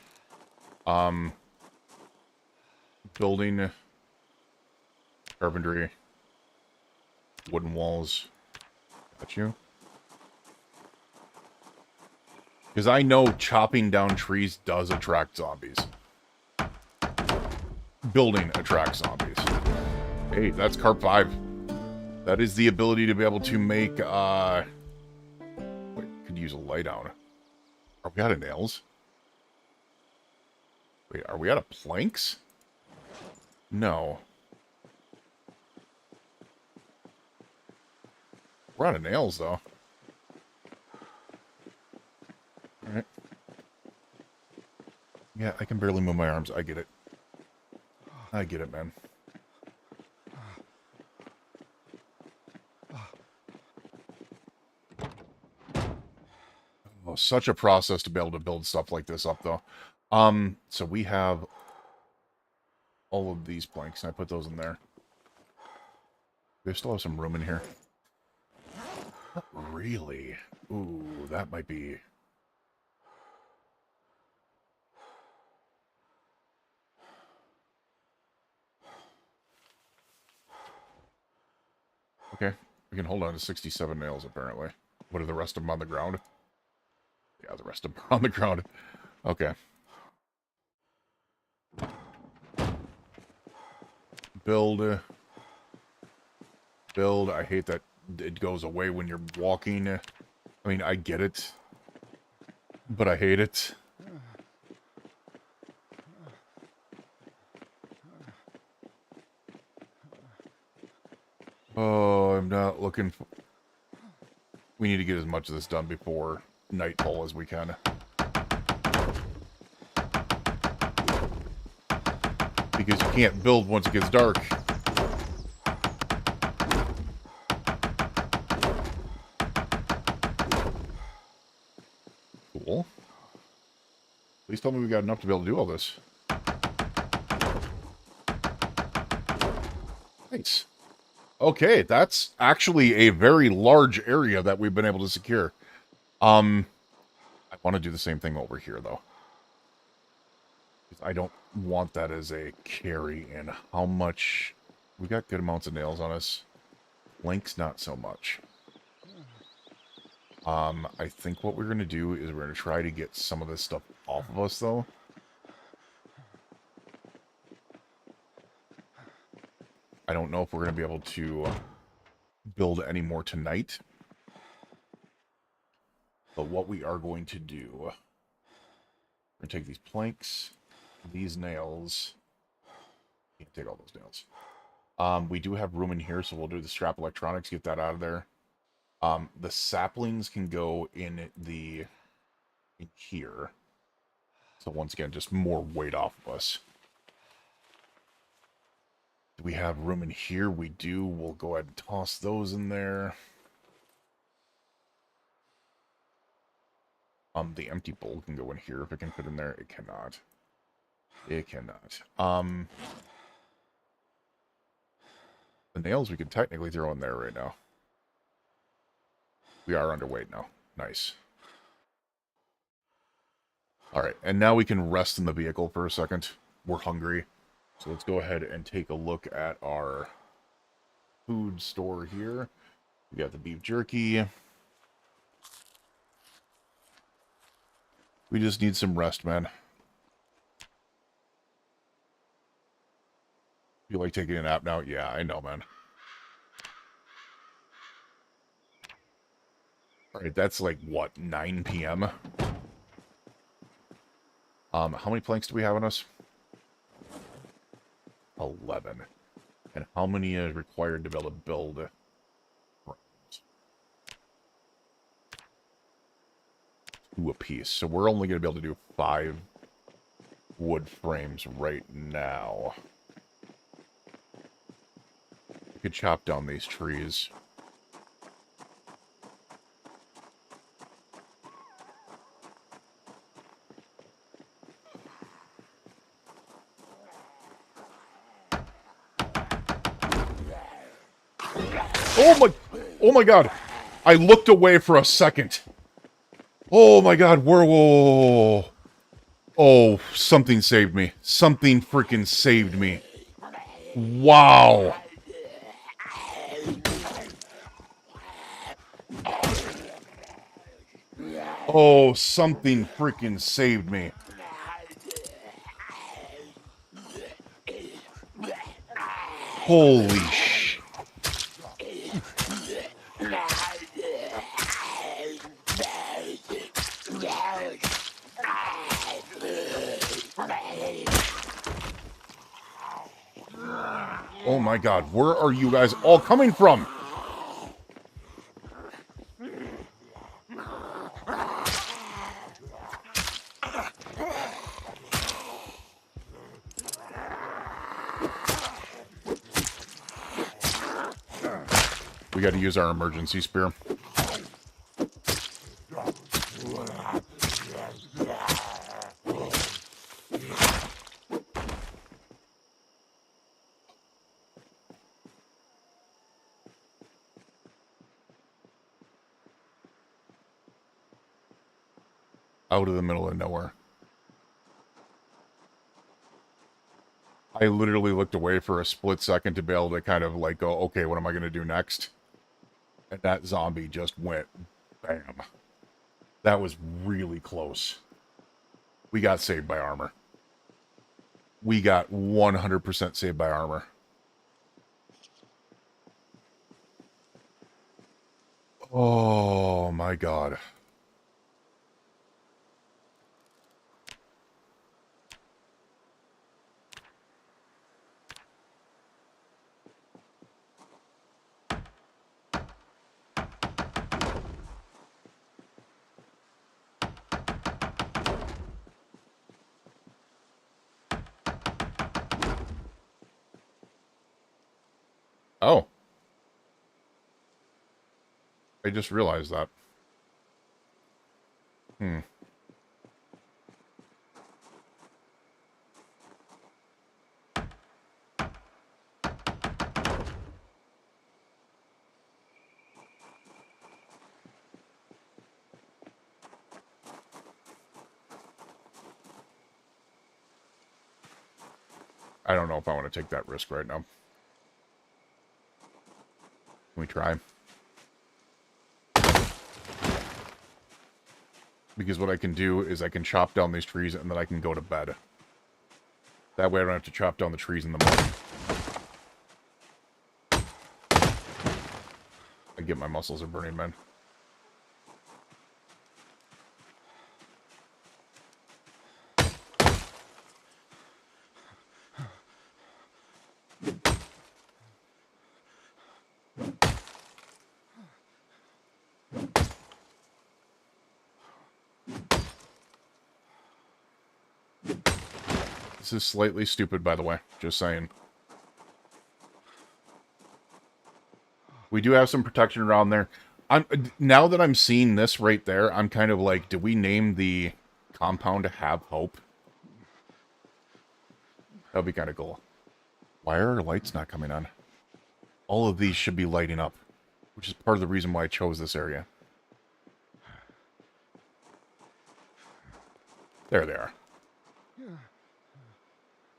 Building, carpentry, wooden walls. Got you. Because I know chopping down trees does attract zombies. Building attracts zombies. Hey, that's Carp 5. That is the ability to be able to make, wait, could use a light out. Are we out of nails? Wait, are we out of planks? No. We're out of nails, though. Alright. Yeah, I can barely move my arms. I get it. I get it, man. Oh, such a process to be able to build stuff like this up, though. So we have all of these planks, and I put those in there. We still have some room in here. Not really. Ooh, that might be... Okay, we can hold on to 67 nails, apparently. What are the rest of them on the ground? Yeah, the rest of them are on the ground. Okay. Build. Build. I hate that it goes away when you're walking. I mean, I get it. But I hate it. Oh, I'm not looking for... We need to get as much of this done before nightfall as we can. Because you can't build once it gets dark. Cool. Please tell me we got enough to be able to do all this. Nice. Okay, that's actually a very large area that we've been able to secure. I want to do the same thing over here, though. I don't want that as a carry in. How much... We got good amounts of nails on us. Links, not so much. I think what we're going to do is we're going to try to get some of this stuff off of us, though. I don't know if we're going to be able to build any more tonight. But what we are going to do... We're going to take these planks, these nails... Can't take all those nails. We do have room in here, so we'll do the scrap electronics, get that out of there. The saplings can go in here. So once again, just more weight off of us. Do we have room in here? We do. We'll go ahead and toss those in there. The empty bowl can go in here if it can fit in there. It cannot. It cannot. The nails we could technically throw in there right now. We are underweight now. Nice. Alright, and now we can rest in the vehicle for a second. We're hungry. So let's go ahead and take a look at our food store here. We got the beef jerky. We just need some rest, man. You like taking a nap now? Yeah, I know, man. Alright, that's like, what, 9 p.m.? How many planks do we have on us? 11. And how many is required to be able to build frames? 2 apiece. So we're only going to be able to do 5 wood frames right now. We could chop down these trees. Oh my god. I looked away for a second. Oh my god, whoa. Oh, something saved me. Something freaking saved me. Wow. Oh, something freaking saved me. Holy shit. Oh my god, where are you guys all coming from? We got to use our emergency spear. Out of the middle of nowhere. I literally looked away for a split second to be able to kind of like go, okay, what am I going to do next? And that zombie just went bam. That was really close. We got saved by armor. We got 100% saved by armor. Oh my god. Oh. I just realized that. I don't know if I want to take that risk right now. Can we try? Because what I can do is I can chop down these trees and then I can go to bed. That way I don't have to chop down the trees in the morning. I get my muscles are burning, man. This is slightly stupid, by the way. Just saying. We do have some protection around there. Now that I'm seeing this right there, I'm kind of like, do we name the compound Have Hope? That'd be kind of cool. Why are our lights not coming on? All of these should be lighting up, which is part of the reason why I chose this area. There they are.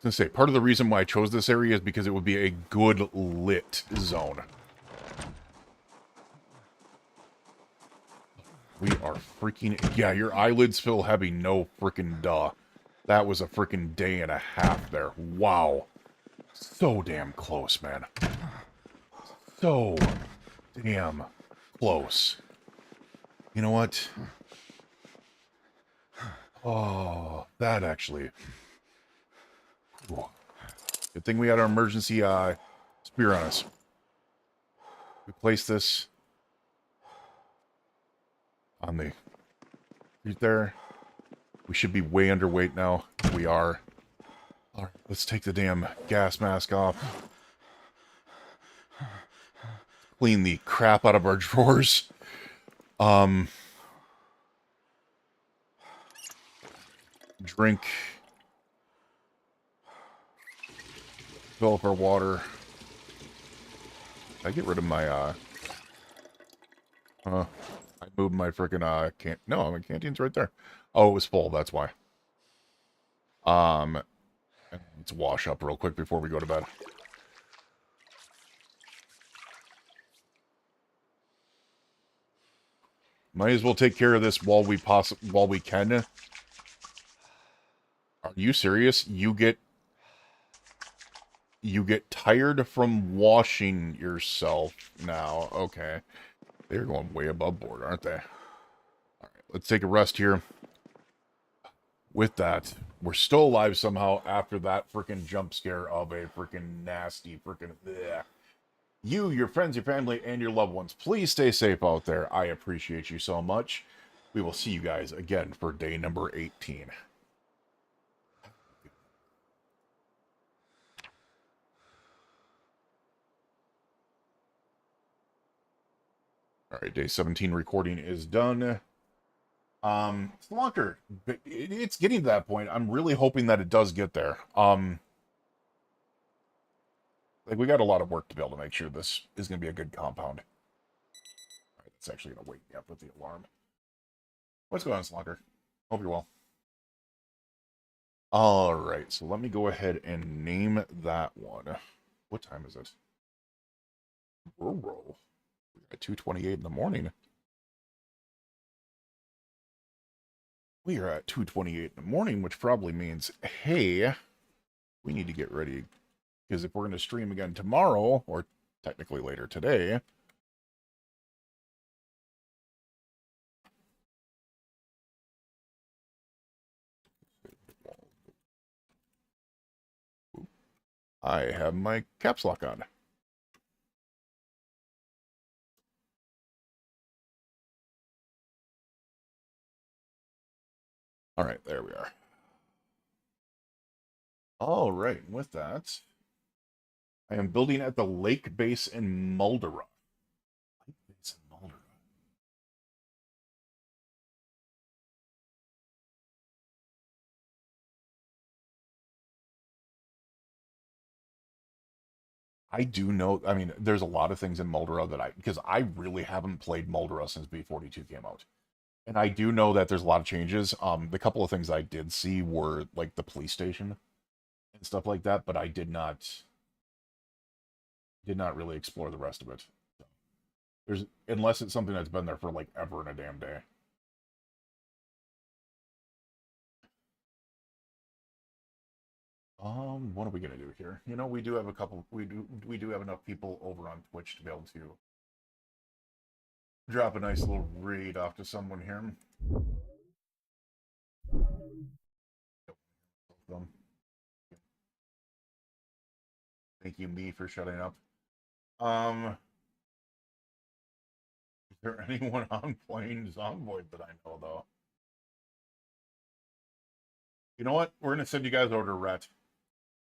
I was gonna say, part of the reason why I chose this area is because it would be a good lit zone. We are freaking... Yeah, your eyelids feel heavy. No freaking duh. That was a freaking day and a half there. Wow. So damn close, man. So damn close. You know what? Oh, that actually... Ooh. Good thing we had our emergency spear on us. We placed this on the right there. We should be way underweight now. We are. All right, let's take the damn gas mask off. Clean the crap out of our drawers. Drink. Fill up our water. I get rid of my, I moved my freaking, no, my canteen's right there. Oh, it was full, that's why. Let's wash up real quick before we go to bed. Might as well take care of this while we can. Are you serious? You get tired from washing yourself now. Okay. They're going way above board, aren't they? Alright, let's take a rest here. With that, we're still alive somehow after that freaking jump scare of a freaking nasty freaking... Bleh. You, your friends, your family, and your loved ones, please stay safe out there. I appreciate you so much. We will see you guys again for day number 18. Alright, day 17 recording is done. Slunker, it's getting to that point. I'm really hoping that it does get there. Like, we got a lot of work to be able to make sure this is going to be a good compound. Alright, that's actually going to wake me up with the alarm. What's going on, Slunker? Hope you're well. Alright, so let me go ahead and name that one. What time is it? We're at 2:28 in the morning. We are at 2:28 in the morning, which probably means, hey, we need to get ready. Because if we're going to stream again tomorrow, or technically later today, I have my caps lock on. All right, there we are. All right, with that, I am building at the lake base in Muldera. Lake base in Muldera. I do know, I mean, there's a lot of things in Muldera that because I really haven't played Muldera since B42 came out. And I do know that there's a lot of changes. The couple of things I did see were, like, the police station and stuff like that, but I did not really explore the rest of it. Unless it's something that's been there for, like, ever in a damn day. What are we gonna do here? You know, we do have a couple. We do have enough people over on Twitch to be able to drop a nice little raid off to someone here. Thank you, me, for shutting up. Is there anyone on playing Zomboid that I know, though? You know what? We're gonna send you guys over to Rhett.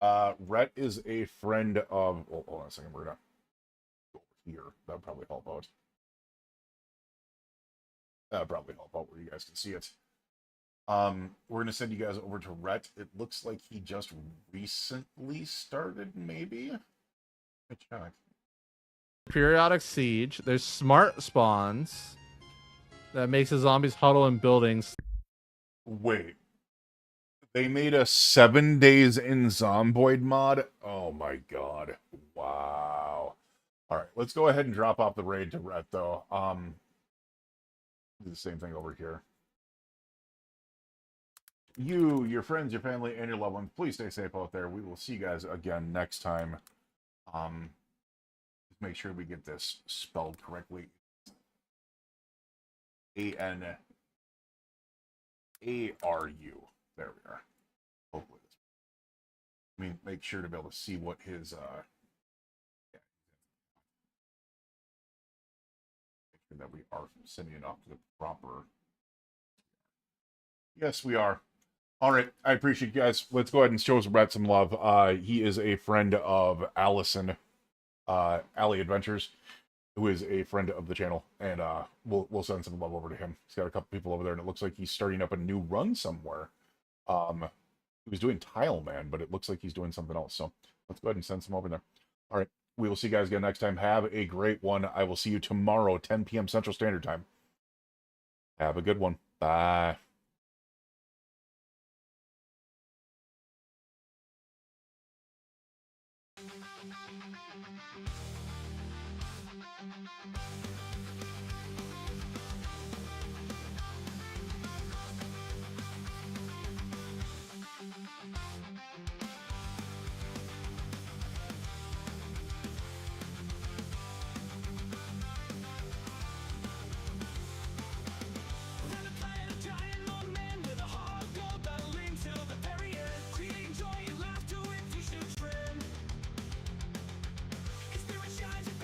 Rhett is a friend of... Oh, hold on a second. We're gonna go over here. That would probably help out. That would probably help out where you guys can see it. We're gonna send you guys over to Rhett. It looks like he just recently started, maybe? Let me check. Periodic siege. There's smart spawns that makes the zombies huddle in buildings. Wait. They made a 7 days in Zomboid mod? Oh my god. Wow. Alright, let's go ahead and drop off the raid to Rhett, though. Do the same thing over here. you, your friends, your family, and your loved ones, please stay safe out there. We will see you guys again next time. Just make sure we get this spelled correctly. ANARU. There we are. Hopefully. I mean, make sure to be able to see what his make sure that we are sending it off to the proper. Yes, we are. All right, I appreciate you guys. Let's go ahead and show Brett some love. He is a friend of Allison, Alley Adventures, who is a friend of the channel, and we'll send some love over to him. He's got a couple people over there, and it looks like he's starting up a new run somewhere. He was doing Tile Man, but it looks like he's doing something else. So let's go ahead and send some over there. All right, we will see you guys again next time. Have a great one. I will see you tomorrow, 10 p.m. Central Standard Time. Have a good one. Bye.